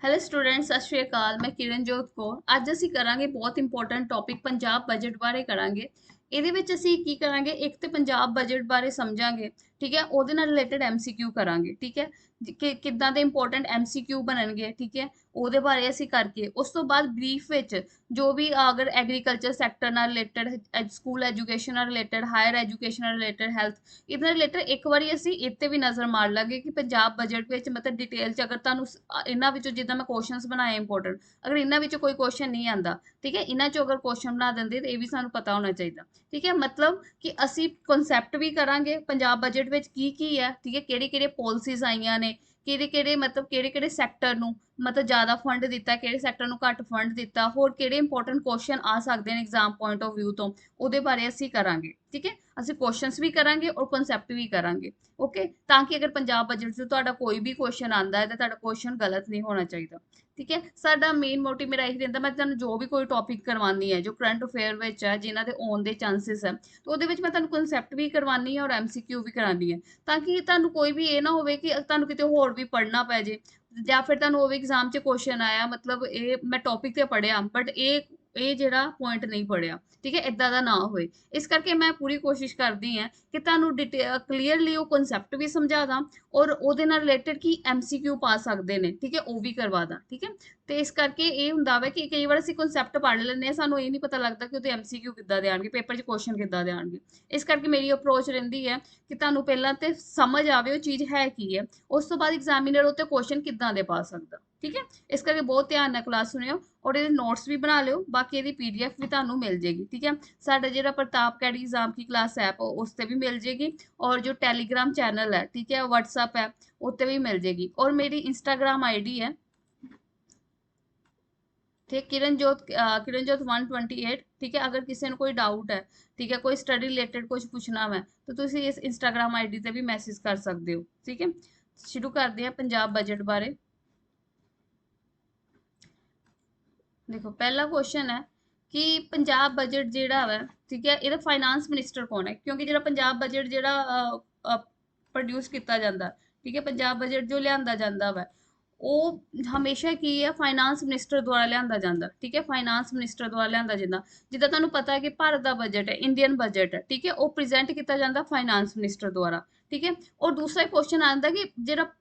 Hello students, ਸਤਿ ਸ਼੍ਰੀ ਅਕਾਲ। ਮੈਂ ਕਿਰਨਜੋਤ ਕੌਰ। ਅੱਜ ਅਸੀਂ ਕਰਾਂਗੇ ਬਹੁਤ ਇੰਪੋਰਟੈਂਟ ਟੌਪਿਕ ਪੰਜਾਬ ਬਜਟ ਬਾਰੇ ਕਰਾਂਗੇ। ਇਹਦੇ ਵਿੱਚ ਅਸੀਂ ਕੀ ਕਰਾਂਗੇ, ਇੱਕ ਤੇ ਪੰਜਾਬ ਬਜਟ ਬਾਰੇ ਸਮਝਾਂਗੇ, ਠੀਕ ਹੈ। ਉਹਦੇ ਨਾਲ ਰਿਲੇਟਡ ਐਮਸੀਕਿਊ ਕਰਾਂਗੇ, ਠੀਕ ਹੈ। ਕਿ ਕਿੱਦਾਂ ਦੇ ਇੰਪੋਰਟੈਂਟ ਐਮਸੀਕਿਊ ਬਣਨਗੇ, ਠੀਕ ਹੈ। ਉਹਦੇ ਬਾਰੇ ਅਸੀਂ ਕਰਕੇ ਉਸ ਤੋਂ ਬਾਅਦ ਬਰੀਫ ਵਿੱਚ ਜੋ ਵੀ ਅਗਰ ਐਗਰੀਕਲਚਰ ਸੈਕਟਰ ਨਾਲ ਰਿਲੇਟਡ, ਸਕੂਲ ਐਜੂਕੇਸ਼ਨ ਨਾਲ ਰਿਲੇਟਡ, ਹਾਇਰ ਐਜੂਕੇਸ਼ਨ ਨਾਲ ਰਿਲੇਟਡ, ਹੈਲਥ, ਇਹਦੇ ਨਾਲ ਰਿਲੇਟਡ ਇੱਕ ਵਾਰੀ ਅਸੀਂ ਇੱਥੇ ਵੀ ਨਜ਼ਰ ਮਾਰ ਲਾਂਗੇ ਕਿ ਪੰਜਾਬ ਬਜਟ ਵਿੱਚ ਮਤਲਬ ਡਿਟੇਲ ਚ ਅਗਰ ਤੁਹਾਨੂੰ ਇਹਨਾਂ ਵਿੱਚੋਂ ਜਿੱਦਾਂ ਮੈਂ ਕੁਐਸਚਨਸ ਬਣਾਏ ਇੰਪੋਰਟੈਂਟ, ਅਗਰ ਇਹਨਾਂ ਵਿੱਚੋਂ ਕੋਈ ਕੁਐਸਚਨ ਨਹੀਂ ਆਂਦਾ, ਠੀਕ ਹੈ, ਇਹਨਾਂ ਚੋਂ ਅਗਰ ਕੁਐਸਚਨ ਬਣਾ ਦਿੰਦੇ ਤੇ ਇਹ ਵੀ ਸਾਨੂੰ ਪਤਾ ਹੋਣਾ ਚਾਹੀਦਾ, ਠੀਕ ਹੈ। ਮਤਲਬ ਕਿ ਅਸੀਂ ਕਨਸੈਪਟ ਵੀ ਕਰਾਂਗੇ ਪੰਜਾਬ ਬਜਟ ਵਿੱਚ ਕੀ ਕੀ ਹੈ, ਠੀਕ ਹੈ, ਕਿਹੜੇ ਕਿਹੜੇ ਪਾਲਿਸੀਜ਼ ਆਈਆਂ ਨੇ, ਕਿਹੜੇ ਕਿਹੜੇ ਮਤਲਬ ਕਿਹੜੇ ਕਿਹੜੇ ਸੈਕਟਰ ਨੂੰ ਮਤਲਬ ਜ਼ਿਆਦਾ ਫੰਡ ਦਿੱਤਾ, ਕਿਹੜੇ ਸੈਕਟਰ ਨੂੰ ਘੱਟ ਫੰਡ ਦਿੱਤਾ, ਹੋਰ ਕਿਹੜੇ ਇੰਪੋਰਟੈਂਟ ਕੁਐਸਚਨ ਆ ਸਕਦੇ ਨੇ ਐਗਜ਼ਾਮ ਪੁਆਇੰਟ ਆਫ ਵਿਊ ਤੋਂ, ਉਹਦੇ ਬਾਰੇ ਅਸੀਂ ਕਰਾਂਗੇ, ਠੀਕ ਹੈ। ਅਸੀਂ ਕੁਐਸਚਨਸ ਵੀ ਕਰਾਂਗੇ ਔਰ ਕਨਸੈਪਟ ਵੀ ਕਰਾਂਗੇ, ਓਕੇ, ਤਾਂ ਕਿ ਅਗਰ ਪੰਜਾਬ ਬਜਟ 'ਚ ਤੁਹਾਡਾ ਕੋਈ ਵੀ ਕੁਐਸਚਨ ਆਂਦਾ ਹੈ ਤਾਂ ਤੁਹਾਡਾ ਕੁਐਸਚਨ ਗਲਤ ਨਹੀਂ ਹੋਣਾ ਚਾਹੀਦਾ, ਠੀਕ ਹੈ। ਸਾਡਾ ਮੇਨ ਮੋਟਿਵ ਮੇਰਾ ਇਹੀ ਰਹਿੰਦਾ, ਮੈਂ ਤੁਹਾਨੂੰ ਜੋ ਵੀ ਕੋਈ ਟੌਪਿਕ ਕਰਵਾਉਂਦੀ ਹੈ ਜੋ ਕਰੰਟ ਅਫੇਅਰ ਵਿੱਚ ਹੈ, ਜਿਨ੍ਹਾਂ ਦੇ ਆਉਣ ਦੇ ਚਾਂਸਸ ਹੈ, ਤਾਂ ਉਹਦੇ ਵਿੱਚ ਮੈਂ ਤੁਹਾਨੂੰ ਕਨਸੈਪਟ ਵੀ ਕਰਵਾਉਂਦੀ ਹਾਂ ਔਰ ਐਮਸੀਕਿਊ ਵੀ ਕਰਾਉਂਦੀ ਹੈ, ਤਾਂ ਕਿ ਤੁਹਾਨੂੰ ਕੋਈ ਵੀ ਇਹ ਨਾ ਹੋਵੇ ਕਿ ਤੁਹਾਨੂੰ ਕਿਤੇ ਹੋਰ ਵੀ ਪੜ੍ਹਨਾ ਪੈ ਜੇ, ਜਾਂ ਫਿਰ ਤੁਹਾਨੂੰ ਉਹ ਵੀ ਐਗਜ਼ਾਮ 'ਚ ਕੁਐਸਚਨ ਆਇਆ, ਮਤਲਬ ਇਹ ਮੈਂ ਟੌਪਿਕ ਤੇ ਪੜ੍ਹਿਆ ਬਟ ਇਹ ਜਿਹੜਾ ਪੁਆਇੰਟ ਨਹੀਂ ਪੜ੍ਹਿਆ, ਠੀਕ ਹੈ, ਇਦਾਂ ਦਾ ਨਾ ਹੋਏ। ਇਸ ਕਰਕੇ ਮੈਂ ਪੂਰੀ ਕੋਸ਼ਿਸ਼ ਕਰਦੀ ਹਾਂ ਕਿ ਤੁਹਾਨੂੰ ਕਲੀਅਰਲੀ ਉਹ ਕਨਸੈਪਟ ਵੀ ਸਮਝਾ ਦਾਂ ਔਰ ਉਹਦੇ ਨਾਲ ਰਿਲੇਟਡ ਕੀ ਐਮਸੀਕਿਊ ਪਾ ਸਕਦੇ ਨੇ, ਠੀਕ ਹੈ, ਉਹ ਵੀ ਕਰਵਾ ਦਾਂ, ਠੀਕ ਹੈ। ਤੇ ਇਸ ਕਰਕੇ ਇਹ ਹੁੰਦਾ ਵਾ ਕਿ ਕਈ ਵਾਰ ਅਸੀਂ ਕਨਸੈਪਟ ਪੜ੍ਹ ਲੈਂਦੇ ਹਾਂ, ਸਾਨੂੰ ਇਹ ਨਹੀਂ ਪਤਾ ਲੱਗਦਾ ਕਿ ਉਹਦੇ ਐਮਸੀਕਿਊ ਕਿੱਦਾਂ ਦੇ ਆਣਗੇ, ਪੇਪਰ 'ਚ ਕੁਐਸਚਨ ਕਿੱਦਾਂ ਦੇ ਆਣਗੇ। ਇਸ ਕਰਕੇ ਮੇਰੀ ਅਪਰੋਚ ਰਹਿੰਦੀ ਹੈ ਕਿ ਤੁਹਾਨੂੰ ਪਹਿਲਾਂ ਤੇ ਸਮਝ ਆਵੇ ਉਹ ਚੀਜ਼ ਹੈ ਕੀ ਹੈ, ਉਸ ਤੋਂ ਬਾਅਦ ਐਗਜ਼ਾਮੀਨਰ ਉੱਤੇ ਕੁਐਸਚਨ ਕਿੱਦਾਂ ਦੇ ਪਾ ਸਕਦਾ, ਠੀਕ ਹੈ। ਇਸ ਕਰਕੇ ਬਹੁਤ ਧਿਆਨ ਨਾਲ ਕਲਾਸ ਸੁਣਿਓ ਔਰ ਇਹਦੇ ਨੋਟਸ ਵੀ ਬਣਾ ਲਿਓ, ਬਾਕੀ ਇਹਦੀ ਪੀਡੀਐਫ ਵੀ ਤੁਹਾਨੂੰ ਮਿਲ ਜੇਗੀ, ਠੀਕ ਹੈ। ਸਾਡਾ ਜਿਹੜਾ ਪ੍ਰਤਾਪ ਕੈਡੀ ਐਗਜ਼ਾਮ की क्लास ऐप उस पर भी मिल जाएगी, और जो टेलीग्राम चैनल है, ठीक है, व्हाट्सअप है, उत्ते भी मिल जाएगी, और मेरी इंस्टाग्राम आईडी है, ठीक, किरणजोत 128, ठीक है। अगर किसी ने कोई डाउट है, ठीक है, कोई स्टडी रिलेटेड कुछ पूछना है तो तुम इस इंस्टाग्राम आईडी से भी मैसेज कर सकते हो, ठीक है। शुरू करते हैं पंजाब बजट बारे। देखो पहला क्वेश्चन है कि पंजाब बजट ਜਿਹੜਾ ਵਾ, ਠੀਕ ਹੈ, ਇਹਦਾ ਫਾਈਨਾਂਸ ਮਿਨਿਸਟਰ ਕੌਣ ਹੈ, ਕਿਉਂਕਿ ਜਿਹੜਾ ਪੰਜਾਬ ਬਜਟ ਜਿਹੜਾ ਪ੍ਰੋਡਿਊਸ ਕੀਤਾ ਜਾਂਦਾ, ਠੀਕ ਹੈ, ਪੰਜਾਬ ਬਜਟ ਜੋ ਲਿਆਂਦਾ ਜਾਂਦਾ ਵਾ, ਉਹ ਹਮੇਸ਼ਾ ਕੀ ਹੈ, ਫਾਈਨਾਂਸ ਮਿਨਿਸਟਰ ਦੁਆਰਾ ਲਿਆਂਦਾ ਜਾਂਦਾ, ਠੀਕ ਹੈ, ਫਾਈਨਾਂਸ ਮਿਨਿਸਟਰ ਦੁਆਰਾ ਲਿਆਂਦਾ ਜਾਂਦਾ। ਜਿੱਦਾਂ ਤੁਹਾਨੂੰ ਪਤਾ ਹੈ ਕਿ ਭਾਰਤ ਦਾ ਬਜਟ ਹੈ, ਇੰਡੀਅਨ ਬਜਟ ਹੈ, ਠੀਕ ਹੈ, ਉਹ ਪ੍ਰੈਜ਼ੈਂਟ ਕੀਤਾ ਜਾਂਦਾ ਫਾਈਨਾਂਸ ਮਿਨਿਸਟਰ ਦੁਆਰਾ, ਠੀਕ ਹੈ। ਔਰ ਦੂਸਰਾ ਕੁਐਸਚਨ ਆਉਂਦਾ ਕਿ ਜਿਹੜਾ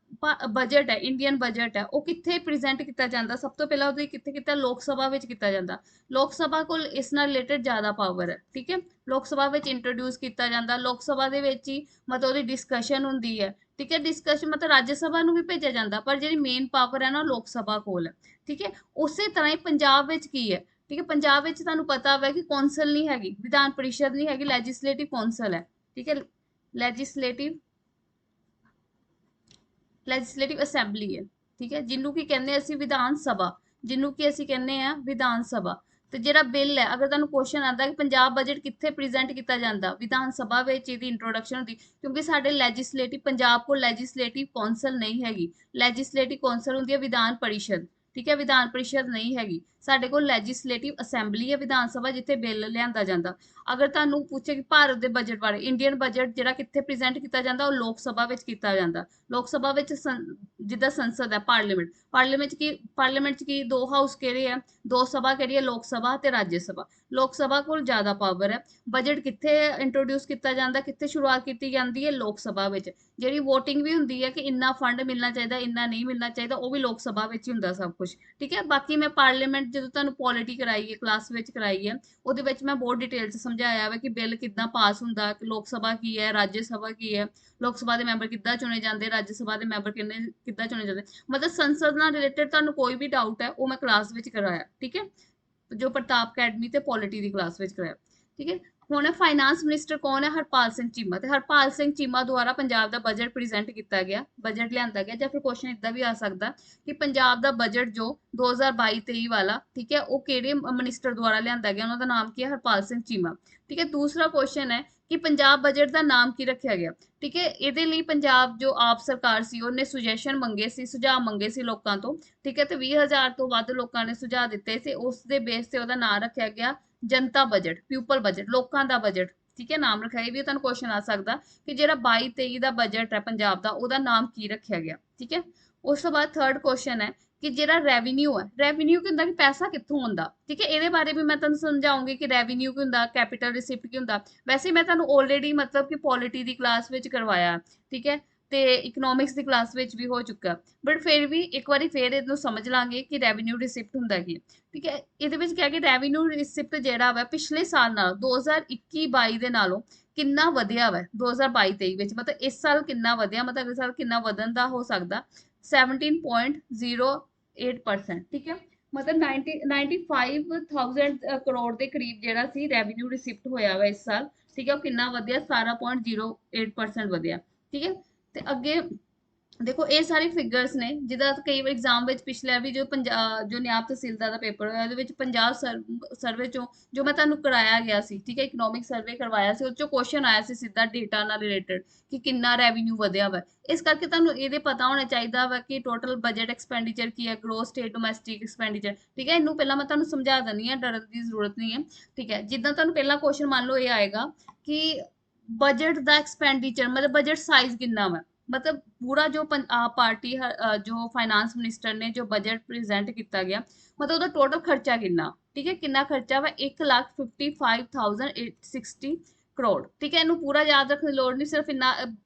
ਬਜਟ ਹੈ, ਇੰਡੀਅਨ ਬਜਟ ਹੈ, ਉਹ ਕਿੱਥੇ ਪ੍ਰੈਜ਼ੈਂਟ ਕੀਤਾ ਜਾਂਦਾ, ਸਭ ਤੋਂ ਪਹਿਲਾਂ ਉਹਦੇ ਕਿੱਥੇ ਕੀਤਾ, ਲੋਕ ਸਭਾ ਵਿੱਚ ਕੀਤਾ ਜਾਂਦਾ। ਲੋਕ ਸਭਾ ਕੋਲ ਇਸ ਨਾਲ ਰਿਲੇਟਡ ਜ਼ਿਆਦਾ ਪਾਵਰ ਹੈ, ਠੀਕ ਹੈ। ਲੋਕ ਸਭਾ ਵਿੱਚ ਇੰਟਰੋਡਿਊਸ ਕੀਤਾ ਜਾਂਦਾ, ਲੋਕ ਸਭਾ ਦੇ ਵਿੱਚ ਹੀ ਮਤਲਬ ਉਹਦੀ ਡਿਸਕਸ਼ਨ ਹੁੰਦੀ ਹੈ, ਠੀਕ ਹੈ। ਡਿਸਕਸ਼ਨ ਮਤਲਬ ਰਾਜ ਸਭਾ ਨੂੰ ਵੀ ਭੇਜਿਆ ਜਾਂਦਾ, ਪਰ ਜਿਹੜੀ ਮੇਨ ਪਾਵਰ ਹੈ ਨਾ ਲੋਕ ਸਭਾ ਕੋਲ ਹੈ, ਠੀਕ ਹੈ। ਉਸੇ ਤਰ੍ਹਾਂ ਹੀ ਪੰਜਾਬ ਵਿੱਚ ਕੀ ਹੈ, ਠੀਕ ਹੈ, ਪੰਜਾਬ ਵਿੱਚ ਤੁਹਾਨੂੰ ਪਤਾ ਹੋਵੇ ਕਿ ਕੌਂਸਲ ਨਹੀਂ ਹੈਗੀ, ਵਿਧਾਨ ਪਰਿਸ਼ਦ ਨਹੀਂ ਹੈਗੀ, ਲੈਜਿਸਲੇਟਿਵ ਕੌਂਸਲ ਹੈ, ਠੀਕ ਹੈ, ਲੈਜਿਸਲੇਟਿਵ ਲੈਜਿਸਲੇਟਿਵ ਅਸੈਂਬਲੀ ਹੈ, ਠੀਕ ਹੈ, ਜਿਹਨੂੰ ਕੀ ਕਹਿੰਦੇ ਅਸੀਂ ਵਿਧਾਨ ਸਭਾ, ਜਿਹਨੂੰ ਕਿ ਅਸੀਂ ਕਹਿੰਦੇ ਆ ਵਿਧਾਨ ਸਭਾ। ਤੇ ਜਿਹੜਾ ਬਿੱਲ ਹੈ, ਅਗਰ ਤੁਹਾਨੂੰ ਕੁਐਸਚਨ ਆਉਂਦਾ ਕਿ ਪੰਜਾਬ ਬਜਟ ਕਿੱਥੇ ਪ੍ਰੈਜ਼ੈਂਟ ਕੀਤਾ ਜਾਂਦਾ, ਵਿਧਾਨ ਸਭਾ ਵਿੱਚ ਇਹਦੀ ਇੰਟਰੋਡਕਸ਼ਨ ਹੁੰਦੀ, ਕਿਉਂਕਿ ਸਾਡੇ ਲੈਜਿਸਲੇਟਿਵ ਪੰਜਾਬ ਕੋਲ ਲੈਜਿਸਲੇਟਿਵ ਕੌਂਸਲ ਨਹੀਂ ਹੈਗੀ। ਲੈਜਿਸਲੇਟਿਵ ਕੌਂਸਲ ਹੁੰਦੀ ਹੈ ਵਿਧਾਨ ਪਰਿਸ਼ਦ, ਠੀਕ ਹੈ, ਵਿਧਾਨ ਪਰਿਸ਼ਦ ਨਹੀਂ ਹੈਗੀ ਸਾਡੇ ਕੋਲ। ਲੈਜਿਸਲੇਟਿਵ ਅਸੈਂਬਲੀ ਹੈ ਵਿਧਾਨ ਸਭਾ, ਜਿੱਥੇ ਬਿੱਲ ਲਿਆਂਦਾ ਜਾਂਦਾ। ਅਗਰ ਤੁਹਾਨੂੰ ਪੁੱਛੇ ਕਿ ਭਾਰਤ ਦੇ ਬਜਟ ਬਾਰੇ, ਇੰਡੀਅਨ ਬਜਟ ਜਿਹੜਾ ਕਿੱਥੇ ਪ੍ਰੈਜ਼ੈਂਟ ਕੀਤਾ ਜਾਂਦਾ, ਉਹ ਲੋਕ ਸਭਾ ਵਿੱਚ ਕੀਤਾ ਜਾਂਦਾ। ਲੋਕ ਸਭਾ ਵਿੱਚ ਜਿੱਦਾਂ ਸੰਸਦ ਹੈ, ਪਾਰਲੀਮੈਂਟ 'ਚ ਕੀ ਦੋ ਹਾਊਸ ਕਿਹੜੇ ਆ, ਦੋ ਸਭਾ ਕਿਹੜੀ ਹੈ, ਲੋਕ ਸਭਾ ਤੇ ਰਾਜ ਸਭਾ। ਲੋਕ ਸਭਾ ਕੋਲ ਜ਼ਿਆਦਾ ਪਾਵਰ ਹੈ। ਬਜਟ ਕਿੱਥੇ ਇੰਟਰੋਡਿਊਸ ਕੀਤਾ ਜਾਂਦਾ, ਕਿੱਥੇ ਸ਼ੁਰੂਆਤ ਕੀਤੀ ਜਾਂਦੀ ਹੈ, ਲੋਕ ਸਭਾ ਵਿੱਚ। ਜਿਹੜੀ ਵੋਟਿੰਗ ਵੀ ਹੁੰਦੀ ਹੈ ਕਿ ਇੰਨਾ ਫੰਡ ਮਿਲਣਾ ਚਾਹੀਦਾ, ਇੰਨਾ ਨਹੀਂ ਮਿਲਣਾ ਚਾਹੀਦਾ, ਉਹ ਵੀ ਲੋਕ ਸਭਾ ਵਿੱਚ ਹੀ ਹੁੰਦਾ ਸਭ ਕੁਝ, ਠੀਕ ਹੈ। ਬਾਕੀ ਮੈਂ ਪਾਰਲੀਮੈਂਟ ਜਦੋਂ ਤੁਹਾਨੂੰ ਪੋਲਿਟੀ ਕਰਾਈ ਹੈ, ਕਲਾਸ ਵਿੱਚ ਕਰਾਈ ਹੈ, ਉਹਦੇ ਵਿੱਚ ਮੈਂ ਬਹੁਤ ਡਿਟੇਲ 'ਚ ਸਮਝਾਇਆ ਵਾ ਕਿ ਬਿੱਲ ਕਿੱਦਾਂ ਪਾਸ ਹੁੰਦਾ, ਲੋਕ ਸਭਾ ਕੀ ਹੈ, ਰਾਜ ਸਭਾ ਕੀ ਹੈ, ਲੋਕ ਸਭਾ ਦੇ ਮੈਂਬਰ ਕਿੱਦਾਂ ਚੁਣੇ ਜਾਂਦੇ, ਰਾਜ ਸਭਾ ਦੇ ਮੈਂਬਰ ਕਿੱਦਾਂ ਚੁਣੇ ਜਾਂਦੇ। ਮਤਲਬ ਸੰਸਦ ਨਾਲ ਰਿਲੇਟਡ ਤੁਹਾਨੂੰ ਕੋਈ ਵੀ ਡਾਊਟ ਹੈ, ਉਹ ਮੈਂ ਕਲਾਸ ਵਿੱਚ ਕਰਾਇਆ, ਠੀਕ ਹੈ, ਜੋ ਪ੍ਰਤਾਪ ਅਕੈਡਮੀ ਤੇ ਪੋਲਿਟੀ ਦੀ ਕਲਾਸ ਵਿੱਚ ਕਰਾਇਆ, ਠੀਕ ਹੈ। ਹੁਣ ਫਾਈਨਾਂਸ ਮਿਨਿਸਟਰ ਕੌਣ ਹੈ, ਹਰਪਾਲ ਸਿੰਘ ਚੀਮਾ। ਤੇ ਹਰਪਾਲ ਸਿੰਘ ਚੀਮਾ ਦੁਆਰਾ ਪੰਜਾਬ ਦਾ ਬਜਟ ਪ੍ਰੈਜ਼ੈਂਟ ਕੀਤਾ ਗਿਆ, ਬਜਟ ਲਿਆਂਦਾ ਗਿਆ। ਜਾਂ ਫਿਰ ਕੁਐਸਚਨ ਇਦਾਂ ਵੀ ਆ ਸਕਦਾ ਕਿ ਪੰਜਾਬ ਦਾ ਬਜਟ ਜੋ 2022-23 ਵਾਲਾ, ਠੀਕ ਹੈ, ਉਹ ਕਿਹੜੇ ਮਿਨਿਸਟਰ ਦੁਆਰਾ ਲਿਆਂਦਾ ਗਿਆ, ਉਹਨਾਂ ਦਾ ਨਾਮ ਕੀ ਹੈ, ਹਰਪਾਲ ਸਿੰਘ ਚੀਮਾ, ਠੀਕ ਹੈ। ਦੂਸਰਾ ਕੁਐਸਚਨ ਹੈ ਕਿ ਪੰਜਾਬ ਬਜਟ ਦਾ ਨਾਮ ਕੀ ਰੱਖਿਆ ਗਿਆ, ਠੀਕ ਹੈ। ਇਹਦੇ ਲਈ ਪੰਜਾਬ ਜੋ ਆਪ ਸਰਕਾਰ ਸੀ, ਉਹਨੇ ਸੁਜੈਸ਼ਨ ਮੰਗੇ ਸੀ, ਸੁਝਾਅ ਮੰਗੇ ਸੀ ਲੋਕਾਂ ਤੋਂ, ਠੀਕ ਹੈ। ਤੇ 20,000 ਤੋਂ ਵੱਧ ਲੋਕਾਂ ਨੇ ਸੁਝਾਅ ਦਿੱਤੇ ਸੀ, ਉਸ ਦੇ ਬੇਸ ਤੇ ਉਹਦਾ ਨਾਮ ਰੱਖਿਆ ਗਿਆ ਜਨਤਾ ਬਜਟ, ਪੀਪਲ ਬਜਟ, ਲੋਕਾਂ ਦਾ ਬਜਟ, ਠੀਕ ਹੈ, ਨਾਮ ਰੱਖਿਆ। ਇਹ ਵੀ ਤੁਹਾਨੂੰ ਕੁਐਸਚਨ ਆ ਸਕਦਾ ਕਿ ਜਿਹੜਾ 22-23 ਦਾ ਬਜਟ ਹੈ ਪੰਜਾਬ ਦਾ, ਉਹਦਾ ਨਾਮ ਕੀ ਰੱਖਿਆ ਗਿਆ, ਠੀਕ ਹੈ। ਉਸ ਤੋਂ ਬਾਅਦ ਥਰਡ ਕੁਐਸਚਨ ਹੈ ਕਿ ਜਿਹੜਾ ਰੈਵਨਿਊ ਹੈ, ਰੈਵਨਿਊ ਕੀ ਹੁੰਦਾ, ਕਿ ਪੈਸਾ ਕਿੱਥੋਂ ਆਉਂਦਾ, ਠੀਕ ਹੈ। ਇਹਦੇ ਬਾਰੇ ਵੀ ਮੈਂ ਤੁਹਾਨੂੰ ਸਮਝਾਉਂਗੀ ਕਿ ਰੈਵਨਿਊ ਕੀ ਹੁੰਦਾ, ਕੈਪੀਟਲ ਰਿਸਿਪਟ ਕੀ ਹੁੰਦਾ। ਵੈਸੇ ਮੈਂ ਤੁਹਾਨੂੰ ਆਲਰੇਡੀ ਮਤਲਬ ਕਿ ਪੋਲਿਟੀ ਦੀ ਕਲਾਸ ਵਿੱਚ ਕਰਵਾਇਆ, ਠੀਕ ਹੈ, ਤੇ ਇਕਨੋਮਿਕਸ ਦੀ ਕਲਾਸ ਵਿੱਚ ਵੀ ਹੋ ਚੁੱਕਾ, ਬਟ ਫਿਰ ਵੀ ਇੱਕ ਵਾਰੀ ਫਿਰ ਇਹਨੂੰ ਸਮਝ ਲਾਂਗੇ ਕਿ ਰੈਵਨਿਊ ਰਿਸਿਪਟ ਹੁੰਦਾ ਕੀ ਹੈ, ਠੀਕ ਹੈ। ਇਹਦੇ ਵਿੱਚ ਕਿਹਾ ਕਿ ਰੈਵਨਿਊ ਰਿਸਿਪਟ ਜਿਹੜਾ ਵਾ ਪਿਛਲੇ ਸਾਲ ਨਾਲ 2021-22 ਦੇ ਨਾਲੋਂ ਕਿੰਨਾ ਵਧਿਆ ਵਾ 2022-23 ਵਿੱਚ, ਮਤਲਬ ਇਸ ਸਾਲ ਕਿੰਨਾ ਵਧਿਆ, ਮਤਲਬ ਅਗਲੇ ਸਾਲ ਕਿੰਨਾ ਵਧਣ ਦਾ ਹੋ ਸਕਦਾ 17.08%, ਠੀਕ ਹੈ। ਮਤਲਬ 95,000 ਕਰੋੜ ਦੇ ਕਰੀਬ ਜਿਹੜਾ ਸੀ ਰੈਵਨਿਊ ਰਿਸਿਪਟ ਹੋਇਆ ਵਾ ਇਸ ਸਾਲ, ਠੀਕ ਹੈ। ਉਹ ਕਿੰਨਾ ਵਧਿਆ 17.08% ਵਧਿਆ, ਠੀਕ ਹੈ। ਤੇ ਅੱਗੇ ਦੇਖੋ ਇਹ ਸਾਰੇ ਫਿਗਰਸ ਨੇ, ਜਿੱਦਾਂ ਕਈ ਵਾਰ ਐਗਜ਼ਾਮ ਵਿੱਚ ਪਿਛਲੇ ਵੀ ਜੋ ਜੋ ਨਿਆਬ ਤਹਿਸੀਲਦਾਰ ਦਾ ਪੇਪਰ ਹੋਇਆ ਉਹਦੇ ਵਿੱਚ ਪੰਜਾਬ ਸਰਵੇ ਚੋਂ ਜੋ ਮੈਂ ਤੁਹਾਨੂੰ ਕਰਾਇਆ ਗਿਆ ਸੀ, ਠੀਕ ਹੈ, ਇਕਨੋਮਿਕ ਸਰਵੇ ਕਰਵਾਇਆ ਸੀ, ਉਹ ਚੋਂ ਕੁਐਸਚਨ ਆਇਆ ਸੀ ਸਿੱਧਾ ਡੇਟਾ ਨਾਲ ਰਿਲੇਟਡ ਕਿ ਕਿੰਨਾ ਰੈਵਨਿਊ ਵਧਿਆ ਵਾ। ਇਸ ਕਰਕੇ ਤੁਹਾਨੂੰ ਇਹਦੇ ਪਤਾ ਹੋਣਾ ਚਾਹੀਦਾ ਵਾ ਕਿ ਟੋਟਲ ਬਜਟ ਐਕਸਪੈਂਡੀਚਰ ਕੀ ਹੈ, ਗ੍ਰੋਸ ਸਟੇਟ ਡੋਮੈਸਟਿਕ ਐਕਸਪੈਂਡੀਚਰ, ਠੀਕ ਹੈ। ਇਹਨੂੰ ਪਹਿਲਾਂ ਮੈਂ ਤੁਹਾਨੂੰ ਸਮਝਾ ਦਿੰਦੀ ਹਾਂ, ਡਰਨ ਦੀ ਜ਼ਰੂਰਤ ਨਹੀਂ ਹੈ, ਠੀਕ ਹੈ। ਜਿੱਦਾਂ ਤੁਹਾਨੂੰ ਪਹਿਲਾ ਕੁਐਸਚਨ ਮੰਨ ਲਓ ਇਹ ਆਏਗਾ ਕਿ ਬਜਟ ਦਾ ਐਕਸਪੈਂਡੀਚਰ ਮਤਲਬ ਬਜਟ ਸਾਈਜ਼ ਕਿੰਨਾ ਵਾ, मतलब पूरा जो पार्टी जो फाइनेंस मिनिस्टर ने जो बजट प्रेजेंट किया गया मतलब ਉਹਦਾ टोटल खर्चा कितना, ठीक है, कितना खर्चा वा 1,55,860 करोड़, ठीक है। ਇਹਨੂੰ ਪੂਰਾ ਯਾਦ ਰੱਖਣ ਦੀ ਲੋੜ ਨਹੀਂ, ਸਿਰਫ ਇੰਨਾ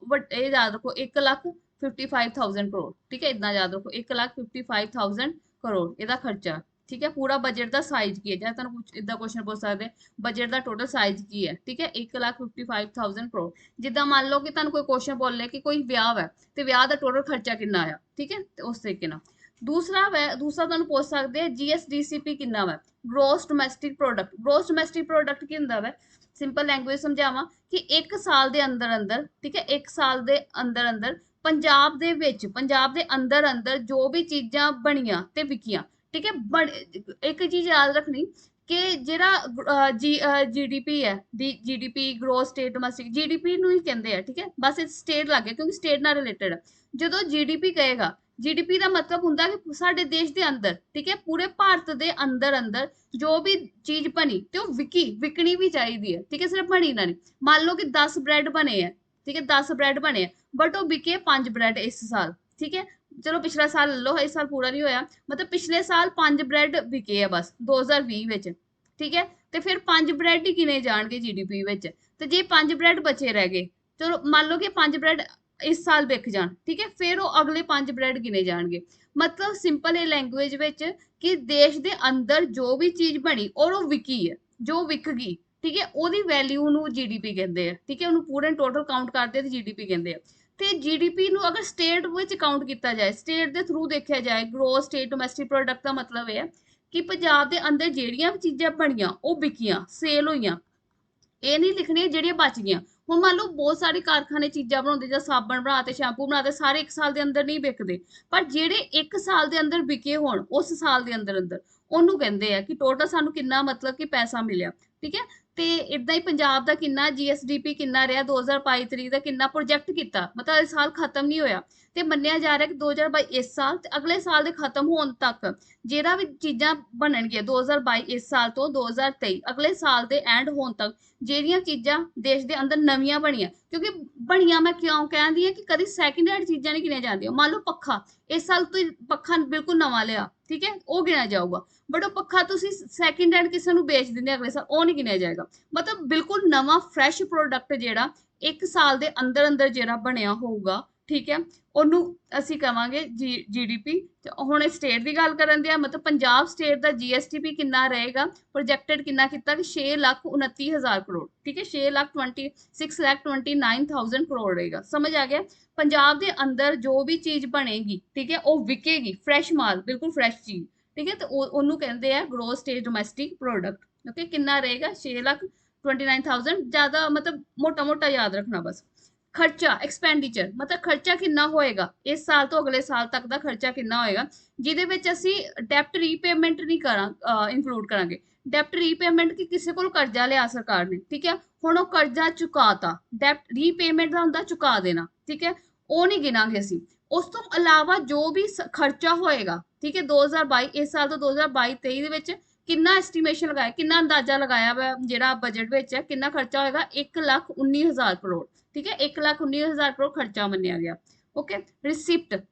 ਇਹ ਯਾਦ ਰੱਖੋ 1,55,000 ਕਰੋੜ, ਠੀਕ ਹੈ, ਇਦਾਂ ਯਾਦ ਰੱਖੋ 1,55,000 ਕਰੋੜ ਇਹਦਾ ਖਰਚਾ, ਠੀਕ ਹੈ। ਪੂਰਾ ਬਜਟ ਦਾ ਸਾਈਜ਼ ਕੀ ਹੈ, ਜਾਂ ਤੁਹਾਨੂੰ ਕੁਝ ਇਦਾਂ ਕੁਐਸਚਨ ਪੁੱਛ ਸਕਦੇ ਬਜਟ ਦਾ ਟੋਟਲ ਸਾਈਜ਼ ਕੀ ਹੈ, ਠੀਕ ਹੈ, 1,55,000 ਕਰੋੜ। ਜਿੱਦਾਂ ਮੰਨ ਲਓ ਕਿ ਤੁਹਾਨੂੰ ਕੋਈ ਕੁਐਸਚਨ ਬੋਲੇ ਕਿ ਕੋਈ ਵਿਆਹ ਹੈ ਤੇ ਵਿਆਹ ਦਾ ਟੋਟਲ ਖਰਚਾ ਕਿੰਨਾ ਆ, ਠੀਕ ਹੈ, ਤੇ ਉਸ ਤਰੀਕੇ ਨਾਲ। ਦੂਸਰਾ ਤੁਹਾਨੂੰ ਪੁੱਛ ਸਕਦੇ ਆ GSDCP ਕਿੰਨਾ ਵਾ, gross domestic product. Gross domestic product ਕੀ ਹੁੰਦਾ ਵਾ, ਸਿੰਪਲ ਲੈਂਗੁਏਜ ਸਮਝਾਵਾਂ ਕਿ ਇੱਕ ਸਾਲ ਦੇ ਅੰਦਰ ਅੰਦਰ, ਠੀਕ ਹੈ, ਇੱਕ ਸਾਲ ਦੇ ਅੰਦਰ ਅੰਦਰ ਪੰਜਾਬ ਦੇ ਵਿੱਚ, ਪੰਜਾਬ ਦੇ ਅੰਦਰ ਅੰਦਰ ਜੋ ਵੀ ਚੀਜ਼ਾਂ ਬਣੀਆਂ ਤੇ ਵਿਕੀਆਂ, ਠੀਕ ਹੈ। ਇੱਕ ਚੀਜ਼ ਯਾਦ ਰੱਖਣੀ ਕਿ ਜਿਹੜਾ GDP ਹੈ, GDP gross state domestic, GDP ਨੂੰ ਹੀ ਕਹਿੰਦੇ ਆ, ਠੀਕ ਹੈ, ਬਸ ਇਹ ਸਟੇਟ ਲੱਗ ਗਿਆ ਕਿਉਂਕਿ ਸਟੇਟ ਨਾਲ ਰਿਲੇਟਡ ਹੈ। ਜਦੋਂ GDP ਕਹੇਗਾ, GDP ਦਾ ਮਤਲਬ ਹੁੰਦਾ ਕਿ ਸਾਡੇ ਦੇਸ਼ ਦੇ ਅੰਦਰ, ਠੀਕ ਹੈ, ਪੂਰੇ ਭਾਰਤ ਦੇ ਅੰਦਰ ਅੰਦਰ ਜੋ ਵੀ ਚੀਜ਼ ਬਣੀ ਤੇ ਉਹ ਵਿਕਣੀ ਵੀ ਚਾਹੀਦੀ ਹੈ, ਠੀਕ ਹੈ, ਸਿਰਫ ਬਣੀ ਨਾ ਨਹੀਂ। ਮੰਨ ਲਓ ਕਿ 10 ਬ੍ਰੈਡ ਬਣੇ ਆ, ਠੀਕ ਹੈ, 10 ਬ੍ਰੈਡ ਬਣੇ ਆ ਬਟ ਉਹ ਵਿਕੇ 5 ਬ੍ਰੈਡ ਇਸ ਸਾਲ, ਠੀਕ ਹੈ। ਚਲੋ ਪਿਛਲਾ ਸਾਲ ਲੈ ਲਓ, ਇਸ ਸਾਲ ਪੂਰਾ ਨਹੀਂ ਹੋਇਆ, ਮਤਲਬ ਪਿਛਲੇ ਸਾਲ 5 ਬ੍ਰੈਡ ਵਿਕੇ ਆ ਬਸ 2020 ਵਿੱਚ, ਠੀਕ ਹੈ। ਤੇ ਫਿਰ 5 ਬ੍ਰੈਡ ਹੀ ਗਿਣੇ ਜਾਣਗੇ GDP ਵਿੱਚ, ਤੇ ਜੇ 5 ਬ੍ਰੈਡ ਬਚੇ ਰਹਿ ਗਏ, ਚਲੋ ਮੰਨ ਲਓ ਕਿ 5 ਬ੍ਰੈਡ ਇਸ ਸਾਲ ਵਿਕ ਜਾਣ, ਠੀਕ ਹੈ, ਫਿਰ ਉਹ ਅਗਲੇ 5 ਬ੍ਰੈਡ ਗਿਣੇ ਜਾਣਗੇ। ਮਤਲਬ ਸਿੰਪਲ ਇਹ ਲੈਂਗੁਏਜ ਵਿੱਚ ਕਿ ਦੇਸ਼ ਦੇ ਅੰਦਰ ਜੋ ਵੀ ਚੀਜ਼ ਬਣੀ ਔਰ ਉਹ ਵਿਕੀ ਹੈ, ਜੋ ਵਿਕ ਗਈ, ਠੀਕ ਹੈ, ਉਹਦੀ ਵੈਲਿਊ ਨੂੰ GDP ਕਹਿੰਦੇ ਆ, ਠੀਕ ਹੈ, ਉਹਨੂੰ ਪੂਰੇ ਟੋਟਲ ਕਾਊਂਟ ਕਰਦੇ ਆ ਤੇ GDP ਕਹਿੰਦੇ ਆ। ਤੇ GDP ਨੂੰ ਅਗਰ ਸਟੇਟ ਵਿੱਚ ਕਾਊਂਟ ਕੀਤਾ ਜਾਏ, ਸਟੇਟ ਦੇ ਥਰੂ ਦੇਖਿਆ ਜਾਏ, ਗ੍ਰੋਸ ਸਟੇਟ ਡੋਮੈਸਟਿਕ ਪ੍ਰੋਡਕਟ ਦਾ ਮਤਲਬ ਇਹ ਹੈ ਕਿ ਪੰਜਾਬ ਦੇ ਅੰਦਰ ਜਿਹੜੀਆਂ ਵੀ ਚੀਜ਼ਾਂ ਬਣੀਆਂ ਉਹ ਵਿਕੀਆਂ, ਸੇਲ ਹੋਈਆਂ, ਇਹ ਨਹੀਂ ਲਿਖਣੀ ਜਿਹੜੀਆਂ ਬਚ ਗਈਆਂ। ਹੁਣ ਮੰਨ ਲਓ ਬਹੁਤ ਸਾਰੇ ਕਾਰਖਾਨੇ ਚੀਜ਼ਾਂ ਬਣਾਉਂਦੇ ਜਾਂ ਸਾਬਣ ਬਣਾਤੇ, ਸ਼ੈਂਪੂ ਬਣਾਤੇ, ਸਾਰੇ ਇੱਕ ਸਾਲ ਦੇ ਅੰਦਰ ਨਹੀਂ ਵਿਕਦੇ, ਪਰ ਜਿਹੜੇ ਇੱਕ ਸਾਲ ਦੇ ਅੰਦਰ ਵਿਕੇ ਹੋਣ ਉਸ ਸਾਲ ਦੇ ਅੰਦਰ ਅੰਦਰ ਉਹਨੂੰ ਕਹਿੰਦੇ ਆ ਕਿ ਟੋਟਲ ਸਾਨੂੰ ਕਿੰਨਾ ਮਤਲਬ ਕਿ ਪੈਸਾ ਮਿਲਿਆ, ਠੀਕ ਹੈ। ਤੇ ਇਦਾਂ ਹੀ ਪੰਜਾਬ ਦਾ ਕਿੰਨਾ GSDP ਕਿੰਨਾ ਰਿਹਾ 2022-23 ਦਾ, ਕਿੰਨਾ ਪ੍ਰੋਜੈਕਟ ਕੀਤਾ, ਮਤਲਬ ਇਹ ਸਾਲ ਖਤਮ ਨਹੀਂ ਹੋਇਆ ਤੇ ਮੰਨਿਆ ਜਾ ਰਿਹਾ ਕਿ 2022 ਇਸ ਸਾਲ ਤੇ ਅਗਲੇ ਸਾਲ ਦੇ ਖਤਮ ਹੋਣ ਤੱਕ ਜਿਹੜਾ ਵੀ ਚੀਜ਼ਾਂ ਬਣਨਗੀਆਂ 2022 ਇਸ ਸਾਲ ਤੋਂ 2023 ਅਗਲੇ ਸਾਲ ਦੇ ਐਂਡ ਹੋਣ ਤੱਕ, ਜਿਹੜੀਆਂ ਚੀਜ਼ਾਂ ਦੇਸ਼ ਦੇ ਅੰਦਰ ਨਵੀਆਂ ਬਣੀਆਂ, ਕਿਉਂਕਿ ਬਣੀਆਂ ਮੈਂ ਕਿਉਂ ਕਹਿੰਦੀ ਹਾਂ ਕਿ ਕਦੀ ਸੈਕਿੰਡ ਹੈਂਡ ਚੀਜ਼ਾਂ ਨਹੀਂ ਗਿਣੀਆਂ ਜਾਂਦੀਆਂ। ਮੰਨ ਲਓ ਪੱਖਾ, ਇਸ ਸਾਲ ਤੁਸੀਂ ਪੱਖਾ ਬਿਲਕੁਲ ਨਵਾਂ ਲਿਆ, ਠੀਕ ਹੈ, ਉਹ ਗਿਣਿਆ ਜਾਊਗਾ, ਬਟ ਉਹ ਪੱਖਾ ਤੁਸੀਂ ਸੈਕਿੰਡ ਹੈਂਡ ਕਿਸੇ ਨੂੰ ਵੇਚ ਦਿੰਦੇ ਅਗਲੇ ਸਾਲ, ਉਹ ਨਹੀਂ ਗਿਣਿਆ ਜਾਏਗਾ। ਮਤਲਬ ਬਿਲਕੁਲ ਨਵਾਂ ਫਰੈਸ਼ ਪ੍ਰੋਡਕਟ ਜਿਹੜਾ ਇੱਕ ਸਾਲ ਦੇ ਅੰਦਰ ਅੰਦਰ ਜਿਹੜਾ ਬਣਿਆ ਹੋਊਗਾ, ਠੀਕ ਹੈ, ਉਹਨੂੰ ਅਸੀਂ ਕਵਾਂਗੇ GDP। ਹੁਣ ਸਟੇਟ ਦੀ ਗੱਲ ਕਰਨ ਦੇ ਮਤਲਬ ਪੰਜਾਬ ਸਟੇਟ ਦਾ GSDP ਕਿੰਨਾ ਰਹੇਗਾ, ਪ੍ਰੋਜੈਕਟਡ ਕਿੰਨਾ ਕੀਤਾ ਕਿ 6,29,000 ਕਰੋੜ, ਠੀਕ ਹੈ, 6,29,000 ਕਰੋੜ ਰਹੇਗਾ। ਸਮਝ ਆ ਗਿਆ। ਪੰਜਾਬ ਦੇ ਅੰਦਰ ਜੋ ਵੀ ਚੀਜ਼ ਬਣੇਗੀ, ਠੀਕ ਹੈ, ਉਹ ਵਿਕੇਗੀ, ਫਰੈਸ਼ ਮਾਲ, ਬਿਲਕੁਲ ਫਰੈਸ਼ ਚੀਜ਼, ਠੀਕ ਹੈ, ਤੇ ਉਹਨੂੰ ਕਹਿੰਦੇ ਆ gross state domestic product. Okay, ਕਿੰਨਾ ਰਹੇਗਾ 6,29,000, ਜ਼ਿਆਦਾ ਮਤਲਬ ਮੋਟਾ ਮੋਟਾ ਯਾਦ ਰੱਖਣਾ ਬਸ। ਖਰਚਾ ਐਕਸਪੈਂਡੀਚਰ ਮਤਲਬ ਖਰਚਾ ਕਿੰਨਾ ਹੋਏਗਾ ਇਸ ਸਾਲ ਤੋਂ ਅਗਲੇ ਸਾਲ ਤੱਕ ਦਾ ਖਰਚਾ ਕਿੰਨਾ ਹੋਏਗਾ, ਜਿਹਦੇ ਵਿੱਚ ਅਸੀਂ ਡੈਪਟ ਰੀਪੇਮੈਂਟ ਨਹੀਂ ਇਨਕਲੂਡ ਕਰਾਂਗੇ। ਡੈਪਟ ਰੀਪੇਮੈਂਟ ਕਿ ਕਿਸੇ ਕੋਲ ਕਰਜ਼ਾ ਲਿਆ ਸਰਕਾਰ ਨੇ, ਠੀਕ ਹੈ, ਹੁਣ ਉਹ ਕਰਜ਼ਾ ਚੁਕਾਤਾ, ਡੈਪਟ ਰੀਪੇਮੈਂਟ ਦਾ ਹੁੰਦਾ ਚੁਕਾ ਦੇਣਾ, ਠੀਕ ਹੈ, ਉਹ ਨਹੀਂ ਗਿਣਾਂਗੇ ਅਸੀਂ। ਉਸ ਤੋਂ ਇਲਾਵਾ ਜੋ ਵੀ ਖਰਚਾ ਹੋਏਗਾ, ਠੀਕ ਹੈ, 2022 ਇਸ ਸਾਲ ਤੋਂ 2022-23 ਦੇ ਵਿੱਚ ਕਿੰਨਾ ਐਸਟੀਮੇਸ਼ਨ ਲਗਾਇਆ, ਕਿੰਨਾ ਅੰਦਾਜ਼ਾ ਲਗਾਇਆ ਵਾ ਜਿਹੜਾ ਬਜਟ ਵਿੱਚ ਹੈ, ਕਿੰਨਾ ਖਰਚਾ ਹੋਏਗਾ 1,19,000 ਕਰੋੜ, ਠੀਕ ਹੈ, 1,19,000 ਕਰੋੜ ਖਰਚਾ ਮੰਨਿਆ ਗਿਆ। ਓਕੇ, ਰਿਸਿਪਟ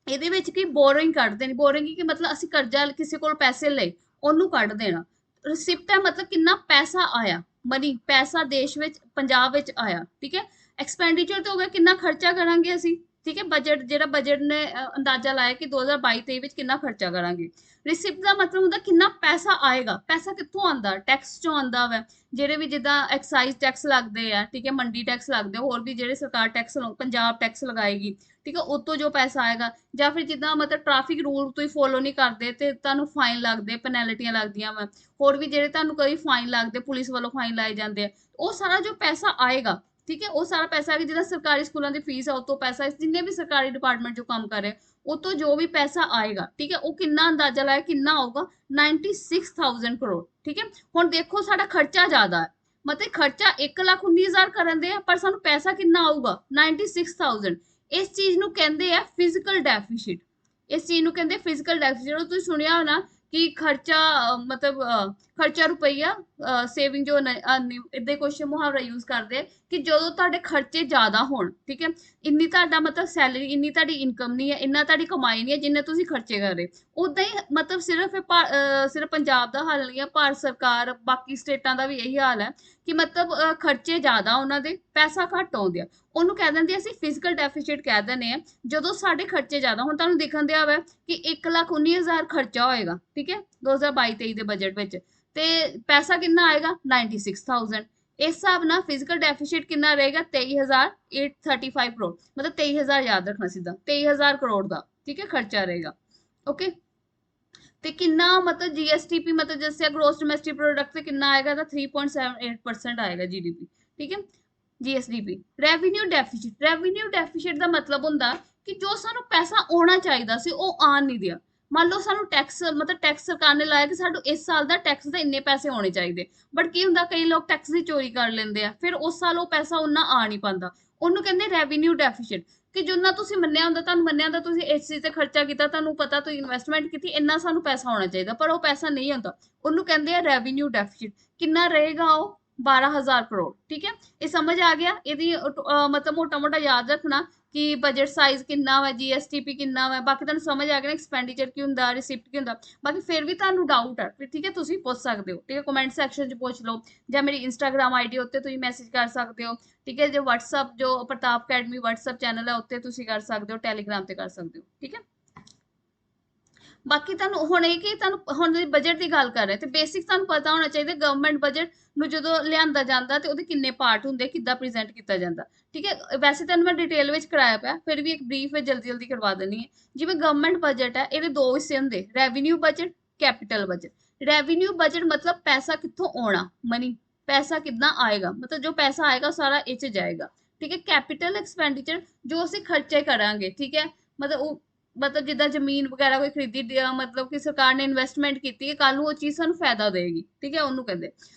ਇਹਦੇ ਵਿੱਚ ਕੀ ਬੋਰਿੰਗ ਕੱਢ ਦੇਣੀ। ਬੋਰਿੰਗ ਕੀ ਮਤਲਬ ਅਸੀਂ ਕਰਜ਼ਾ ਕਿਸੇ ਕੋਲ ਪੈਸੇ ਲਏ ਉਹਨੂੰ ਕੱਢ ਦੇਣਾ। ਰਿਸਿਪਟ ਹੈ ਮਤਲਬ ਕਿੰਨਾ ਪੈਸਾ ਆਇਆ, ਮਨੀ ਪੈਸਾ ਦੇਸ਼ ਵਿੱਚ ਪੰਜਾਬ ਵਿੱਚ ਆਇਆ। ਠੀਕ ਹੈ। ਐਕਸਪੈਂਡੀਚਰ ਤੇ ਹੋ ਗਿਆ ਕਿੰਨਾ ਖਰਚਾ ਕਰਾਂਗੇ ਅਸੀਂ। ਠੀਕ ਹੈ। ਬਜਟ ਜਿਹੜਾ ਬਜਟ ਨੇ ਅੰਦਾਜ਼ਾ ਲਾਇਆ ਕਿ 2022-23 ਵਿੱਚ ਕਿੰਨਾ ਖਰਚਾ ਕਰਾਂਗੇ। ਰਿਸਿਪਟ ਦਾ ਮਤਲਬ ਹੁੰਦਾ ਕਿੰਨਾ ਪੈਸਾ ਆਏਗਾ। ਪੈਸਾ ਕਿੱਥੋਂ ਆਉਂਦਾ, ਟੈਕਸ ਚੋਂ ਆਉਂਦਾ ਵਾ। ਜਿਹੜੇ ਵੀ ਜਿੱਦਾਂ ਐਕਸਾਈਜ਼ ਟੈਕਸ ਲੱਗਦੇ ਆ, ਠੀਕ ਹੈ, ਮੰਡੀ ਟੈਕਸ ਲੱਗਦੇ, ਹੋਰ ਵੀ ਜਿਹੜੇ ਸਰਕਾਰ ਟੈਕਸ ਪੰਜਾਬ ਟੈਕਸ ਲਗਾਏਗੀ, ਠੀਕ ਹੈ, ਉਹ ਤੋਂ ਜੋ ਪੈਸਾ ਆਏਗਾ। ਜਾਂ ਫਿਰ ਜਿੱਦਾਂ ਮਤਲਬ ਟ੍ਰੈਫਿਕ ਰੂਲ ਤੁਸੀਂ ਫੋਲੋ ਨਹੀਂ ਕਰਦੇ ਤੇ ਤੁਹਾਨੂੰ ਫਾਈਨ ਲੱਗਦੇ, ਪੈਨਲਟੀਆਂ ਲੱਗਦੀਆਂ ਵਾ। ਹੋਰ ਵੀ ਜਿਹੜੇ ਤੁਹਾਨੂੰ ਕੋਈ ਫਾਈਨ ਲੱਗਦੇ, ਪੁਲਿਸ ਵੱਲੋਂ ਫਾਈਨ ਲਾਏ ਜਾਂਦੇ ਆ, ਉਹ ਸਾਰਾ ਜੋ ਪੈਸਾ ਆਏਗਾ, ਠੀਕ ਹੈ, ਉਹ ਸਾਰਾ ਪੈਸਾ ਆ ਜਿੱਦਾਂ ਸਰਕਾਰੀ ਸਕੂਲਾਂ ਦੀ ਫੀਸ ਆ ਉਹ ਤੋਂ ਪੈਸਾ, ਜਿੰਨੇ ਵੀ ਸਰਕਾਰੀ ਡਿਪਾਰਟਮੈਂਟ ਜੋ ਕੰਮ ਕਰ ਰਹੇ ਉਹ ਤੋਂ ਜੋ ਵੀ ਪੈਸਾ ਆਏਗਾ, ਠੀਕ ਹੈ, ਉਹ ਕਿੰਨਾ ਅੰਦਾਜ਼ਾ ਲਾਇਆ ਕਿੰਨਾ ਆਊਗਾ 96,000 ਕਰੋੜ। ਠੀਕ ਹੈ। ਹੁਣ ਦੇਖੋ ਸਾਡਾ ਖਰਚਾ ਜ਼ਿਆਦਾ ਹੈ, ਮਤਲਬ ਖਰਚਾ 1,19,000 ਕਰਨ ਦੇ ਆ ਪਰ ਸਾਨੂੰ ਪੈਸਾ ਕਿੰਨਾ ਆਊਗਾ 96,000। ਇਸ ਚੀਜ਼ ਨੂੰ ਕਹਿੰਦੇ ਆ ਫਿਜ਼ੀਕਲ ਡੈਫੀਸਿਟ। ਇਸ ਚੀਜ਼ ਨੂੰ ਕਹਿੰਦੇ ਫਿਜ਼ੀਕਲ ਡੈਫੀਸਿਟ। ਜਦੋਂ ਤੁਸੀਂ ਸੁਣਿਆ ਹੋਣਾ ਕਿ ਖਰਚਾ ਮਤਲਬ ਖਰਚਾ ਰੁਪਈਆ ਸੇਵਿੰਗ ਜੋ ਇਦਾਂ ਕੁਝ ਮੁਹਾਵਰਾ ਯੂਜ਼ ਕਰਦੇ ਕਿ ਜਦੋਂ ਤੁਹਾਡੇ ਖਰਚੇ ਜ਼ਿਆਦਾ ਹੋਣ, ਠੀਕ ਹੈ, ਇੰਨੀ ਤੁਹਾਡਾ ਮਤਲਬ ਸੈਲਰੀ, ਇੰਨੀ ਤੁਹਾਡੀ ਇਨਕਮ ਨਹੀਂ ਹੈ, ਇੰਨਾ ਤੁਹਾਡੀ ਕਮਾਈ ਨਹੀਂ ਹੈ ਜਿੰਨੇ ਤੁਸੀਂ ਖਰਚੇ ਕਰ ਰਹੇ। ਉਦਾਂ ਹੀ ਮਤਲਬ ਸਿਰਫ ਪੰਜਾਬ ਦਾ ਹਾਲ ਨਹੀਂ ਹੈ, ਭਾਰਤ ਸਰਕਾਰ ਬਾਕੀ ਸਟੇਟਾਂ ਦਾ ਵੀ ਇਹੀ ਹਾਲ ਹੈ ਕਿ ਮਤਲਬ ਖਰਚੇ ਜ਼ਿਆਦਾ ਉਹਨਾਂ ਦੇ, ਪੈਸਾ ਘੱਟ ਆਉਂਦੇ ਆ। ਉਹਨੂੰ ਕਹਿ ਦਿੰਦੇ ਅਸੀਂ ਫਿਜ਼ੀਕਲ ਡੈਫੀਸਿਟ ਕਹਿ ਦਿੰਦੇ ਆ। ਜਦੋਂ ਸਾਡੇ ਖਰਚੇ ਜ਼ਿਆਦਾ ਹੁਣ ਤੁਹਾਨੂੰ ਦਿਖਣ ਦਿਆ ਵਾ ਕਿ 1,19,000 ਖਰਚਾ ਹੋਏਗਾ, ਠੀਕ ਹੈ, 2022-23 ਦੇ ਬਜਟ ਵਿੱਚ, ਤੇ ਪੈਸਾ ਕਿੰਨਾ ਆਏਗਾ 96,000। ਇਸ ਹਿਸਾਬ ਨਾਲ ਫਿਜ਼ੀਕਲ ਡੈਫੀਸਿਟ ਕਿੰਨਾ ਰਹੇਗਾ 23,835 ਕਰੋੜ। ਮਤਲਬ 23,000 ਯਾਦ ਰੱਖਣਾ ਸਿੱਧਾ 23,000 ਕਰੋੜ ਦਾ, ਠੀਕ ਹੈ, ਖਰਚਾ ਰਹੇਗਾ। ਓਕੇ। ਤੇ ਕਿੰਨਾ ਮਤਲਬ ਜੀਐਸਟੀਪੀ ਮਤਲਬ ਜੈਸੇ ਗ੍ਰੋਸ ਡੋਮੈਸਟਿਕ ਪ੍ਰੋਡਕਟ ਤੇ ਕਿੰਨਾ ਆਏਗਾ ਤਾਂ 3.78% ਆਏਗਾ ਜੀਡੀਪੀ। ਠੀਕ ਹੈ। GSDP. Revenue deficit. Revenue deficit ਦਾ ਮਤਲਬ ਹੁੰਦਾ ਕਿ ਜੋ ਸਾਨੂੰ ਪੈਸਾ ਆਉਣਾ ਚਾਹੀਦਾ ਸੀ ਉਹ ਆਣ ਨਹੀਂ ਦਿਆ। ਮੰਨ ਲਓ ਸਾਨੂੰ ਟੈਕਸ ਮਤਲਬ ਟੈਕਸ ਸਰਕਾਰ ਨੇ ਲਾਇਆ ਕਿ ਸਾਨੂੰ ਇਸ ਸਾਲ ਦਾ ਟੈਕਸ ਦੇ ਇੰਨੇ ਪੈਸੇ ਆਉਣੇ ਚਾਹੀਦੇ, ਬਟ ਕੀ ਹੁੰਦਾ ਕਈ ਲੋਕ ਟੈਕਸ ਦੀ ਚੋਰੀ ਕਰ ਲੈਂਦੇ ਆ, ਫਿਰ ਉਸ ਸਾਲ ਉਹ ਪੈਸਾ ਉਹਨਾਂ ਆ ਨਹੀਂ ਪਾਉਂਦਾ। ਉਹਨੂੰ ਕਹਿੰਦੇ ਰੈਵਨਿਊ ਡੈਫੀਸਿਟ। ਕਿ ਜਿੰਨਾ ਤੁਸੀਂ ਮੰਨਿਆ ਹੁੰਦਾ, ਤੁਹਾਨੂੰ ਮੰਨਿਆ ਹੁੰਦਾ ਤੁਸੀਂ ਇਸ ਚੀਜ਼ ਤੇ ਖਰਚਾ ਕੀਤਾ, ਤੁਹਾਨੂੰ ਪਤਾ ਤੁਸੀਂ ਇਨਵੈਸਟਮੈਂਟ ਕੀਤੀ, ਇੰਨਾ ਸਾਨੂੰ ਪੈਸਾ ਆਉਣਾ ਚਾਹੀਦਾ ਪਰ ਉਹ ਪੈਸਾ ਨਹੀਂ ਆਉਂਦਾ, ਉਹਨੂੰ ਕਹਿੰਦੇ ਆ ਰੈਵਨਿਊ ਡੈਫਿਸਿਟ। ਕਿੰਨਾ ਰਹੇਗਾ ਉਹ 12,000 ਕਰੋੜ। ਠੀਕ ਹੈ। ਇਹ ਸਮਝ ਆ ਗਿਆ। ਇਹਦੀ ਮਤਲਬ ਮੋਟਾ ਮੋਟਾ ਯਾਦ ਰੱਖਣਾ ਕਿ ਬਜਟ ਸਾਈਜ਼ ਕਿੰਨਾ ਵਾ, ਜੀਐਸਟੀਪੀ ਕਿੰਨਾ ਵਾ, ਬਾਕੀ ਤੁਹਾਨੂੰ ਸਮਝ ਆ ਗਿਆ ਨਾ ਐਕਸਪੈਂਡੀਚਰ ਕੀ ਹੁੰਦਾ, ਰਿਸਿਪਟ ਕੀ ਹੁੰਦਾ। ਬਾਕੀ ਫਿਰ ਵੀ ਤੁਹਾਨੂੰ ਡਾਊਟ ਹੈ, ਠੀਕ ਹੈ, ਤੁਸੀਂ ਪੁੱਛ ਸਕਦੇ ਹੋ, ਠੀਕ ਹੈ, ਕਮੈਂਟ ਸੈਕਸ਼ਨ 'ਚ ਪੁੱਛ ਲਓ, ਜਾਂ ਮੇਰੀ ਇੰਸਟਾਗ੍ਰਾਮ ਆਈਡੀ ਉੱਤੇ ਤੁਸੀਂ ਮੈਸੇਜ ਕਰ ਸਕਦੇ ਹੋ। ਠੀਕ ਹੈ। ਜੋ WhatsApp ਜੋ ਪ੍ਰਤਾਪ ਅਕੈਡਮੀ WhatsApp ਚੈਨਲ ਹੈ ਉੱਤੇ ਤੁਸੀਂ ਕਰ ਸਕਦੇ ਹੋ, ਟੈਲੀਗ੍ਰਾਮ ਤੇ ਕਰ ਸਕਦੇ ਹੋ। ਠੀਕ ਹੈ। ਬਾਕੀ ਤੁਹਾਨੂੰ ਹੁਣ ਇਹ ਕਿ ਤੁਹਾਨੂੰ ਹੁਣ ਬਜਟ ਦੀ ਗੱਲ ਕਰ ਰਹੇ ਤੇ ਬੇਸਿਕ ਤੁਹਾਨੂੰ ਪਤਾ ਹੋਣਾ ਚਾਹੀਦਾ ਗਵਰਨਮੈਂਟ ਬਜਟ ਨੂੰ ਜਦੋਂ ਲਿਆਂਦਾ ਜਾਂਦਾ ਤੇ ਉਹਦੇ ਕਿੰਨੇ ਪਾਰਟ ਹੁੰਦੇ, ਕਿੱਦਾਂ ਪ੍ਰੈਜ਼ੈਂਟ ਕੀਤਾ ਜਾਂਦਾ। ਠੀਕ ਹੈ। ਵੈਸੇ ਤੁਹਾਨੂੰ ਮੈਂ ਡਿਟੇਲ ਵਿੱਚ ਕਰਾਇਆ ਪਿਆ, ਫਿਰ ਵੀ ਇੱਕ ਬਰੀਫ ਵਿੱਚ ਜਲਦੀ ਜਲਦੀ ਕਰਵਾ ਦਿੰਦੀ ਹੈ। ਜਿਵੇਂ ਗਵਰਨਮੈਂਟ ਬਜਟ ਹੈ ਇਹਦੇ ਦੋ ਹਿੱਸੇ ਹੁੰਦੇ, revenue budget, capital budget. Revenue budget ਮਤਲਬ ਪੈਸਾ ਕਿੱਥੋਂ ਆਉਣਾ, ਮਨੀ, ਪੈਸਾ ਕਿੱਦਾਂ ਆਏਗਾ, ਮਤਲਬ ਜੋ ਪੈਸਾ ਆਏਗਾ ਸਾਰਾ ਇਹ 'ਚ ਜਾਏਗਾ। ਠੀਕ ਹੈ। ਕੈਪੀਟਲ ਐਕਸਪੈਂਡੀਚਰ ਜੋ ਅਸੀਂ ਖਰਚੇ ਕਰਾਂਗੇ, ਠੀਕ ਹੈ, ਮਤਲਬ ਉਹ ਮਤਲਬ ਜਿੱਦਾਂ ਜ਼ਮੀਨ ਵਗੈਰਾ ਕੋਈ ਖਰੀਦੀ, ਮਤਲਬ ਕਿ ਸਰਕਾਰ ਨੇ ਇਨਵੈਸਟਮੈਂਟ ਕੀਤੀ ਹੈ, ਕੱਲ ਨੂੰ ਉਹ ਚੀਜ਼ ਸਾਨੂੰ ਫਾਇਦਾ ਦੇਗੀ। ਠੀਕ ਹੈ। ਉਹਨੂੰ ਕਹਿੰਦੇ।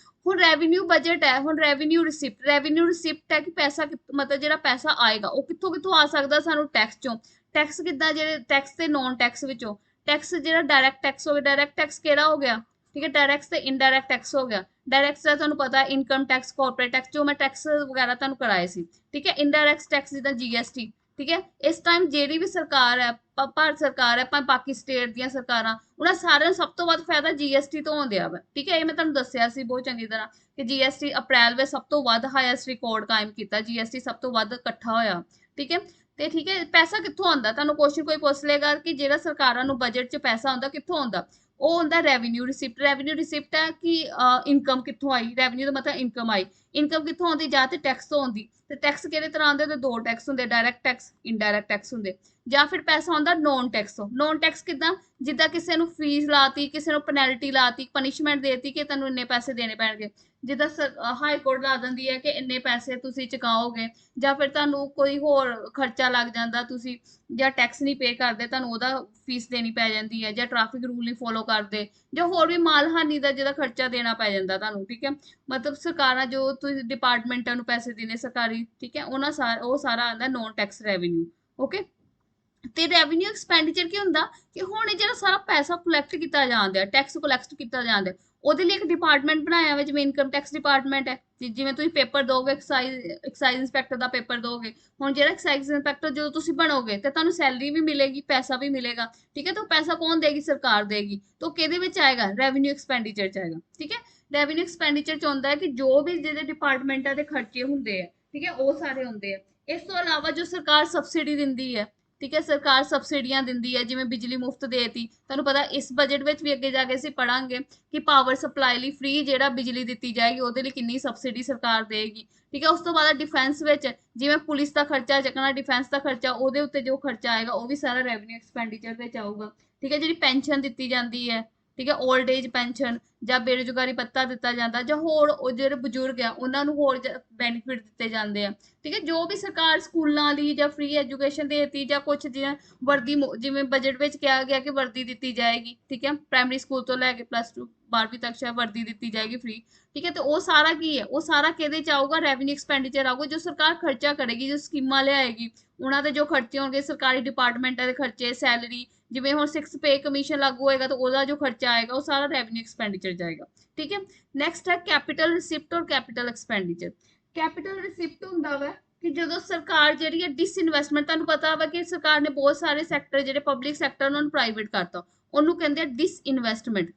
ਹੁਣ ਰੈਵਨਿਊ ਬਜਟ ਹੈ, ਹੁਣ ਰੈਵਨਿਊ ਰਿਸਿਪਟ। ਰੈਵਨਿਊ ਰਿਸਿਪਟ ਹੈ ਕਿ ਪੈਸਾ ਮਤਲਬ ਜਿਹੜਾ ਪੈਸਾ ਆਏਗਾ ਉਹ ਕਿੱਥੋਂ ਕਿੱਥੋਂ ਆ ਸਕਦਾ, ਸਾਨੂੰ ਟੈਕਸ ਚੋਂ। ਟੈਕਸ ਕਿੱਦਾਂ, ਜਿਹੜੇ ਟੈਕਸ ਤੇ ਨੋਨ ਟੈਕਸ ਵਿੱਚੋਂ। ਟੈਕਸ ਜਿਹੜਾ ਡਾਇਰੈਕਟ ਟੈਕਸ ਹੋ ਗਿਆ, ਡਾਇਰੈਕਟ ਟੈਕਸ ਕਿਹੜਾ ਹੋ ਗਿਆ, ਠੀਕ ਹੈ, ਡਾਇਰੈਕਟ ਤੇ ਇਨਡਾਇਰੈਕਟ ਟੈਕਸ ਹੋ ਗਿਆ। ਡਾਇਰੈਕਟ ਦਾ ਤੁਹਾਨੂੰ ਪਤਾ ਇਨਕਮ ਟੈਕਸ, ਕਾਰਪੋਰੇਟ ਟੈਕਸ, ਜੋ ਮੈਂ ਟੈਕਸ ਵਗੈਰਾ ਤੁਹਾਨੂੰ ਕਰਾਏ ਸੀ। ਠੀਕ ਹੈ। ਇਨਡਾਇਰੈਕਟ ਟੈਕਸ ਜਿੱਦਾਂ ਜੀਐਸਟੀ। ਠੀਕ ਹੈ। ਇਸ ਟਾਈਮ ਜਿਹੜੀ ਵੀ ਸਰਕਾਰ ਹੈ, ਭਾਰਤ ਸਰਕਾਰ ਹੈ, ਬਾਕੀ ਸਟੇਟ ਦੀਆਂ ਸਰਕਾਰਾਂ, ਉਹਨਾਂ ਸਾਰਿਆਂ ਨੂੰ ਸਭ ਤੋਂ ਵੱਧ ਫਾਇਦਾ ਜੀਐਸਟੀ ਤੋਂ ਆਉਂਦਿਆ ਵਾ। ਠੀਕ ਹੈ। ਇਹ ਮੈਂ ਤੁਹਾਨੂੰ ਦੱਸਿਆ ਸੀ ਬਹੁਤ ਚੰਗੀ ਤਰ੍ਹਾਂ ਕਿ ਜੀਐਸਟੀ ਅਪ੍ਰੈਲ ਵਿੱਚ ਸਭ ਤੋਂ ਵੱਧ ਹਾਈਐਸਟ ਰਿਕਾਰਡ ਕਾਇਮ ਕੀਤਾ, ਜੀਐਸਟੀ ਸਭ ਤੋਂ ਵੱਧ ਇਕੱਠਾ ਹੋਇਆ। ਠੀਕ ਹੈ। ਤੇ ਠੀਕ ਹੈ, ਪੈਸਾ ਕਿੱਥੋਂ ਆਉਂਦਾ, ਤੁਹਾਨੂੰ ਕੁਐਸਚਨ ਕੋਈ ਪੁੱਛ ਲੇਗਾ ਕਿ ਜਿਹੜਾ ਸਰਕਾਰਾਂ ਨੂੰ ਬਜਟ 'ਚ ਪੈਸਾ ਆਉਂਦਾ ਕਿੱਥੋਂ ਆਉਂਦਾ, ਉਹ ਹੁੰਦਾ ਰੈਵਨਿਊ ਰਿਸਿਪਟ। ਰੈਵਨਿਊ ਰਿਸਿਪਟ ਹੈ ਕਿ ਇਨਕਮ ਕਿੱਥੋਂ ਆਈ, ਰੈਵਨਿਊ ਦਾ ਮਤਲਬ ਇਨਕਮ ਆਈ। ਇਨਕਮ ਕਿੱਥੋਂ ਆਉਂਦੀ, ਜਾਂ ਤੇ ਟੈਕਸ ਤੋਂ ਆਉਂਦੀ, ਤੇ ਟੈਕਸ ਕਿਹੜੇ ਤਰ੍ਹਾਂ ਆਉਂਦੇ, ਤੇ ਦੋ ਟੈਕਸ ਹੁੰਦੇ, ਡਾਇਰੈਕਟ ਟੈਕਸ, ਇਨਡਾਇਰੈਕਟ ਟੈਕਸ ਹੁੰਦੇ। ਜਾਂ ਫਿਰ ਪੈਸਾ ਆਉਂਦਾ ਨੋਨ ਟੈਕਸ ਤੋਂ। ਨੋਨ ਟੈਕਸ ਕਿੱਦਾਂ, ਜਿੱਦਾਂ ਕਿਸੇ ਨੂੰ ਫੀਸ ਲਾਤੀ, ਕਿਸੇ ਨੂੰ ਪੈਨਲਟੀ ਲਾਤੀ, ਪਨਿਸ਼ਮੈਂਟ ਦੇਤੀ ਕਿ ਤੈਨੂੰ ਇੰਨੇ ਪੈਸੇ ਦੇਣੇ ਪੈਣਗੇ। ਜਿੱਦਾਂ ਹਾਈ ਕੋਰਟ ਲਾ ਦਿੰਦੀ ਹੈ ਕਿ ਇੰਨੇ ਪੈਸੇ ਤੁਸੀਂ ਚੁਕਾਓਗੇ, ਜਾਂ ਫਿਰ ਤੁਹਾਨੂੰ ਕੋਈ ਹੋਰ ਖਰਚਾ ਲੱਗ ਜਾਂਦਾ, ਤੁਸੀਂ ਜਾਂ ਟੈਕਸ ਨਹੀਂ ਪੇ ਕਰਦੇ, ਤੁਹਾਨੂੰ ਉਹਦਾ ਫੀਸ ਦੇਣੀ ਪੈ ਜਾਂਦੀ ਹੈ, ਜਾਂ ਟ੍ਰੈਫਿਕ ਰੂਲ ਨਹੀਂ ਫੋਲੋ ਕਰਦੇ, ਜਾਂ ਹੋਰ ਵੀ ਮਾਲਹਾਨੀ ਦਾ ਜਿਹਦਾ ਖਰਚਾ ਦੇਣਾ ਪੈ ਜਾਂਦਾ ਤੁਹਾਨੂੰ। ਠੀਕ ਹੈ। ਮਤਲਬ ਸਰਕਾਰਾਂ ਜੋ ਤੁਸੀਂ ਡਿਪਾਰਟਮੈਂਟਾਂ ਨੂੰ ਪੈਸੇ ਦੇਣੇ ਸਰਕਾਰੀ, ਠੀਕ ਹੈ, ਉਹ ਸਾਰਾ ਆਉਂਦਾ ਨੋਨ ਟੈਕਸ ਰੈਵਨਿਊ। ਓਕੇ। ਤੇ ਰੈਵਨਿਊ ਐਕਸਪੈਂਡੀਚਰ ਕੀ ਹੁੰਦਾ ਕਿ ਹੁਣ ਇਹ ਜਿਹੜਾ ਸਾਰਾ ਪੈਸਾ ਕਲੈਕਟ ਕੀਤਾ ਜਾਂਦਾ, ਟੈਕਸ ਕਲੈਕਟ ਕੀਤਾ ਜਾਂਦਾ, ਉਹਦੇ ਲਈ ਇੱਕ ਡਿਪਾਰਟਮੈਂਟ ਬਣਾਇਆ ਵਾ, ਜਿਵੇਂ ਇਨਕਮ ਟੈਕਸ ਡਿਪਾਰਟਮੈਂਟ ਹੈ, ਜਿਵੇਂ ਤੁਸੀਂ ਪੇਪਰ ਦੋਗੇ ਐਕਸਾਈਜ਼ ਇੰਸਪੈਕਟਰ ਦਾ ਪੇਪਰ ਦੋਗੇ, ਹੁਣ ਜਿਹੜਾ ਐਕਸਾਈਜ਼ ਇੰਸਪੈਕਟਰ ਜਦੋਂ ਤੁਸੀਂ ਬਣੋਗੇ ਤੇ ਤੁਹਾਨੂੰ ਸੈਲਰੀ ਵੀ ਮਿਲੇਗੀ, ਪੈਸਾ ਵੀ ਮਿਲੇਗਾ, ਠੀਕ ਹੈ। ਤਾਂ ਉਹ ਪੈਸਾ ਕੌਣ ਦੇਗੀ? ਸਰਕਾਰ ਦੇਗੀ। ਤਾਂ ਉਹ ਕਿਹਦੇ ਵਿੱਚ ਆਏਗਾ? ਰੈਵਨਿਊ ਐਕਸਪੈਂਡੀਚਰ ਚ ਆਏਗਾ, ਠੀਕ ਹੈ। ਰੈਵਨਿਊ ਐਕਸਪੈਂਡੀਚਰ ਚ ਹੁੰਦਾ ਹੈ ਕਿ ਜੋ ਵੀ ਜਿਹੜੇ ਡਿਪਾਰਟਮੈਂਟਾਂ ਦੇ ਖਰਚੇ ਹੁੰਦੇ ਆ, ਠੀਕ ਹੈ, ਉਹ ਸਾਰੇ ਹੁੰਦੇ ਆ। ਇਸ ਤੋਂ ਇਲਾਵਾ ਜੋ ਸਰਕਾਰ ਸਬਸਿਡੀ ਦਿੰਦੀ ਹੈ, ਠੀਕ ਹੈ, ਸਰਕਾਰ ਸਬਸਿਡੀਆਂ ਦਿੰਦੀ ਹੈ, ਜਿਵੇਂ ਬਿਜਲੀ ਮੁਫਤ ਦੇਤੀ, ਤੁਹਾਨੂੰ ਪਤਾ ਇਸ ਬਜਟ ਵਿੱਚ ਵੀ ਅੱਗੇ ਜਾ ਕੇ ਅਸੀਂ ਪੜਾਂਗੇ ਕਿ ਪਾਵਰ ਸਪਲਾਈ ਲਈ ਫ੍ਰੀ ਜਿਹੜਾ ਬਿਜਲੀ ਦਿੱਤੀ ਜਾਏਗੀ, ਉਹਦੇ ਲਈ ਕਿੰਨੀ ਸਬਸਿਡੀ ਸਰਕਾਰ ਦੇਗੀ, ਠੀਕ ਹੈ। ਉਸ ਤੋਂ ਬਾਅਦ ਡਿਫੈਂਸ ਵਿੱਚ ਜਿਵੇਂ ਪੁਲਿਸ ਦਾ ਖਰਚਾ ਚੱਕਣਾ, ਡਿਫੈਂਸ ਦਾ ਖਰਚਾ, ਉਹਦੇ ਉੱਤੇ ਜੋ ਖਰਚਾ ਆਏਗਾ ਉਹ ਵੀ ਸਾਰਾ ਰੈਵਨਿਊ ਐਕਸਪੈਂਡੀਚਰ ਵਿੱਚ ਆਊਗਾ, ਠੀਕ ਹੈ। ਜਿਹੜੀ ਪੈਨਸ਼ਨ ਦਿੱਤੀ ਜਾਂਦੀ ਹੈ, ਠੀਕ ਹੈ, 올ਡ ਏਜ ਪੈਨਸ਼ਨ ਜਾਂ ਬੇਰੁਜ਼ਗਾਰੀ ਭੱਤਾ ਦਿੱਤਾ ਜਾਂਦਾ, ਜਾਂ ਹੋਰ ਉਹ ਜਿਹੜੇ ਬਜ਼ੁਰਗ ਆ ਉਹਨਾਂ ਨੂੰ ਹੋਰ ਬੈਨੀਫਿਟ ਦਿੱਤੇ ਜਾਂਦੇ ਆ, ਠੀਕ ਹੈ। ਜੋ ਵੀ ਸਰਕਾਰ ਸਕੂਲਾਂ ਲਈ ਜਾਂ ਫ੍ਰੀ ਐਜੂਕੇਸ਼ਨ ਦੇਤੀ, ਜਾਂ ਕੁਝ ਜਿਵੇਂ ਵਰਦੀ ਜਿਵੇਂ ਬਜਟ ਵਿੱਚ ਕਿਹਾ ਗਿਆ ਕਿ ਵਰਦੀ ਦਿੱਤੀ ਜਾਏਗੀ, ਠੀਕ ਹੈ, ਪ੍ਰਾਇਮਰੀ ਸਕੂਲ ਤੋਂ ਲੈ ਕੇ +2 12ਵੀਂ ਤੱਕ ਸ਼ਾਇਦ ਵਰਦੀ ਦਿੱਤੀ ਜਾਏਗੀ ਫ੍ਰੀ, ਠੀਕ ਹੈ। ਤੇ ਉਹ ਸਾਰਾ ਕੀ ਹੈ? ਉਹ ਸਾਰਾ ਕਿਹਦੇ ਚ ਆਊਗਾ? ਰੈਵਨਿਊ ਐਕਸਪੈਂਡੀਚਰ ਆਊਗਾ, ਜੋ ਸਰਕਾਰ ਖਰਚਾ ਕਰੇਗੀ, ਜੋ ਸਕੀਮਾਂ ਲਿਆਏਗੀ, ਉਹਨਾਂ ਦੇ ਜੋ ਖਰਚੇ ਹੋਣਗੇ, ਸਰਕਾਰੀ ਡਿਪਾਰਟਮੈਂਟਾਂ ਦੇ ਖਰਚੇ, ਸੈਲਰੀ, ਜਿਵੇਂ ਹੁਣ 6 ਪੇ ਕਮਿਸ਼ਨ ਲਾਗੂ ਹੋਏਗਾ ਤਾਂ ਉਹਦਾ ਜੋ ਖਰਚਾ ਆਏਗਾ ਉਹ ਸਾਰਾ ਰੈਵਨਿਊ ਐਕਸਪੈਂਡੀਚਰ ਜਾਏਗਾ, ਠੀਕ ਹੈ। ਨੈਕਸਟ ਹੈ ਕੈਪੀਟਲ ਰਿਸਿਪਟ ਔਰ ਕੈਪੀਟਲ ਐਕਸਪੈਂਡੀਚਰ। ਕੈਪੀਟਲ ਰਿਸਿਪਟ ਹੁੰਦਾ ਵਾ ਕਿ ਜਦੋਂ ਸਰਕਾਰ ਜਿਹੜੀ ਹੈ ਡਿਸਇਨਵੈਸਟਮੈਂਟ, ਤੁਹਾਨੂੰ ਪਤਾ ਵਾ ਕਿ ਸਰਕਾਰ ਨੇ ਬਹੁਤ ਸਾਰੇ ਸੈਕਟਰ ਜਿਹੜੇ ਪਬਲਿਕ ਸੈਕਟਰ ਉਹਨਾਂ ਨੂੰ ਪ੍ਰਾਈਵੇਟ ਕਰਤਾ, ਉਹਨੂੰ ਕਹਿੰਦੇ ਆ ਡਿਸਇਨਵੈਸਟਮੈਂਟ।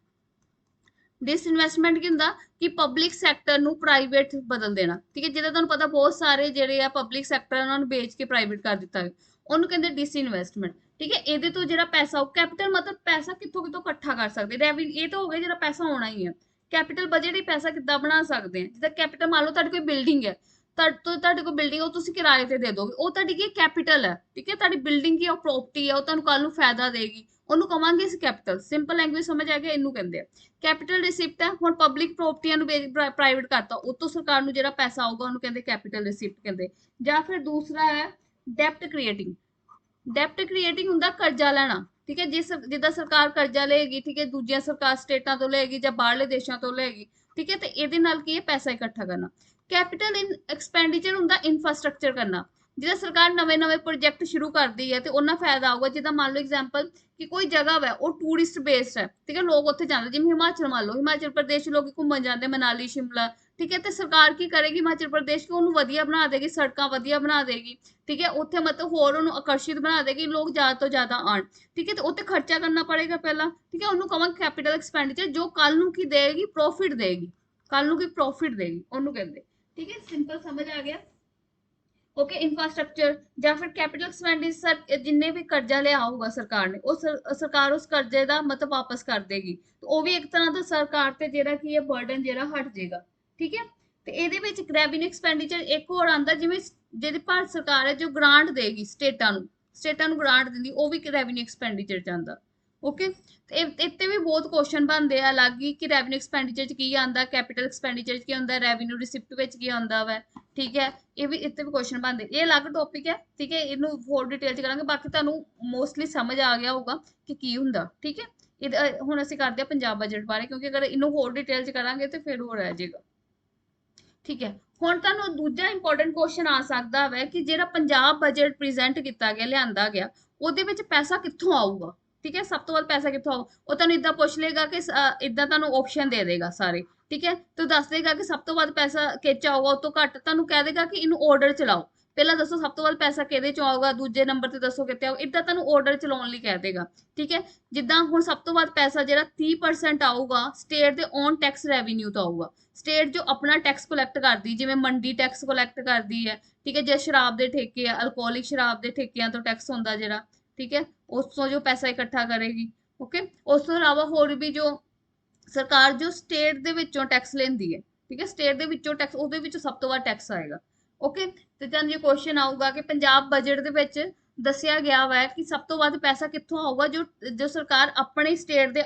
ਡਿਸਇਨਵੈਸਟਮੈਂਟ ਕੀ ਹੁੰਦਾ? ਕਿ ਪਬਲਿਕ ਸੈਕਟਰ ਨੂੰ ਪ੍ਰਾਈਵੇਟ ਬਦਲ ਦੇਣਾ, ਠੀਕ ਹੈ। ਜਿੱਦਾਂ ਤੁਹਾਨੂੰ ਪਤਾ ਬਹੁਤ ਸਾਰੇ ਜਿਹੜੇ ਆ ਪਬਲਿਕ ਸੈਕਟਰ ਉਹਨਾਂ ਨੂੰ ਵੇਚ ਕੇ ਪ੍ਰਾਈਵੇਟ ਕਰ ਦਿੱਤਾ ਹੈ, ਉਹਨੂੰ ਕਹਿੰਦੇ ਡਿਸਇਨਵੈਸਟਮੈਂਟ, ਠੀਕ ਹੈ। ਇਹਦੇ ਤੋਂ ਜਿਹੜਾ ਪੈਸਾ, ਕੈਪੀਟਲ ਮਤਲਬ ਪੈਸਾ ਕਿੱਥੋਂ ਕਿੱਥੋਂ ਇਕੱਠਾ ਕਰ ਸਕਦੇ, ਰੈਵਨਿਊ ਇਹ ਤਾਂ ਹੋ ਗਿਆ ਜਿਹੜਾ ਪੈਸਾ ਹੋਣਾ ਹੀ ਹੈ। ਕੈਪੀਟਲ ਬਜਟ ਹੀ ਪੈਸਾ ਕਿੱਦਾਂ ਬਣਾ ਸਕਦੇ ਆ? ਜਿੱਦਾਂ ਕੈਪੀਟਲ ਮੰਨ ਲਓ ਤੁਹਾਡੀ ਕੋਈ ਬਿਲਡਿੰਗ ਹੈ, ਤੁਹਾਡੇ ਕੋਲ ਬਿਲਡਿੰਗ ਉਹ ਤੁਸੀਂ ਕਿਰਾਏ ਤੇ ਦੇ ਦੋਗੇ, ਉਹ ਤੁਹਾਡੀ ਕੀ ਕੈਪੀਟਲ ਹੈ, ਠੀਕ ਹੈ। ਤੁਹਾਡੀ ਬਿਲਡਿੰਗ ਕੀ ਉਹ ਪ੍ਰੋਪਰਟੀ ਹੈ, ਉਹ ਤੁਹਾਨੂੰ ਕੱਲ ਨੂੰ ਫਾਇਦਾ ਦੇਗੀ, ਉਹਨੂੰ ਕਵਾਂਗੇ ਅਸੀਂ ਕੈਪੀਟਲ। ਸਿੰਪਲ ਲੈਂਗੁਏਜ ਸਮਝ ਆ ਗਿਆ, ਇਹਨੂੰ ਕਹਿੰਦੇ ਆ ਕੈਪੀਟਲ ਰਿਸਿਪਟ। ਹੈ ਹੁਣ ਪਬਲਿਕ ਪ੍ਰੋਪਰਟੀਆਂ ਨੂੰ ਪ੍ਰਾਈਵੇਟ ਕਰਤਾ, ਉਹ ਤੋਂ ਸਰਕਾਰ ਨੂੰ ਜਿਹੜਾ ਪੈਸਾ ਆਊਗਾ ਉਹਨੂੰ ਕਹਿੰਦੇ ਕੈਪੀਟਲ ਰਿਸਿਪਟ ਕਹਿੰਦੇ। ਜਾਂ ਫਿਰ ਦੂਸਰਾ ਹੈ ਡੈਪਟ ਕ੍ਰੀਏਟਿੰਗ। ਡੈਪਟ ਕ੍ਰੀਏਟਿੰਗ ਹੁੰਦਾ ਕਰਜ਼ਾ ਲੈਣਾ, ਠੀਕ ਹੈ। ਜਿੱਦਾਂ ਸਰਕਾਰ ਕਰਜ਼ਾ ਲਏਗੀ, ਠੀਕ ਹੈ, ਦੂਜੀਆਂ ਸਰਕਾਰ ਸਟੇਟਾਂ ਤੋਂ ਲਏਗੀ ਜਾਂ ਬਾਹਰਲੇ ਦੇਸ਼ਾਂ ਤੋਂ ਲਏਗੀ, ਠੀਕ ਹੈ। ਤੇ ਇਹਦੇ ਨਾਲ ਕੀ ਹੈ? ਪੈਸਾ ਇਕੱਠਾ ਕਰਨਾ। ਕੈਪੀਟਲ ਇਨ ਐਕਸਪੈਂਡੀਚਰ ਹੁੰਦਾ ਇਨਫਰਾਸਟ੍ਰਕਚਰ ਕਰਨਾ, ਜਿੱਦਾਂ ਸਰਕਾਰ ਨਵੇਂ ਪ੍ਰੋਜੈਕਟ ਸ਼ੁਰੂ ਕਰਦੀ ਹੈ ਤੇ ਉਹਨਾਂ ਫਾਇਦਾ ਆਊਗਾ। ਜਿੱਦਾਂ ਮੰਨ ਲਓ ਐਗਜ਼ਾਮਪਲ ਕਿ ਕੋਈ ਜਗ੍ਹਾ ਹੈ ਉਹ ਟੂਰਿਸਟ ਬੇਸਡ ਹੈ, ਠੀਕ ਹੈ, ਲੋਕ ਉੱਥੇ ਜਾਂਦੇ, ਜਿਵੇਂ ਹਿਮਾਚਲ ਮੰਨ ਲਓ, ਹਿਮਾਚਲ ਪ੍ਰਦੇਸ਼ ਲੋਕ ਘੁੰਮਣ ਜਾਂਦੇ, ਮਨਾਲੀ ਸ਼ਿਮਲਾ, ਠੀਕ ਹੈ। ਤੇ ਸਰਕਾਰ ਕੀ ਕਰੇਗੀ? ਹਿਮਾਚਲ ਪ੍ਰਦੇਸ਼ ਨੂੰ ਉਹਨੂੰ ਵਧੀਆ ਬਣਾ ਦੇਗੀ, ਸੜਕਾਂ ਵਧੀਆ ਬਣਾ ਦੇਗੀ, ਠੀਕ ਹੈ। ਉੱਥੇ ਮਤਲਬ ਹੋਰ ਉਹਨੂੰ ਆਕਰਸ਼ਿਤ ਬਣਾ ਦੇਗੀ, ਲੋਕ ਜ਼ਿਆਦਾ ਤੋਂ ਜ਼ਿਆਦਾ ਆਉਣ, ਠੀਕ ਹੈ। ਤੇ ਉੱਥੇ ਖਰਚਾ ਕਰਨਾ ਪੜੇਗਾ ਪਹਿਲਾਂ, ਠੀਕ ਹੈ, ਉਹਨੂੰ ਕਵਾਂਗੇ ਕੈਪੀਟਲ ਐਕਸਪੈਂਡੀਚਰ, ਜੋ ਕੱਲ ਨੂੰ ਕੀ ਦੇਗੀ? ਪ੍ਰੋਫਿਟ ਦੇਗੀ, ਕੱਲ ਨੂੰ ਕੀ ਪ੍ਰੋਫਿਟ ਦੇਗੀ, ਉਹਨੂੰ ਕਹਿੰਦੇ, ਠੀਕ ਹੈ। ਸਿੰਪਲ ਸਮਝ ਆ ਗਿਆ? ਓਕੇ। ਇਨਫਰਾਸਟ੍ਰਕਚਰ ਜਾਂ ਫਿਰ ਕੈਪੀਟਲ ਐਕਸਪੈਂਡੀਚਰ, ਜਿੰਨੇ ਵੀ ਕਰਜ਼ਾ ਲਿਆ ਹੋਊਗਾ ਸਰਕਾਰ ਨੇ, ਉਹ ਸਰਕਾਰ ਉਸ ਕਰਜ਼ੇ ਦਾ ਮਤਲਬ ਵਾਪਸ ਕਰ ਦੇਗੀ, ਉਹ ਵੀ ਇੱਕ ਤਰ੍ਹਾਂ ਦਾ ਸਰਕਾਰ ਤੇ ਜਿਹੜਾ ਕੀ ਹੈ ਬਰਡਨ ਜਿਹੜਾ ਹਟ ਜਾਏਗਾ, ਠੀਕ ਹੈ। ਤੇ ਇਹਦੇ ਵਿੱਚ ਰੈਵਨਿਊ ਐਕਸਪੈਂਡੀਚਰ ਇੱਕ ਹੋਰ ਆਉਂਦਾ, ਜਿਵੇਂ ਜਿਹੜੀ ਭਾਰਤ ਸਰਕਾਰ ਹੈ ਜੋ ਗ੍ਰਾਂਟ ਦੇਗੀ ਸਟੇਟਾਂ ਨੂੰ ਗ੍ਰਾਂਟ ਦਿੰਦੀ, ਉਹ ਵੀ ਰੈਵਨਿਊ ਐਕਸਪੈਂਡੀਚਰ ਚ ਆਉਂਦਾ, ਓਕੇ। ਤੇ ਇੱਥੇ ਵੀ ਬਹੁਤ ਕੁਐਸਚਨ ਬਣਦੇ ਆ ਅਲੱਗ ਹੀ ਕਿ ਰੈਵਨਿਊ ਐਕਸਪੈਂਡੀਚਰ ਚ ਕੀ ਆਉਂਦਾ, ਕੈਪੀਟਲ ਐਕਸਪੈਂਡੀਚਰ ਚ ਕੀ ਆਉਂਦਾ, ਰੈਵਨਿਊ ਰਿਸਿਪਟ ਵਿੱਚ ਕੀ ਆਉਂਦਾ ਵਾ, ਠੀਕ ਹੈ। ਇਹ ਵੀ ਇੱਥੇ ਵੀ ਕੁਐਸਚਨ ਬਣਦੇ, ਇਹ ਅਲੱਗ ਟੌਪਿਕ ਹੈ, ਠੀਕ ਹੈ। ਇਹਨੂੰ ਹੋਰ ਡਿਟੇਲ ਚ ਕਰਾਂਗੇ, ਬਾਕੀ ਤੁਹਾਨੂੰ ਮੋਸਟਲੀ ਸਮਝ ਆ ਗਿਆ ਹੋਊਗਾ ਕਿ ਕੀ ਹੁੰਦਾ, ਠੀਕ ਹੈ। ਹੁਣ ਅਸੀਂ ਕਰਦੇ ਹਾਂ ਪੰਜਾਬ ਬਜਟ ਬਾਰੇ, ਕਿਉਂਕਿ ਅਗਰ ਇਹਨੂੰ ਹੋਰ ਡਿਟੇਲ ਚ ਕਰਾਂਗੇ ਤੇ ਫਿਰ ਹੋ ਰਹਿ ਜਾਏਗਾ, ਠੀਕ ਹੈ। ਹੁਣ ਤੁਹਾਨੂੰ ਦੂਜਾ ਇੰਪੋਰਟੈਂਟ ਕੁਐਸਚਨ ਆ ਸਕਦਾ ਹੈ ਕਿ ਜਿਹੜਾ ਪੰਜਾਬ ਬਜਟ ਪ੍ਰੈਜ਼ੈਂਟ ਕੀਤਾ ਗਿਆ, ਲਿਆਂਦਾ ਗਿਆ, ਉਹਦੇ ਵਿੱਚ ਪੈਸਾ ਕਿੱਥੋਂ ਆਊਗਾ, ਠੀਕ ਹੈ। ਸਭ ਤੋਂ ਵੱਧ ਪੈਸਾ ਕਿੱਥੋਂ ਆਊ? ਉਹ ਤੁਹਾਨੂੰ ਇਦਾਂ ਪੁੱਛ ਲੇਗਾ ਕਿ ਇਦਾਂ ਤੁਹਾਨੂੰ ਆਪਸ਼ਨ ਦੇ ਦੇਗਾ ਸਾਰੇ, ਠੀਕ ਹੈ। ਤੇ ਦੱਸ ਦੇਗਾ ਕਿ ਸਭ ਤੋਂ ਵੱਧ ਪੈਸਾ ਕਿੱਚ ਆਊਗਾ, ਉਸ ਤੋਂ ਘੱਟ ਤੁਹਾਨੂੰ ਕਹਿ ਦੇਗਾ ਕਿ ਇਹਨੂੰ ਆਰਡਰ ਚਲਾਓ, ਪਹਿਲਾਂ ਦੱਸੋ ਸਭ ਤੋਂ ਵੱਧ ਪੈਸਾ ਕਿਹਦੇ ਚੋਂ ਆਊਗਾ, ਦੂਜੇ ਨੰਬਰ ਤੇ ਦੱਸੋ ਕਿੱਥੇ ਆਊ, ਇਦਾਂ ਤੁਹਾਨੂੰ ਆਰਡਰ ਚਲਾਉਣ ਲਈ ਕਹਿ ਦੇਗਾ, ਠੀਕ ਹੈ। ਜਿੱਦਾਂ ਹੁਣ ਸਭ ਤੋਂ ਵੱਧ ਪੈਸਾ ਜਿਹੜਾ 30% ਆਊਗਾ ਸਟੇਟ ਦੇ ਔਨ ਟੈਕਸ ਰੈਵਨਿਊ ਤੋਂ ਆਊਗਾ। ਸਟੇਟ ਜੋ ਆਪਣਾ ਟੈਕਸ ਕਲੈਕਟ ਕਰਦੀ, ਜਿਵੇਂ ਮੰਡੀ ਟੈਕਸ ਕਲੈਕਟ ਕਰਦੀ ਹੈ, ਠੀਕ ਹੈ, ਜੇ ਸ਼ਰਾਬ ਦੇ ਠੇਕੇ ਆ, ਅਲਕੋਹਲਿਕ ਸ਼ਰਾਬ ਦੇ ਠੇਕਿਆਂ ਤੋਂ ਟੈਕਸ ਹੁੰਦਾ ਜਿਹੜਾ, ਠੀਕ ਹੈ, ਉਸ ਤੋਂ ਜੋ ਪੈਸਾ ਇਕੱਠਾ ਕਰੇਗੀ, ਓਕੇ। ਉਸ ਤੋਂ ਇਲਾਵਾ ਹੋਰ ਵੀ ਜੋ ਸਰਕਾਰ ਜੋ ਸਟੇਟ ਦੇ ਵਿੱਚੋਂ ਟੈਕਸ ਲੈਂਦੀ ਹੈ, ਠੀਕ ਹੈ, ਸਟੇਟ ਦੇ ਵਿੱਚੋਂ ਟੈਕਸ, ਉਹਦੇ ਵਿੱਚੋਂ ਸਭ ਤੋਂ ਵੱਧ ਟੈਕਸ ਆਏਗਾ, ਓਕੇ। ਤੇ ਤੁਹਾਨੂੰ ਇਹ ਕੁਐਸਚਨ ਆਊਗਾ ਕਿ ਪੰਜਾਬ ਬਜਟ ਦੇ ਵਿੱਚ ਦੱਸਿਆ ਗਿਆ ਵਾ ਕਿ ਸਭ ਤੋਂ ਵੱਧ ਪੈਸਾ ਕਿੱਥੋਂ ਆਊਗਾ, ਜੋ ਸਰਕਾਰ ਆਪਣੇ ਸਟੇਟ ਦੇ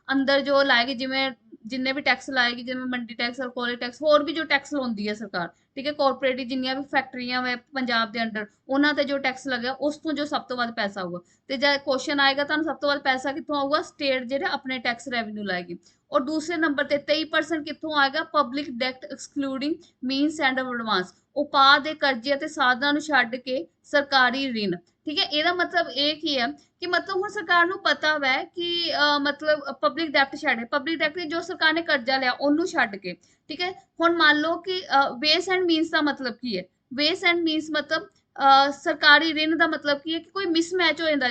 ਅੰਦਰ ਜੋ ਲਾਏਗੀ, ਜਿਵੇਂ ਜਿੰਨੇ ਵੀ ਟੈਕਸ ਲਾਏਗੀ, ਜਿਵੇਂ ਮੰਡੀ ਟੈਕਸ, ਅਲਕੋਹਲਿਕ ਟੈਕਸ, ਹੋਰ ਵੀ ਜੋ ਟੈਕਸ ਲਾਉਂਦੀ ਹੈ ਸਰਕਾਰ, ਠੀਕ ਹੈ। ਕਾਰਪੋਰੇਟ ਜਿੰਨੀਆਂ ਵੀ ਫੈਕਟਰੀਆਂ ਵਾ ਪੰਜਾਬ ਦੇ ਅੰਡਰ, ਉਹਨਾਂ ਤੇ ਜੋ ਟੈਕਸ ਲੱਗਿਆ, ਉਸ ਤੋਂ ਜੋ ਸਭ ਤੋਂ ਵੱਧ ਪੈਸਾ ਆਊਗਾ। ਤੇ ਜਦ ਕੁਐਸਚਨ ਆਏਗਾ ਤੁਹਾਨੂੰ ਸਭ ਤੋਂ ਵੱਧ ਪੈਸਾ ਕਿੱਥੋਂ ਆਊਗਾ, ਸਟੇਟ ਜਿਹੜੇ ਆਪਣੇ ਟੈਕਸ ਰੈਵਨਿਊ ਲਾਏਗੀ। ਔਰ ਦੂਸਰੇ ਨੰਬਰ ਤੇ 23% ਕਿੱਥੋਂ ਆਏਗਾ, public debt excluding means and advance, ਉਪਾਅ ਦੇ ਕਰਜ਼ੇ ਅਤੇ ਸਾਧਨਾਂ ਨੂੰ ਛੱਡ ਕੇ ਸਰਕਾਰੀ ਰਿਣ। ਠੀਕ ਹੈ, ਇਹਦਾ ਮਤਲਬ ਇਹ ਕੀ ਹੈ ਕਿ ਮਤਲਬ ਹੁਣ ਸਰਕਾਰ ਨੂੰ ਪਤਾ ਵੈ ਕਿ ਮਤਲਬ ਪਬਲਿਕ ਡੈਪਟ ਛੱਡ ਪਬਲਿਕ ਡੈਪਟ ਜੋ ਸਰਕਾਰ ਨੇ ਕਰਜ਼ਾ ਲਿਆ ਉਹਨੂੰ ਛੱਡ ਕੇ। ਠੀਕ ਹੈ, ਹੁਣ ਮੰਨ ਲਓ ਕਿ ਵੇਸ ਐਂਡ ਮੀਨਸ ਦਾ ਮਤਲਬ ਕੀ ਹੈ? ਵੇਸ ਐਂਡ ਮੀਨਸ ਮਤਲਬ ਸਰਕਾਰੀ ਰਿਣ ਦਾ ਮਤਲਬ ਕੀ ਹੈ ਕਿ ਕੋਈ ਮਿਸਮੈਚ ਹੋ ਜਾਂਦਾ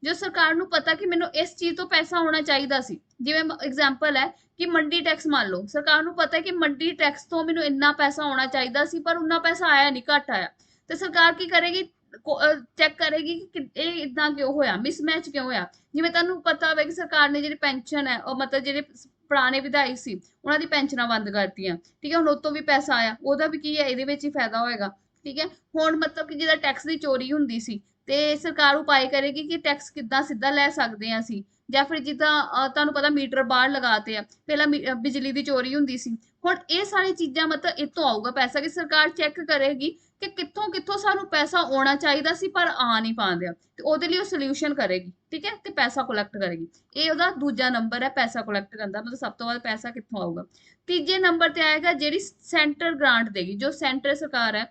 ਜੋ ਸਰਕਾਰ ਨੂੰ ਪਤਾ ਕਿ ਮੈਨੂੰ ਇਸ ਚੀਜ਼ ਤੋਂ ਪੈਸਾ ਆਉਣਾ ਚਾਹੀਦਾ ਸੀ। ਜਿਵੇਂ ਐਗਜ਼ਾਮਪਲ ਹੈ ਕਿ ਮੰਡੀ ਟੈਕਸ ਮੰਨ ਲਓ, ਸਰਕਾਰ ਨੂੰ ਪਤਾ ਹੈ ਕਿ ਮੰਡੀ ਟੈਕਸ ਤੋਂ ਮੈਨੂੰ ਇੰਨਾ ਪੈਸਾ ਆਉਣਾ ਚਾਹੀਦਾ ਸੀ ਪਰ ਉਨਾ ਪੈਸਾ ਆਇਆ ਨਹੀਂ, ਘੱਟ ਆਇਆ। ਤੇ ਸਰਕਾਰ ਕੀ ਕਰੇਗੀ? ਚੈੱਕ ਕਰੇਗੀ ਕਿ ਇਹ ਇਦਾਂ ਕਿਉਂ ਹੋਇਆ, ਮਿਸਮੈਚ ਕਿਉਂ ਹੋਇਆ। ਜਿਵੇਂ ਤੁਹਾਨੂੰ ਪਤਾ ਹੋਵੇ ਕਿ ਸਰਕਾਰ ਨੇ ਜਿਹੜੀ ਪੈਨਸ਼ਨ ਹੈ, ਉਹ ਮਤਲਬ ਜਿਹੜੇ ਪੁਰਾਣੇ ਵਿਧਾਇਕ ਸੀ ਉਹਨਾਂ ਦੀ ਪੈਨਸ਼ਨਾਂ ਬੰਦ ਕਰਤੀਆਂ। ਠੀਕ ਹੈ, ਹੁਣ ਉਹ ਤੋਂ ਵੀ ਪੈਸਾ ਆਇਆ, ਉਹਦਾ ਵੀ ਕੀ ਹੈ, ਇਹਦੇ ਵਿੱਚ ਹੀ ਫਾਇਦਾ ਹੋਏਗਾ। ਠੀਕ ਹੈ, ਹੁਣ ਮਤਲਬ ਕਿ ਜਿਹਦਾ ਟੈਕਸ ਦੀ ਚੋਰੀ ਹੁੰਦੀ ਸੀ ਤੇ ਸਰਕਾਰ ਉਪਾਏ ਕਰੇਗੀ ਕਿ ਟੈਕਸ ਕਿੱਦਾਂ ਸਿੱਧਾ ਲੈ ਸਕਦੇ ਹਾਂ ਅਸੀਂ। ਜਾਂ ਫਿਰ ਜਿੱਦਾਂ ਤੁਹਾਨੂੰ ਪਤਾ ਮੀਟਰ ਬਾਹਰ ਲਗਾਤੇ ਆ, ਪਹਿਲਾਂ ਬਿਜਲੀ ਦੀ ਚੋਰੀ ਹੁੰਦੀ ਸੀ। ਹੁਣ ਇਹ ਸਾਰੀ ਚੀਜ਼ਾਂ ਮਤਲਬ ਇਹ ਤੋਂ ਆਊਗਾ ਪੈਸਾ ਕਿ ਸਰਕਾਰ ਚੈੱਕ ਕਰੇਗੀ ਕਿ ਕਿੱਥੋਂ ਕਿੱਥੋਂ ਸਾਨੂੰ ਪੈਸਾ ਆਉਣਾ ਚਾਹੀਦਾ ਸੀ ਪਰ ਆ ਨਹੀਂ ਪਾਉਂਦੇ, ਤੇ ਉਹਦੇ ਲਈ ਉਹ ਸੋਲੂਸ਼ਨ ਕਰੇਗੀ। ਠੀਕ ਹੈ, ਤੇ ਪੈਸਾ ਕਲੈਕਟ ਕਰੇਗੀ। ਇਹ ਉਹਦਾ ਦੂਜਾ ਨੰਬਰ ਹੈ, ਪੈਸਾ ਕਲੈਕਟ ਕਰਨ ਦਾ ਮਤਲਬ ਸਭ ਤੋਂ ਵੱਧ ਪੈਸਾ ਕਿੱਥੋਂ ਆਊਗਾ। ਤੀਜੇ ਨੰਬਰ ਤੇ ਆਏਗਾ ਜਿਹੜੀ ਸੈਂਟਰ ਗ੍ਰਾਂਟ ਦੇਗੀ, ਜੋ ਸੈਂਟਰ ਸਰਕਾਰ ਹੈ,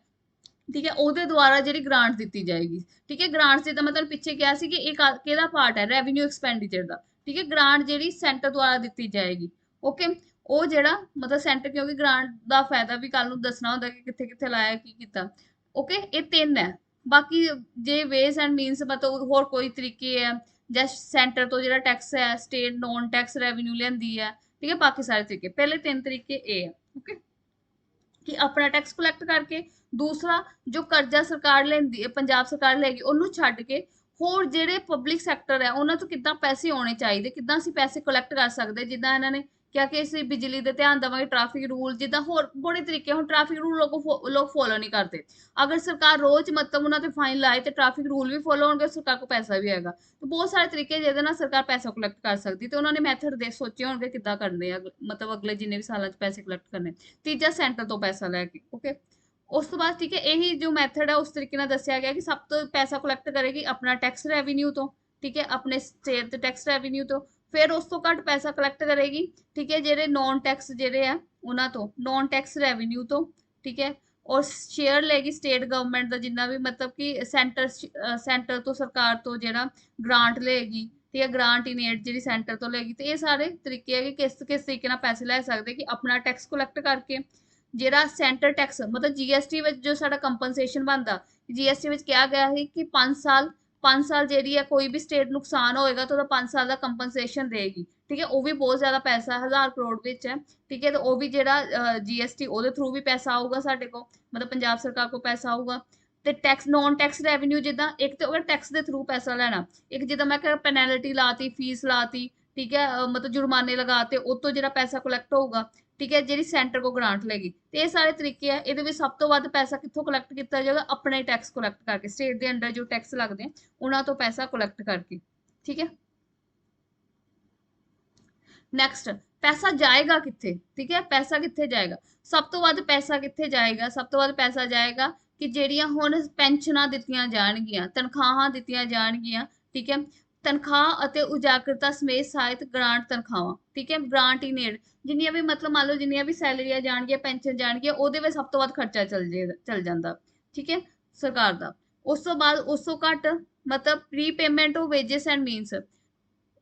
ਠੀਕ ਹੈ, ਉਹਦੇ ਦੁਆਰਾ ਜਿਹੜੀ ਗ੍ਰਾਂਟ ਦਿੱਤੀ ਜਾਏਗੀ। ਠੀਕ ਹੈ, ਗ੍ਰਾਂਟ ਜਿੱਦਾਂ ਮੈਂ ਤੁਹਾਨੂੰ ਪਿੱਛੇ ਕਿਹਾ ਸੀ ਕਿ ਇਹ ਕਿਹਦਾ ਪਾਰਟ ਹੈ? ਰੈਵਨਿਊ ਐਕਸਪੈਂਡੀਚਰ ਦਾ। ਠੀਕ ਹੈ, ਗ੍ਰਾਂਟ ਜਿਹੜੀ ਸੈਂਟਰ ਦੁਆਰਾ ਦਿੱਤੀ ਜਾਏਗੀ। ਓਕੇ, ਉਹ ਜਿਹੜਾ ਮਤਲਬ ਸੈਂਟਰ, ਕਿਉਂਕਿ ਗ੍ਰਾਂਟ ਦਾ ਫਾਇਦਾ ਵੀ ਕੱਲ ਨੂੰ ਦੱਸਣਾ ਹੁੰਦਾ ਕਿ ਕਿੱਥੇ ਕਿੱਥੇ ਲਾਇਆ, ਕੀ ਕੀਤਾ। ਓਕੇ, ਇਹ ਤਿੰਨ ਹੈ। ਬਾਕੀ ਜੇ ਵੇਜ਼ ਐਂਡ ਮੀਨਸ ਮਤਲਬ ਹੋਰ ਕੋਈ ਤਰੀਕੇ ਹੈ, ਜਾਂ ਸੈਂਟਰ ਤੋਂ ਜਿਹੜਾ ਟੈਕਸ ਹੈ, ਸਟੇਟ ਨੋਨ ਟੈਕਸ ਰੈਵਨਿਊ ਲੈਂਦੀ ਹੈ। ਠੀਕ ਹੈ, ਬਾਕੀ ਸਾਰੇ ਤਰੀਕੇ, ਪਹਿਲੇ ਤਿੰਨ ਤਰੀਕੇ ਇਹ ਹੈ। ਓਕੇ, ਕਿ ਆਪਣਾ ਟੈਕਸ ਕਲੈਕਟ ਕਰਕੇ, ਦੂਸਰਾ ਜੋ ਕਰਜ਼ਾ ਸਰਕਾਰ ਲੈਂਦੀ ਹੈ, ਪੰਜਾਬ ਸਰਕਾਰ ਲਏਗੀ, ਉਹਨੂੰ ਛੱਡ ਕੇ ਹੋਰ ਜਿਹੜੇ ਪਬਲਿਕ ਸੈਕਟਰ ਹੈ ਉਹਨਾਂ ਤੋਂ ਕਿੱਦਾਂ ਪੈਸੇ ਆਉਣੇ ਚਾਹੀਦੇ, ਕਿੱਦਾਂ ਅਸੀਂ ਪੈਸੇ ਕਲੈਕਟ ਕਰ ਸਕਦੇ। ਜਿੱਦਾਂ ਇਹਨਾਂ ਨੇ ਕਿਹਾ ਕਿ ਅਸੀਂ ਬਿਜਲੀ ਦੇ ਧਿਆਨ ਦੇਵਾਂਗੇ, ਟ੍ਰੈਫਿਕ ਰੂਲ, ਜਿੱਦਾਂ ਹੋਰ ਬੜੇ ਤਰੀਕੇ। ਹੁਣ ਟ੍ਰੈਫਿਕ ਰੂਲ ਲੋਕ ਫੋਲੋ ਨਹੀਂ ਕਰਦੇ। ਅਗਰ ਸਰਕਾਰ ਰੋਜ਼ ਮਤਲਬ ਉਹਨਾਂ ਤੇ ਫਾਈਨ ਲਾਏ ਤੇ ਟ੍ਰੈਫਿਕ ਰੂਲ ਵੀ ਫੋਲੋ ਹੋਣਗੇ, ਸਰਕਾਰ ਕੋਲ ਪੈਸਾ ਵੀ ਆਏਗਾ। ਤੇ ਬਹੁਤ ਸਾਰੇ ਤਰੀਕੇ ਜਿਹਦੇ ਨਾਲ ਸਰਕਾਰ ਪੈਸਾ ਕਲੈਕਟ ਕਰ ਸਕਦੀ, ਤੇ ਉਹਨਾਂ ਨੇ ਮੈਥਡ ਦੇ ਸੋਚੇ ਹੋਣਗੇ ਕਿੱਦਾਂ ਕਰਨੇ ਆ, ਮਤਲਬ ਅਗਲੇ ਜਿੰਨੇ ਵੀ ਸਾਲਾਂ 'ਚ ਪੈਸੇ ਕਲੈਕਟ ਕਰਨੇ। ਤੀਜਾ ਸੈਂਟਰ ਤੋਂ ਪੈਸਾ ਲੈ ਕੇ। ਓਕੇ, ਉਸ ਤੋਂ ਬਾਅਦ ਠੀਕ ਹੈ, ਇਹੀ ਜੋ ਮੈਥਡ ਹੈ ਉਸ ਤਰੀਕੇ ਨਾਲ ਦੱਸਿਆ ਗਿਆ ਕਿ ਸਭ ਤੋਂ ਪੈਸਾ ਕਲੈਕਟ ਕਰੇਗੀ ਆਪਣਾ ਟੈਕਸ ਰੈਵਨਿਊ ਤੋਂ। ਠੀਕ ਹੈ, ਆਪਣੇ ਸਟੇਟ ਦੇ ਟੈਕਸ ਰੈਵਨਿਊ ਤੋਂ। ਫਿਰ ਉਸ ਤੋਂ ਘੱਟ ਪੈਸਾ ਕਲੈਕਟ ਕਰੇਗੀ, ਠੀਕ ਹੈ, ਜਿਹੜੇ ਨੌਨ ਟੈਕਸ ਜਿਹੜੇ ਆ ਉਹਨਾਂ ਤੋਂ, ਨੌਨ ਟੈਕਸ ਰੈਵਨਿਊ ਤੋਂ। ਠੀਕ ਹੈ, ਔਰ ਸ਼ੇਅਰ ਲਏਗੀ ਸਟੇਟ ਗਵਰਨਮੈਂਟ ਦਾ ਜਿੰਨਾ ਵੀ ਮਤਲਬ ਕਿ ਸੈਂਟਰ ਤੋਂ ਸਰਕਾਰ ਤੋਂ ਜਿਹੜਾ ਗ੍ਰਾਂਟ ਲਏਗੀ। ਠੀਕ ਹੈ, ਗ੍ਰਾਂਟ ਇਨ ਏਡ ਜਿਹੜੀ ਸੈਂਟਰ ਤੋਂ ਲਏਗੀ। ਤੇ ਇਹ ਸਾਰੇ ਤਰੀਕੇ ਹੈ ਕਿ ਕਿਸ ਕਿਸ ਤਰੀਕੇ ਨਾਲ ਪੈਸੇ ਲੈ ਸਕਦੇ, ਕਿ ਆਪਣਾ ਟੈਕਸ ਕਲੈਕਟ ਕਰਕੇ, ਜਿਹੜਾ ਸੈਂਟਰ ਟੈਕਸ ਮਤਲਬ ਜੀਐਸਟੀ ਵਿੱਚ ਜੋ ਸਾਡਾ ਕੰਪਨਸੇਸ਼ਨ ਬਣਦਾ, ਜੀਐਸਟੀ ਵਿੱਚ ਕਿਹਾ ਗਿਆ ਹੈ ਕਿ 5 ਸਾਲ ਜਿਹੜੀ ਹੈ ਕੋਈ ਵੀ ਸਟੇਟ ਨੁਕਸਾਨ ਹੋਏਗਾ ਤਾਂ ਉਹਦਾ 5 ਸਾਲ ਦਾ ਕੰਪਨਸੇਸ਼ਨ ਦੇਗੀ। ਠੀਕ ਹੈ, ਉਹ ਵੀ ਬਹੁਤ ਜ਼ਿਆਦਾ ਪੈਸਾ 1000 ਕਰੋੜ ਵਿੱਚ ਹੈ। ਠੀਕ ਹੈ, ਤੇ ਉਹ ਵੀ ਜਿਹੜਾ ਜੀਐਸਟੀ ਉਹਦੇ ਥਰੂ ਵੀ ਪੈਸਾ ਆਊਗਾ ਸਾਡੇ ਕੋਲ, ਮਤਲਬ ਪੰਜਾਬ ਸਰਕਾਰ ਕੋਲ ਪੈਸਾ ਆਊਗਾ। ਤੇ ਟੈਕਸ ਨੌਨ ਟੈਕਸ ਰੈਵਨਿਊ, ਜਿੱਦਾਂ ਇੱਕ ਤੇ ਉਹ ਟੈਕਸ ਦੇ ਥਰੂ ਪੈਸਾ ਲੈਣਾ, ਇੱਕ ਜਿੱਦਾਂ ਮੈਂ ਕਿਹਾ ਪੈਨਲਟੀ ਲਾਤੀ, ਫੀਸ ਲਾਤੀ। ਠੀਕ ਹੈ, ਮਤਲਬ ਜੁਰਮਾਨੇ ਲਗਾਤੇ, ਉਹ ਤੋਂ ਜਿਹੜਾ ਪੈਸਾ ਕਲੈਕਟ ਹੋਊਗਾ। ਠੀਕ ਹੈ, ਜਿਹੜੀ ਸੈਂਟਰ ਕੋ ਗ੍ਰਾਂਟ ਲੈਗੀ। ਤੇ ਇਹ ਸਾਰੇ ਤਰੀਕੇ ਆ। ਇਹਦੇ ਵਿੱਚ ਸਭ ਤੋਂ ਵੱਧ ਪੈਸਾ ਕਿੱਥੋਂ ਕਲੈਕਟ ਕੀਤਾ ਜਾਏਗਾ? ਆਪਣੇ ਟੈਕਸ ਕਲੈਕਟ ਕਰਕੇ, ਸਟੇਟ ਦੇ ਅੰਡਰ ਜੋ ਟੈਕਸ ਲੱਗਦੇ ਆ ਉਹਨਾਂ ਤੋਂ ਪੈਸਾ ਕਲੈਕਟ ਕਰਕੇ। ਠੀਕ ਹੈ, ਨੈਕਸਟ, ਪੈਸਾ ਜਾਏਗਾ ਕਿੱਥੇ? ਠੀਕ ਹੈ, ਪੈਸਾ ਕਿੱਥੇ ਜਾਏਗਾ? ਸਭ ਤੋਂ ਵੱਧ ਪੈਸਾ ਕਿੱਥੇ ਜਾਏਗਾ? ਸਭ ਤੋਂ ਵੱਧ ਪੈਸਾ ਜਾਏਗਾ ਕਿ ਜਿਹੜੀਆਂ ਹੁਣ ਪੈਨਸ਼ਨਾਂ ਦਿੱਤੀਆਂ ਜਾਣਗੀਆਂ, ਤਨਖਾਹਾਂ ਦਿੱਤੀਆਂ ਜਾਣਗੀਆਂ। ਠੀਕ ਹੈ, ਤਨਖਾਹ ਅਤੇ ਉਜਾਗਰਤਾ ਸਮੇਤ ਸਹਾਇਤ ਗ੍ਰਾਂਟ ਤਨਖਾਹਾਂ। ਠੀਕ ਹੈ, ਗ੍ਰਾਂਟ ਇਨ ਏਡ, ਜਿੰਨੀਆਂ ਵੀ ਮਤਲਬ ਮੰਨ ਲਓ ਜਿੰਨੀਆਂ ਵੀ ਸੈਲਰੀਆਂ ਜਾਣਗੀਆਂ, ਪੈਨਸ਼ਨ ਜਾਣਗੀਆਂ, ਉਹਦੇ ਵਿੱਚ ਸਭ ਤੋਂ ਵੱਧ ਖਰਚਾ ਚੱਲ ਜਾਂਦਾ। ਠੀਕ ਹੈ, ਸਰਕਾਰ ਦਾ। ਉਸ ਤੋਂ ਬਾਅਦ ਉਸ ਤੋਂ ਘੱਟ ਮਤਲਬ repayment of wages and means,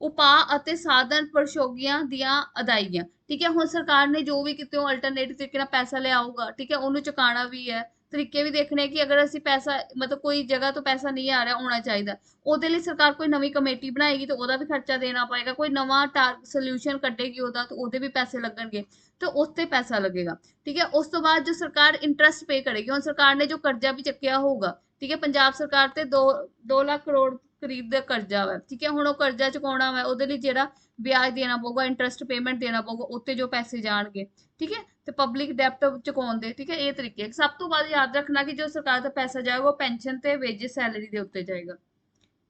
ਉਪਾਅ ਅਤੇ ਸਾਧਨ ਪ੍ਰਸ਼ੋਗੀਆਂ ਦੀਆਂ ਅਦਾਇਗੀਆਂ। ਠੀਕ ਹੈ, ਹੁਣ ਸਰਕਾਰ ਨੇ ਜੋ ਵੀ ਕਿਤੇ ਅਲਟਰਨੇਟਿਵ ਤਰੀਕੇ ਨਾਲ ਪੈਸਾ ਲਿਆਊਗਾ। ਠੀਕ ਹੈ, ਉਹਨੂੰ ਚੁਕਾਉਣਾ ਵੀ ਹੈ। ਤਰੀਕੇ ਵੀ ਦੇਖਣੇ ਕਿ ਅਗਰ ਅਸੀਂ ਪੈਸਾ ਮਤਲਬ ਕੋਈ ਜਗ੍ਹਾ ਤੋਂ ਪੈਸਾ ਨਹੀਂ ਆ ਰਿਹਾ, ਆਉਣਾ ਚਾਹੀਦਾ, ਉਹਦੇ ਲਈ ਸਰਕਾਰ ਕੋਈ ਨਵੀਂ ਕਮੇਟੀ ਬਣਾਏਗੀ ਤੇ ਉਹਦਾ ਵੀ ਖਰਚਾ ਦੇਣਾ ਪਏਗਾ। ਕੋਈ ਨਵਾਂ ਸੋਲਿਊਸ਼ਨ ਕੱਢੇਗੀ ਉਹਦਾ, ਤੇ ਉਹਦੇ ਵੀ ਪੈਸੇ ਲੱਗਣਗੇ, ਤੇ ਉਸ ਤੇ ਪੈਸਾ ਲੱਗੇਗਾ। ਠੀਕ ਹੈ, ਉਸ ਤੋਂ ਬਾਅਦ ਜੋ ਸਰਕਾਰ ਇੰਟਰਸਟ ਪੇ ਕਰੇਗੀ, ਹੁਣ ਸਰਕਾਰ ਨੇ ਜੋ ਕਰਜ਼ਾ ਵੀ ਚੱਕਿਆ ਹੋਊਗਾ। ਠੀਕ ਹੈ, ਪੰਜਾਬ ਸਰਕਾਰ ਤੇ 2 ਲੱਖ ਕਰੋੜ ਕਰੀਬ ਦਾ ਕਰਜ਼ਾ ਵਾ। ਠੀਕ ਹੈ, ਹੁਣ ਉਹ ਕਰਜ਼ਾ ਚੁਕਾਉਣਾ ਵਾ, ਉਹਦੇ ਲਈ ਜਿਹੜਾ ਵਿਆਜ ਦੇਣਾ ਪਊਗਾ, ਇੰਟਰਸਟ ਪੇਮੈਂਟ ਦੇਣਾ ਪਊਗਾ, ਉੱਤੇ ਜੋ ਪੈਸੇ ਜਾਣਗੇ। ਠੀਕ ਹੈ, ਤੇ ਪਬਲਿਕ ਡੈਪਟ ਚੁਕਾਉਣ ਦੇ। ਠੀਕ ਹੈ, ਇਹ ਤਰੀਕੇ। ਸਭ ਤੋਂ ਵੱਧ ਯਾਦ ਰੱਖਣਾ ਕਿ ਜੋ ਸਰਕਾਰ ਦਾ ਪੈਸਾ ਜਾਏਗਾ ਉਹ ਪੈਨਸ਼ਨ ਤੇ ਵੇਜਸ ਸੈਲਰੀ ਦੇ ਉੱਤੇ ਜਾਏਗਾ।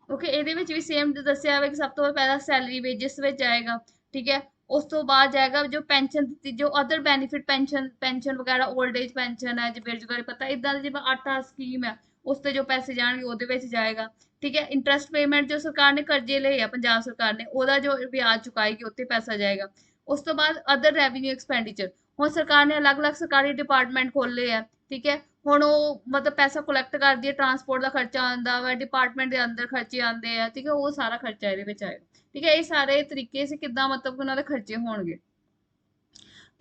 ਓਕੇ, ਇਹਦੇ ਵਿੱਚ ਵੀ ਸੇਮ ਦੱਸਿਆ ਹੋਇਆ ਕਿ ਸਭ ਤੋਂ ਪਹਿਲਾਂ ਸੈਲਰੀ ਵੇਜਸ ਵਿੱਚ ਜਾਏਗਾ। ਠੀਕ ਹੈ, ਉਸ ਤੋਂ ਬਾਅਦ ਜਾਏਗਾ ਜੋ ਪੈਨਸ਼ਨ ਦਿੱਤੀ, ਜੋ ਅਦਰ ਬੈਨੀਫਿਟ ਪੈਨਸ਼ਨ ਵਗੈਰਾ, 올ਡ ਏਜ ਪੈਨਸ਼ਨ ਹੈ, ਜਿਵੇਂ ਬੇਰੁਜ਼ਗਾਰੀ ਭੱਤਾ, ਇਦਾਂ ਦੀ ਜਿਵੇਂ ਆਟਾ ਸਕੀਮ ਹੈ, ਉਸ ਤੇ ਜੋ ਪੈਸੇ ਜਾਣਗੇ ਉਹਦੇ ਵਿੱਚ ਜਾਏਗਾ। ਠੀਕ ਹੈ, ਇੰਟਰਸਟ ਪੇਮੈਂਟ ਜੋ ਸਰਕਾਰ ਨੇ ਕਰਜ਼ੇ ਲਏ ਆ ਪੰਜਾਬ ਸਰਕਾਰ ਨੇ, ਉਹਦਾ ਜੋ ਵਿਆਜ ਚੁਕਾਏਗੀ ਉੱਤੇ ਪੈਸਾ ਜਾਏਗਾ। ਉਸ ਤੋਂ ਬਾਅਦ ਅਦਰ ਰੈਵਨਿਊ ਐਕਸਪੈਂਡੀਚਰ, ਹੁਣ ਸਰਕਾਰ ਨੇ ਅਲੱਗ-ਅਲੱਗ ਸਰਕਾਰੀ ਡਿਪਾਰਟਮੈਂਟ ਖੋਲੇ ਆ। ਠੀਕ ਹੈ, ਹੁਣ ਉਹ ਮਤਲਬ ਪੈਸਾ ਕਲੈਕਟ ਕਰਦੀ ਹੈ, ਟਰਾਂਸਪੋਰਟ ਦਾ ਖਰਚਾ ਆਉਂਦਾ ਵਾ, ਡਿਪਾਰਟਮੈਂਟ ਦੇ ਅੰਦਰ ਖਰਚੇ ਆਉਂਦੇ ਆ, ਠੀਕ ਹੈ, ਉਹ ਸਾਰਾ ਖਰਚਾ ਇਹਦੇ ਵਿੱਚ ਆਏਗਾ। ਠੀਕ ਹੈ, ਇਹ ਸਾਰੇ ਤਰੀਕੇ ਸੀ ਕਿੱਦਾਂ ਮਤਲਬ ਕਿ ਉਹਨਾਂ ਦੇ ਖਰਚੇ ਹੋਣਗੇ।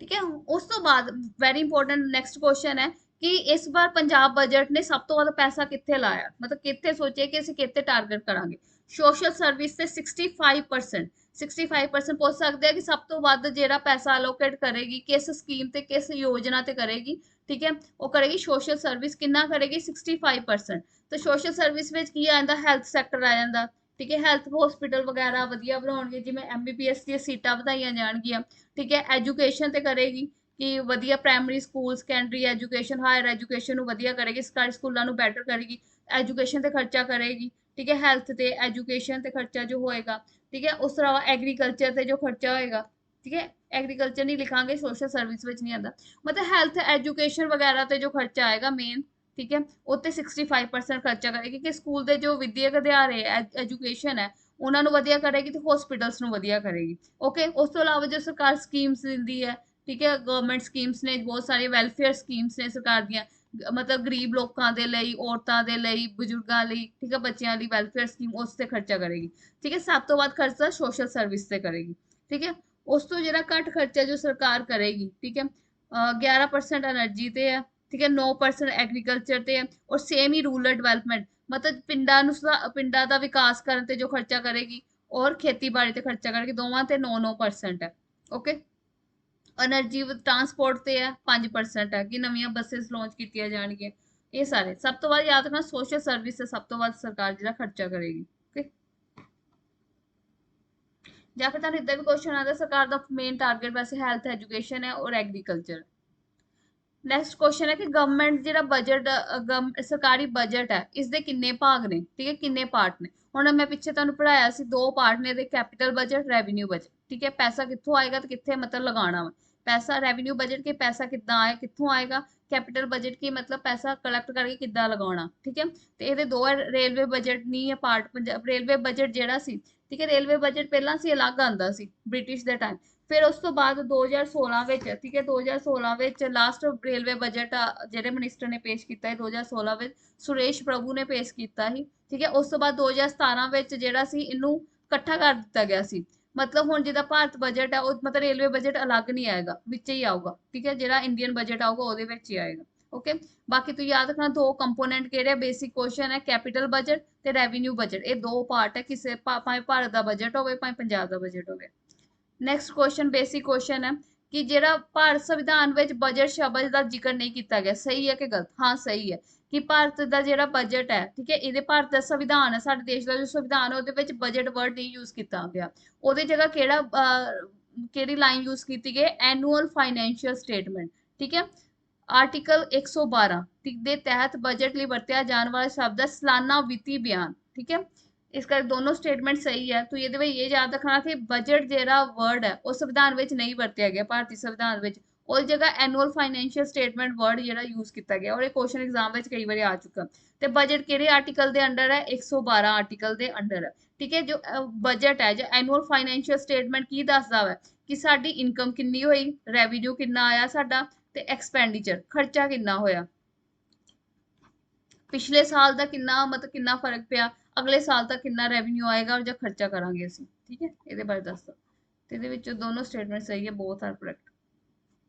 ਠੀਕ ਹੈ, ਉਸ ਤੋਂ ਬਾਅਦ ਵੈਰੀ ਇੰਪੋਰਟੈਂਟ ਨੈਕਸਟ ਕੁਐਸਚਨ ਹੈ ਕਿ ਇਸ ਵਾਰ ਪੰਜਾਬ ਬਜਟ ਨੇ ਸਭ ਤੋਂ ਵੱਧ ਪੈਸਾ ਕਿੱਥੇ ਲਾਇਆ, ਮਤਲਬ ਕਿੱਥੇ ਸੋਚਿਆ ਕਿ ਅਸੀਂ ਕਿੱਥੇ ਟਾਰਗੇਟ ਕਰਾਂਗੇ। ਸੋਸ਼ਲ ਸਰਵਿਸ ਤੇ 65%, 65% ਪੁੱਛ ਸਕਦੇ ਆ ਕਿ ਸਭ ਤੋਂ ਵੱਧ ਜਿਹੜਾ ਪੈਸਾ ਅਲੋਕੇਟ ਕਰੇਗੀ ਕਿਸ ਸਕੀਮ ਤੇ ਕਿਸ ਯੋਜਨਾ ਤੇ ਕਰੇਗੀ। ਠੀਕ ਹੈ, ਉਹ ਕਰੇਗੀ ਸੋਸ਼ਲ ਸਰਵਿਸ, ਕਿੰਨਾ ਕਰੇਗੀ 65%। ਤੇ ਸੋਸ਼ਲ ਸਰਵਿਸ ਵਿੱਚ ਕੀ ਆ ਜਾਂਦਾ, ਹੈਲਥ ਸੈਕਟਰ ਆ ਜਾਂਦਾ। ਠੀਕ ਹੈ, ਹੈਲਥ ਹਸਪੀਟਲ ਵਗੈਰਾ ਵਧੀਆ ਬਣਾਉਣਗੇ, ਜਿਵੇਂ MBBS ਦੀਆਂ ਸੀਟਾਂ ਵਧਾਈਆਂ ਜਾਣਗੀਆਂ। ਠੀਕ ਹੈ, ਐਜੂਕੇਸ਼ਨ ਤੇ ਕਰੇਗੀ ਕਿ ਵਧੀਆ primary school, secondary education, higher education ਨੂੰ ਵਧੀਆ ਕਰੇਗੀ, ਸਰਕਾਰੀ ਸਕੂਲਾਂ ਨੂੰ ਬੈਟਰ ਕਰੇਗੀ, ਐਜੂਕੇਸ਼ਨ ਤੇ ਖਰਚਾ ਕਰੇਗੀ। ਠੀਕ ਹੈ, ਹੈਲਥ ਤੇ ਐਜੂਕੇਸ਼ਨ ਤੇ ਖਰਚਾ ਜੋ ਹੋਏਗਾ। ਠੀਕ ਹੈ, ਉਸ ਤੋਂ ਇਲਾਵਾ ਐਗਰੀਕਲਚਰ ਤੇ ਜੋ ਖਰਚਾ ਹੋਏਗਾ। ਠੀਕ ਹੈ, ਐਗਰੀਕਲਚਰ ਨਹੀਂ ਲਿਖਾਂਗੇ, ਸੋਸ਼ਲ ਸਰਵਿਸ ਵਿੱਚ ਨਹੀਂ ਆਉਂਦਾ, ਮਤਲਬ ਹੈਲਥ ਐਜੂਕੇਸ਼ਨ ਵਗੈਰਾ ਤੇ ਜੋ ਖਰਚਾ ਆਏਗਾ ਮੇਨ। ਠੀਕ ਹੈ, ਉੱਤੇ 65% ਖਰਚਾ ਕਰੇਗੀ ਕਿ ਸਕੂਲ ਦੇ ਜੋ ਵਿਦਿਅਕ ਅਧਿਆਰੇ ਐਜੂਕੇਸ਼ਨ ਹੈ ਉਹਨਾਂ ਨੂੰ ਵਧੀਆ ਕਰੇਗੀ ਤੇ ਹਸਪੀਟਲਸ ਨੂੰ ਵਧੀਆ ਕਰੇਗੀ। ਓਕੇ, ਉਸ ਤੋਂ ਇਲਾਵਾ ਜੋ ਸਰਕਾਰ ਸਕੀਮਸ ਦਿੰਦੀ ਹੈ, ਠੀਕ ਹੈ, ਗਵਰਨਮੈਂਟ ਸਕੀਮਸ ਨੇ ਬਹੁਤ ਸਾਰੀਆਂ, ਵੈਲਫੇਅਰ ਸਕੀਮਸ ਨੇ ਸਰਕਾਰ ਦੀਆਂ, ਮਤਲਬ ਗਰੀਬ ਲੋਕਾਂ ਦੇ ਲਈ, ਔਰਤਾਂ ਦੇ ਲਈ, ਬਜ਼ੁਰਗਾਂ ਲਈ, ਠੀਕ ਹੈ, ਬੱਚਿਆਂ ਲਈ ਵੈਲਫੇਅਰ ਸਕੀਮ, ਉਸ ਤੇ ਖਰਚਾ ਕਰੇਗੀ। ਠੀਕ ਹੈ, ਸਭ ਤੋਂ ਵੱਧ ਖਰਚਾ ਸੋਸ਼ਲ ਸਰਵਿਸ ਤੇ ਕਰੇਗੀ। ਠੀਕ ਹੈ, ਉਸ ਤੋਂ ਜਿਹੜਾ ਘੱਟ ਖਰਚਾ ਜੋ ਸਰਕਾਰ ਕਰੇਗੀ, ਠੀਕ ਹੈ, 11% એનર્ਜੀ ਤੇ ਹੈ। ਠੀਕ ਹੈ, 9% ਐਗਰੀਕਲਚਰ ਤੇ ਹੈ, ਔਰ ਸੇਮ ਹੀ ਰੂਰਲ ਡਿਵੈਲਪਮੈਂਟ, ਮਤਲਬ ਪਿੰਡਾਂ ਨੂੰ ਪਿੰਡਾਂ ਦਾ ਵਿਕਾਸ ਕਰਨ ਤੇ ਜੋ ਖਰਚਾ ਕਰੇਗੀ, ਔਰ ਖੇਤੀਬਾੜੀ ਤੇ ਖਰਚਾ ਕਰੇਗੀ, ਦੋਵਾਂ ਤੇ 9-9% ਹੈ। ਓਕੇ, એનર્ਜੀ ਟਰਾਂਸਪੋਰਟ ਤੇ ਹੈ 5% ਹੈ ਕਿ ਨਵੀਆਂ ਬੱਸਸ ਲਾਂਚ ਕੀਤੀਆਂ ਜਾਣਗੀਆਂ। ਇਹ ਸਾਰੇ ਸਭ ਤੋਂ ਵੱਧ ਯਾਦ ਰੱਖਣਾ, ਸੋਸ਼ਲ ਸਰਵਿਸ ਤੇ ਸਭ ਤੋਂ ਵੱਧ ਸਰਕਾਰ ਜਿਹੜਾ ਖਰਚਾ ਕਰੇਗੀ। ਓਕੇ, ਜਾਂ ਫਿਰ ਤੁਹਾਨੂੰ ਇੱਦਾਂ ਵੀ ਕੁਐਸਚਨ ਆਉਂਦਾ, ਸਰਕਾਰ ਦਾ ਮੇਨ ਟਾਰਗੇਟ ਵੈਸੇ ਹੈਲਥ ਐਜੂਕੇਸ਼ਨ ਹੈ ਔਰ ਐਗਰੀਕਲਚਰ। ਨੈਕਸਟ ਕੁਐਸਚਨ ਹੈ ਕਿ ਗਵਰਨਮੈਂਟ ਜਿਹੜਾ ਬਜਟ, ਸਰਕਾਰੀ ਬਜਟ ਹੈ, ਇਸ ਦੇ ਕਿੰਨੇ ਭਾਗ ਨੇ, ਠੀਕ ਹੈ, ਕਿੰਨੇ ਪਾਰਟ ਨੇ। ਹੁਣ ਮੈਂ ਪਿੱਛੇ ਤੁਹਾਨੂੰ ਪੜਾਇਆ ਸੀ, ਦੋ ਪਾਰਟ ਨੇ ਇਹਦੇ, ਕੈਪੀਟਲ ਬਜਟ, ਰੈਵਨਿਊ ਬਜਟ। ਠੀਕ ਹੈ, ਪੈਸਾ ਕਿੱਥੋਂ ਆਏਗਾ ਤੇ ਕਿੱਥੇ ਮਤਲਬ ਲਗਾਉਣਾ ਵਾ, ਪੈਸਾ ਰੈਵਨਿਊ ਬਜਟ ਕੇ ਪੈਸਾ ਕਿੱਦਾਂ ਆਏ ਕਿੱਥੋਂ ਆਏਗਾ, ਕੈਪੀਟਲ ਬਜਟ ਕੀ ਮਤਲਬ ਪੈਸਾ ਕਲੈਕਟ ਕਰਕੇ ਕਿੱਦਾਂ ਲਗਾਉਣਾ। ਠੀਕ ਹੈ, ਤੇ ਇਹਦੇ ਦੋ ਹੈ, ਰੇਲਵੇ ਬਜਟ ਨਹੀਂ ਹੈ ਪਾਰਟ, ਪੰਜਾਬ ਰੇਲਵੇ ਬਜਟ ਜਿਹੜਾ ਸੀ, ਠੀਕ ਹੈ, ਰੇਲਵੇ ਬਜਟ ਪਹਿਲਾਂ ਸੀ ਅਲੱਗ ਆਉਂਦਾ ਸੀ ਬ੍ਰਿਟਿਸ਼ ਦੇ ਟਾਈਮ, ਫਿਰ ਉਸ ਤੋਂ ਬਾਅਦ 2016 ਵਿੱਚ, ਠੀਕ ਹੈ, 2016 ਵਿੱਚ ਲਾਸਟ ਰੇਲਵੇ ਬਜਟ ਜਿਹੜੇ ਮਿਨਿਸਟਰ ਨੇ ਪੇਸ਼ ਕੀਤਾ ਹੈ 2016 ਵਿੱਚ, ਸੁਰੇਸ਼ ਪ੍ਰਭੂ ਨੇ ਪੇਸ਼ ਕੀਤਾ ਸੀ। ਠੀਕ ਹੈ, ਉਸ ਤੋਂ ਬਾਅਦ 2017 ਵਿੱਚ ਜਿਹੜਾ ਸੀ ਇਹਨੂੰ ਇਕੱਠਾ ਕਰ ਦਿੱਤਾ ਗਿਆ ਸੀ। ਮਤਲਬ ਹੁਣ ਜਿਹਦਾ ਭਾਰਤ ਬਜਟ ਹੈ ਉਹ ਮਤਲਬ ਰੇਲਵੇ ਬਜਟ ਅਲੱਗ ਨਹੀਂ ਆਏਗਾ, ਵਿੱਚ ਹੀ ਆਊਗਾ। ਠੀਕ ਹੈ, ਜਿਹੜਾ ਇੰਡੀਅਨ ਬਜਟ ਆਊਗਾ ਉਹਦੇ ਵਿੱਚ ਹੀ ਆਏਗਾ। ਓਕੇ, ਬਾਕੀ ਤੁਸੀਂ ਯਾਦ ਰੱਖਣਾ ਦੋ ਕੰਪੋਨੈਂਟ ਕਿਹੜੇ, ਬੇਸਿਕ ਕੁਐਸਚਨ ਹੈ, ਕੈਪੀਟਲ ਬਜਟ ਤੇ ਰੈਵਨਿਊ ਬਜਟ, ਇਹ ਦੋ ਪਾਰਟ ਹੈ ਕਿਸੇ ਭਾਵੇਂ ਭਾਰਤ ਦਾ ਬਜਟ ਹੋਵੇ ਭਾਵੇਂ ਪੰਜਾਬ ਦਾ ਬਜਟ ਹੋਵੇ। ਨੈਕਸਟ ਕੁਐਸਚਨ ਬੇਸਿਕ ਕੁਐਸਚਨ ਹੈ ਕਿ ਜਿਹੜਾ ਭਾਰਤ ਸੰਵਿਧਾਨ ਵਿੱਚ ਬਜਟ ਸ਼ਬਦ ਦਾ ਜ਼ਿਕਰ ਨਹੀਂ ਕੀਤਾ ਗਿਆ, ਸਹੀ ਹੈ ਕਿ ਗਲਤ। ਹਾਂ ਸਹੀ ਹੈ, ਕਿ ਭਾਰਤ ਦਾ ਜਿਹੜਾ ਬਜਟ ਹੈ, ਠੀਕ ਹੈ, ਇਹਦੇ ਭਾਰਤ ਦਾ ਸੰਵਿਧਾਨ ਹੈ, ਸਾਡੇ ਦੇਸ਼ ਦਾ ਜੋ ਸੰਵਿਧਾਨ ਹੈ ਉਹਦੇ ਵਿੱਚ ਬਜਟ ਵਰਡ ਨਹੀਂ ਯੂਜ਼ ਕੀਤਾ ਗਿਆ, ਉਹਦੀ ਜਗ੍ਹਾ ਕਿਹੜਾ ਕਿਹੜੀ ਲਾਈਨ ਯੂਜ਼ ਕੀਤੀ ਗਈ, ਐਨੂਅਲ ਫਾਈਨੈਂਸ਼ੀਅਲ ਸਟੇਟਮੈਂਟ। ਠੀਕ ਹੈ, ਆਰਟੀਕਲ 112 ਦੇ ਤਹਿਤ ਬਜਟ ਲਈ ਵਰਤਿਆ ਜਾਣ ਵਾਲਾ ਸ਼ਬਦ ਹੈ ਸਾਲਾਨਾ ਵਿੱਤੀ ਬਿਆਨ। ਠੀਕ ਹੈ, ਇਸ ਕਰਕੇ ਦੋਨੋਂ ਸਟੇਟਮੈਂਟ ਸਹੀ ਹੈ। तो ਇਹਦੇ ਵਿੱਚ ਇਹ ਯਾਦ ਰੱਖਣਾ ਕਿ ਬਜਟ ਜਿਹੜਾ ਵਰਡ ਹੈ ਉਹ ਸੰਵਿਧਾਨ ਵਿੱਚ ਨਹੀਂ ਵਰਤਿਆ ਗਿਆ, ਭਾਰਤੀ ਸੰਵਿਧਾਨ ਵਿੱਚ, ਉਹਦੀ ਜਗ੍ਹਾ ਐਨੂਅਲ ਫਾਈਨੈਂਸ਼ੀਅਲ ਸਟੇਟਮੈਂਟ ਵਰਡ ਜਿਹੜਾ ਯੂਜ਼ ਕੀਤਾ ਗਿਆ, ਔਰ ਇਹ ਕੁਐਸਚਨ ਐਗਜ਼ਾਮ ਵਿੱਚ ਕਈ ਵਾਰੀ ਆ ਚੁੱਕਾ। ਤੇ ਬਜਟ ਕਿਹੜੇ ਆਰਟੀਕਲ ਦੇ ਅੰਡਰ ਹੈ, 112 ਆਰਟੀਕਲ ਦੇ ਅੰਡਰ ਹੈ। ਠੀਕ ਹੈ, ਜੋ ਬਜਟ ਹੈ ਜਾਂ ਐਨੂਅਲ ਫਾਈਨੈਂਸ਼ੀਅਲ ਸਟੇਟਮੈਂਟ ਕੀ ਦੱਸਦਾ ਹੈ ਕਿ ਸਾਡੀ ਇਨਕਮ ਕਿੰਨੀ ਹੋਈ, ਰੈਵਨਿਊ ਕਿੰਨਾ ਆਇਆ ਸਾਡਾ, ਤੇ ਐਕਸਪੈਂਡੀਚਰ ਖਰਚਾ ਕਿੰਨਾ ਹੋਇਆ, ਪਿਛਲੇ ਸਾਲ ਦਾ ਕਿੰਨਾ ਮਤਲਬ ਕਿੰਨਾ ਫਰਕ ਪਿਆ, ਅਗਲੇ ਸਾਲ ਤੱਕ ਕਿੰਨਾ ਰੈਵਨਿਊ ਆਏਗਾ ਜਾਂ ਖਰਚਾ ਕਰਾਂਗੇ ਅਸੀਂ। ਠੀਕ ਹੈ, ਇਹਦੇ ਬਾਰੇ ਦੱਸੋ। ਤੇ ਇਹਦੇ ਵਿੱਚ ਦੋਨੋਂ ਸਟੇਟਮੈਂਟ ਸਹੀ ਹੈ, ਬੋਥ ਆਰ ਕਰੈਕਟ।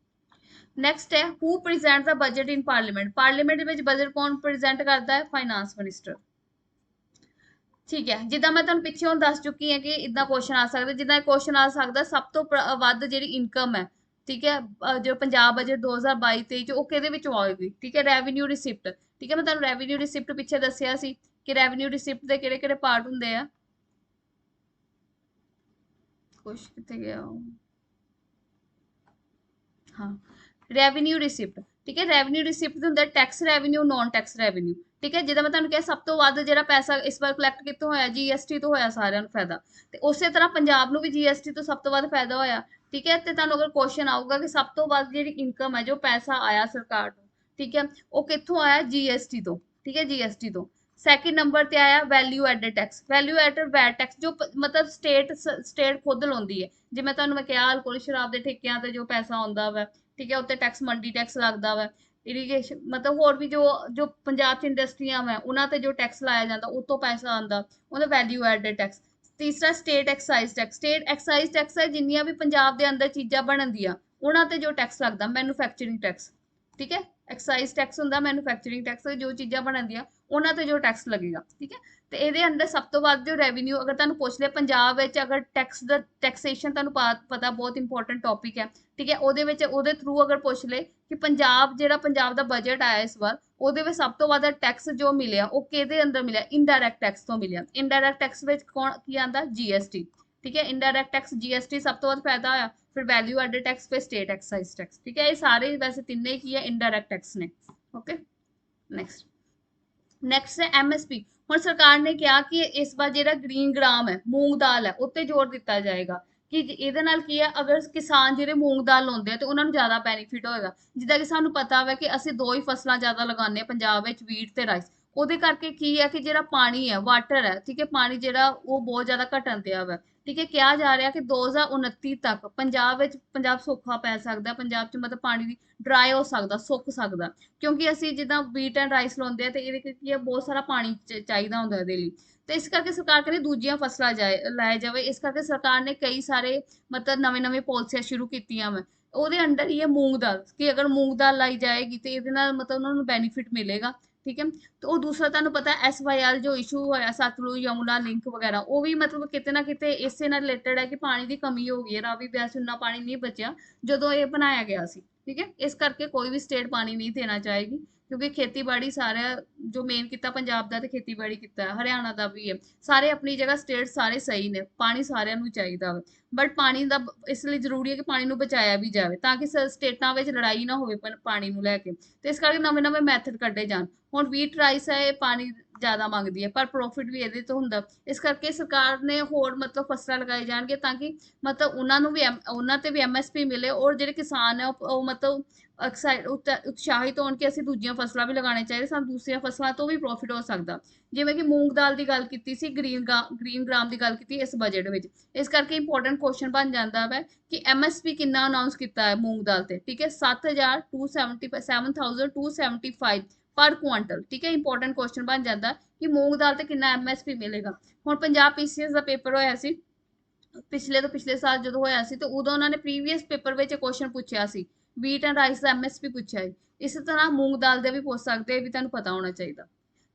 ਨੈਕਸਟ ਹੈ who present the budget in parliament, parliament ਦੇ ਵਿੱਚ ਬਜਟ ਕੌਣ ਪ੍ਰੈਜ਼ੈਂਟ ਕਰਦਾ ਹੈ, ਫਾਈਨਾਂਸ ਮਿਨਿਸਟਰ। ਠੀਕ ਹੈ, ਜਿੱਦਾਂ ਮੈਂ ਤੁਹਾਨੂੰ ਪਿੱਛੇ ਹੁਣ ਦੱਸ ਚੁੱਕੀ ਹਾਂ ਕਿ ਇਦਾਂ ਕੁਐਸਚਨ ਆ ਸਕਦਾ, ਜਿੱਦਾਂ ਕੁਐਸਚਨ ਆ ਸਕਦਾ ਸਭ ਤੋਂ ਵੱਧ ਜਿਹੜੀ ਇਨਕਮ ਹੈ, ਠੀਕ ਹੈ, ਜੋ ਪੰਜਾਬ ਬਜਟ 2022-23 ਚ ਉਹ ਕਿਹਦੇ ਵਿੱਚੋਂ ਆਏਗੀ। ਠੀਕ ਹੈ, ਰੈਵਨਿਊ ਰਿਸਿਪਟ। ਠੀਕ ਹੈ, ਮੈਂ ਤੁਹਾਨੂੰ ਰੈਵਨਿਊ ਰਿਸਿਪਟ ਪਿੱਛੇ ਦੱਸਿਆ ਸੀ ਕਿ ਰੈਵਨਿਊ ਰਿਸਿਪਟ ਦੇ ਕਿਹੜੇ ਕਿਹੜੇ ਪਾਰਟ ਹੁੰਦੇ ਆ, ਕੁਛ ਕਿੱਥੇ ਗਿਆ ਹਾਂ, ਰੈਵਨਿਊ ਰਿਸਿਪਟ। ਠੀਕ ਹੈ, ਰੈਵਨਿਊ ਰਿਸਿਪਟ ਹੁੰਦਾ tax revenue, non tax revenue. ਠੀਕ ਹੈ, ਜਿੱਦਾਂ ਮੈਂ ਤੁਹਾਨੂੰ ਕਿਹਾ ਸਭ ਤੋਂ ਵੱਧ ਜਿਹੜਾ ਪੈਸਾ ਇਸ ਵਾਰ ਕਲੈਕਟ ਕਿੱਥੋਂ ਹੋਇਆ, GST ਤੋਂ ਹੋਇਆ ਸਾਰਿਆਂ ਨੂੰ ਫਾਇਦਾ, ਤੇ ਉਸੇ ਤਰ੍ਹਾਂ ਪੰਜਾਬ ਨੂੰ ਵੀ GST ਤੋਂ ਸਭ ਤੋਂ ਵੱਧ ਫਾਇਦਾ ਹੋਇਆ। ਠੀਕ ਹੈ, ਤੇ ਤੁਹਾਨੂੰ ਅਗਰ ਕੁਐਸਚਨ ਆਊਗਾ ਕਿ ਸਭ ਤੋਂ ਵੱਧ ਜਿਹੜੀ ਇਨਕਮ ਹੈ ਜੋ ਪੈਸਾ ਆਇਆ ਸਰਕਾਰ ਨੂੰ, ਠੀਕ ਹੈ, ਉਹ ਕਿੱਥੋਂ ਆਇਆ, GST ਤੋਂ। ਠੀਕ ਹੈ, GST ਤੋਂ। ਸੈਕਿੰਡ ਨੰਬਰ ਤੇ ਆਇਆ value added tax, value added VAT tax ਜੋ ਮਤਲਬ ਸਟੇਟ ਖੁਦ ਲਾਉਂਦੀ ਹੈ, ਜਿਵੇਂ ਤੁਹਾਨੂੰ ਮੈਂ ਕਿਹਾ ਅਲਕੋਹਲ ਸ਼ਰਾਬ ਦੇ ਠੇਕਿਆਂ ਤੇ ਜੋ ਪੈਸਾ ਆਉਂਦਾ ਵਾ, ਠੀਕ ਹੈ, ਉੱਤੇ ਟੈਕਸ ਮੰਡੀ ਟੈਕਸ ਲੱਗਦਾ ਵਾ। ਇਰੀਗੇਸ਼ਨ ਮਤਲਬ ਹੋਰ ਵੀ ਜੋ ਜੋ ਪੰਜਾਬ 'ਚ ਇੰਡਸਟਰੀਆਂ ਹੈ ਉਹਨਾਂ ਤੇ ਜੋ ਟੈਕਸ ਲਾਇਆ ਜਾਂਦਾ ਉਹ ਤੋਂ ਪੈਸਾ ਆਉਂਦਾ, ਉਹਦਾ ਵੈਲਿਊ ਐਡਡ ਟੈਕਸ। ਤੀਸਰਾ state excise tax, state excise tax ਹੈ ਜਿੰਨੀਆਂ ਵੀ ਪੰਜਾਬ ਦੇ ਅੰਦਰ ਚੀਜ਼ਾਂ ਬਣਦੀਆਂ ਉਹਨਾਂ ਤੇ ਜੋ ਟੈਕਸ ਲੱਗਦਾ, ਮੈਨੂਫੈਕਚਰਿੰਗ ਟੈਕਸ, ਠੀਕ ਹੈ। ਐਕਸਾਈਜ਼ ਟੈਕਸ ਹੁੰਦਾ ਮੈਨੂਫੈਕਚਰਿੰਗ ਟੈਕਸ, ਜੋ ਚੀਜ਼ਾਂ ਬਣਦੀਆਂ ਉਹਨਾਂ ਤੇ ਜੋ ਟੈਕਸ ਲੱਗੇਗਾ, ਠੀਕ ਹੈ। ਤੇ ਇਹਦੇ ਅੰਦਰ ਸਭ ਤੋਂ ਵੱਧ ਜੋ ਰੈਵਨਿਊ ਅਗਰ ਤੁਹਾਨੂੰ ਪੁੱਛ ਲਿਆ ਪੰਜਾਬ ਵਿੱਚ, ਅਗਰ ਟੈਕਸ ਦਾ ਟੈਕਸੇਸ਼ਨ ਤੁਹਾਨੂੰ ਪਤਾ ਬਹੁਤ ਇੰਪੋਰਟੈਂਟ ਟੌਪਿਕ ਹੈ, ਠੀਕ ਹੈ। ਉਹਦੇ ਵਿੱਚ ਉਹਦੇ ਥਰੂ ਅਗਰ ਪੁੱਛ ਲਏ ਕਿ ਪੰਜਾਬ ਜਿਹੜਾ ਪੰਜਾਬ ਦਾ ਬਜਟ ਆਇਆ ਇਸ ਵਾਰ, ਉਹਦੇ ਵਿੱਚ ਸਭ ਤੋਂ ਵੱਧ ਟੈਕਸ ਜੋ ਮਿਲਿਆ ਉਹ ਕਿਹਦੇ ਅੰਦਰ ਮਿਲਿਆ, ਇਨਡਾਇਰੈਕਟ ਟੈਕਸ ਤੋਂ ਮਿਲਿਆ। ਇਨਡਾਇਰੈਕਟ ਟੈਕਸ ਵਿੱਚ ਕੌਣ ਕੀ ਆਂਦਾ, ਜੀਐਸਟੀ, ਠੀਕ ਹੈ। ਇਨਡਾਇਰੈਕਟ ਟੈਕਸ ਜੀਐਸਟੀ ਸਭ ਤੋਂ ਵੱਧ ਫਾਇਦਾ ਹੋਇਆ, ਫਿਰ ਵੈਲਿਊ ਐਡਡ ਟੈਕਸ, ਫਿਰ ਸਟੇਟ ਐਕਸਾਈਜ਼ ਟੈਕਸ, ਠੀਕ ਹੈ। ਇਹ ਸਾਰੇ ਵੈਸੇ ਤਿੰਨੇ ਕੀ ਹੈ, ਇਨਡਾਇਰੈਕਟ ਟੈਕਸ ਨੇ। ਓਕੇ, ਨੈਕਸਟ ਹੈ ਐਮਐਸਪੀ। ਹੁਣ ਸਰਕਾਰ ਨੇ ਕਿਹਾ ਕਿ ਇਸ ਵਾਰ ਜਿਹੜਾ ਗ੍ਰੀਨ ਗ੍ਰਾਮ ਹੈ, ਮੂੰਗ ਦਾਲ ਹੈ, ਉੱਤੇ ਜ਼ੋਰ ਦਿੱਤਾ ਜਾਏਗਾ ਕਿ ਇਹਦੇ ਨਾਲ ਕੀ ਹੈ, ਅਗਰ ਕਿਸਾਨ ਜਿਹੜੇ ਮੂੰਗ ਦਾਲ ਲਾਉਂਦੇ ਆ ਤੇ ਉਹਨਾਂ ਨੂੰ ਜ਼ਿਆਦਾ ਬੈਨੀਫਿਟ ਹੋਏਗਾ। ਜਿੱਦਾਂ ਕਿ ਸਾਨੂੰ ਪਤਾ ਵਾ ਕਿ ਅਸੀਂ ਦੋ ਹੀ ਫਸਲਾਂ ਜ਼ਿਆਦਾ ਲਗਾਉਂਦੇ ਹਾਂ ਪੰਜਾਬ ਵਿੱਚ, ਵੀਟ ਤੇ ਰਾਈਸ। ਉਹਦੇ ਕਰਕੇ ਕੀ ਹੈ ਕਿ ਜਿਹੜਾ ਪਾਣੀ ਹੈ, ਵਾਟਰ ਹੈ, ਠੀਕ ਹੈ, ਪਾਣੀ ਜਿਹੜਾ ਉਹ ਬਹੁਤ ਜ਼ਿਆਦਾ ਘਟਣ ਦਿਆ ਵਾ, ਠੀਕ ਹੈ। ਕਿਹਾ ਜਾ ਰਿਹਾ ਕਿ 2029 ਤੱਕ ਪੰਜਾਬ ਸੌਖਾ ਪੈ ਸਕਦਾ, ਪੰਜਾਬ 'ਚ ਮਤਲਬ ਪਾਣੀ ਦੀ ਡਰਾਈ ਹੋ ਸਕਦਾ, ਸੁੱਕ ਸਕਦਾ, ਕਿਉਂਕਿ ਅਸੀਂ ਜਿੱਦਾਂ ਵੀਟ ਐਂਡ ਰਾਈਸ ਲਾਉਂਦੇ ਆ ਤੇ ਇਹਦੇ ਕੀ ਹੈ, ਬਹੁਤ ਸਾਰਾ ਪਾਣੀ ਚਾਹੀਦਾ ਹੁੰਦਾ ਇਹਦੇ ਲਈ। ਤੇ ਇਸ ਕਰਕੇ ਸਰਕਾਰ ਕਹਿੰਦੀ ਦੂਜੀਆਂ ਫਸਲਾਂ ਲਾਇਆ ਜਾਵੇ। ਇਸ ਕਰਕੇ ਸਰਕਾਰ ਨੇ ਕਈ ਸਾਰੇ ਮਤਲਬ ਨਵੇਂ ਪਾਲਿਸੀਆਂ ਸ਼ੁਰੂ ਕੀਤੀਆਂ ਵਾ। ਉਹਦੇ ਅੰਡਰ ਹੀ ਹੈ ਮੂੰਗ ਦਾਲ, ਕਿ ਅਗਰ ਮੂੰਗ ਦਾਲ ਲਾਈ ਜਾਏਗੀ ਤੇ ਇਹਦੇ ਨਾਲ ਮਤਲਬ ਉਹਨਾਂ ਨੂੰ ਬੈਨੀਫਿਟ ਮਿਲੇਗਾ, ਠੀਕ ਹੈ। ਤੇ ਉਹ ਦੂਸਰਾ ਤੁਹਾਨੂੰ ਪਤਾ SYL ਜੋ ਇਸ਼ੂ ਹੋਇਆ, ਸਤਲੁਜ ਯਮੁਨਾ ਲਿੰਕ ਵਗੈਰਾ, ਉਹ ਵੀ ਮਤਲਬ ਕਿਤੇ ਨਾ ਕਿਤੇ ਇਸੇ ਨਾਲ ਰਿਲੇਟਡ ਹੈ ਕਿ ਪਾਣੀ ਦੀ ਕਮੀ ਹੋ ਗਈ ਹੈ, ਰਾਵੀ ਬਿਆਸ ਇੰਨਾ ਪਾਣੀ ਨਹੀਂ ਬਚਿਆ ਜਦੋਂ ਇਹ ਬਣਾਇਆ ਗਿਆ ਸੀ, ਠੀਕ ਹੈ। ਇਸ ਕਰਕੇ ਕੋਈ ਵੀ ਸਟੇਟ ਪਾਣੀ ਨਹੀਂ ਦੇਣਾ ਚਾਹੇਗੀ, ਕਿਉਂਕਿ ਖੇਤੀਬਾੜੀ ਸਾਰਾ ਜੋ ਮੇਨ ਕੀਤਾ ਪੰਜਾਬ ਦਾ ਤੇ ਖੇਤੀਬਾੜੀ ਕੀਤਾ, ਹਰਿਆਣਾ ਦਾ ਵੀ ਹੈ, ਸਾਰੇ ਆਪਣੀ ਜਗ੍ਹਾ ਸਟੇਟ ਸਾਰੇ ਸਹੀ ਨੇ, ਪਾਣੀ ਸਾਰਿਆਂ ਨੂੰ ਚਾਹੀਦਾ ਵਾ। ਬਟ ਪਾਣੀ ਦਾ ਇਸ ਲਈ ਜ਼ਰੂਰੀ ਹੈ ਕਿ ਪਾਣੀ ਨੂੰ ਬਚਾਇਆ ਵੀ ਜਾਵੇ ਤਾਂ ਕਿ ਸਟੇਟਾਂ ਵਿੱਚ ਲੜਾਈ ਨਾ ਹੋਵੇ ਪਾਣੀ ਨੂੰ ਲੈ ਕੇ। ਤੇ ਇਸ ਕਰਕੇ ਨਵੇਂ ਮੈਥਡ ਕੱਢੇ ਜਾਣ। ਹੁਣ ਵੀਟ ਰਾਈਸ ਹੈ, ਇਹ ਪਾਣੀ ਜ਼ਿਆਦਾ ਮੰਗਦੀ ਹੈ ਪਰ ਪ੍ਰੋਫਿਟ ਵੀ ਇਹਦੇ ਤੋਂ ਹੁੰਦਾ, ਇਸ ਕਰਕੇ ਸਰਕਾਰ ਨੇ ਹੋਰ ਮਤਲਬ ਫਸਲਾਂ ਲਗਾਈ ਜਾਣਗੇ ਤਾਂ ਕਿ ਮਤਲਬ ਉਹਨਾਂ ਨੂੰ ਵੀ ਉਹਨਾਂ ਤੇ ਵੀ MSP ਮਿਲੇ, ਔਰ ਜਿਹੜੇ ਕਿਸਾਨ ਹੈ ਉਹ ਮਤਲਬ ਉਤਸ਼ਾਹਿਤ ਹੋਣ ਕਿ ਅਸੀਂ ਦੂਜੀਆਂ ਫਸਲਾਂ ਵੀ ਲਗਾਉਣੇ ਚਾਹੀਦੇ, ਸਾਨੂੰ ਦੂਸਰੀਆਂ ਫਸਲਾਂ ਤੋਂ ਵੀ ਪ੍ਰੋਫਿਟ ਹੋ ਸਕਦਾ। ਜਿਵੇਂ ਕਿ ਮੂੰਗ ਦਾਲ ਦੀ ਗੱਲ ਕੀਤੀ ਸੀ, ਗ੍ਰੀਨ ਗ੍ਰਾਮ ਦੀ ਗੱਲ ਕੀਤੀ ਇਸ ਬਜਟ ਵਿੱਚ। ਇਸ ਕਰਕੇ ਇੰਪੋਰਟੈਂਟ ਕੁਐਸਚਨ ਬਣ ਜਾਂਦਾ ਹੈ ਕਿ MSP ਕਿੰਨਾ ਅਨਾਉਂਸ ਕੀਤਾ ਹੈ ਮੂੰਗ ਦਾਲ ਤੇ, ਠੀਕ ਹੈ, 7,275 ਪਰ ਕੁਆਂਟਲ, ਠੀਕ ਹੈ। ਇੰਪੋਰਟੈਂਟ ਕੁਐਸਚਨ ਬਣ ਜਾਂਦਾ ਕਿ ਮੂੰਗ ਦਾਲ ਤੇ ਕਿੰਨਾ MSP ਮਿਲੇਗਾ। ਹੁਣ ਪੰਜਾਬ PCS ਦਾ ਪੇਪਰ ਹੋਇਆ ਸੀ ਪਿਛਲੇ ਤੋਂ ਪਿਛਲੇ ਸਾਲ ਜਦੋਂ ਹੋਇਆ ਸੀ, ਤੇ ਉਦੋਂ ਉਹਨਾਂ ਨੇ ਪ੍ਰੀਵੀਅਸ ਪੇਪਰ ਵਿੱਚ ਕੁਐਸਚਨ ਪੁੱਛਿਆ ਸੀ, ਵੀਟ ਐਂਡ ਰਾਈਸ ਦਾ MSP ਪੁੱਛਿਆ ਹੈ। ਇਸੇ ਤਰ੍ਹਾਂ ਮੂੰਗ ਦਾਲ ਦੇ ਵੀ ਪੁੱਛ ਸਕਦੇ, ਇਹ ਵੀ ਤੁਹਾਨੂੰ ਪਤਾ ਹੋਣਾ ਚਾਹੀਦਾ।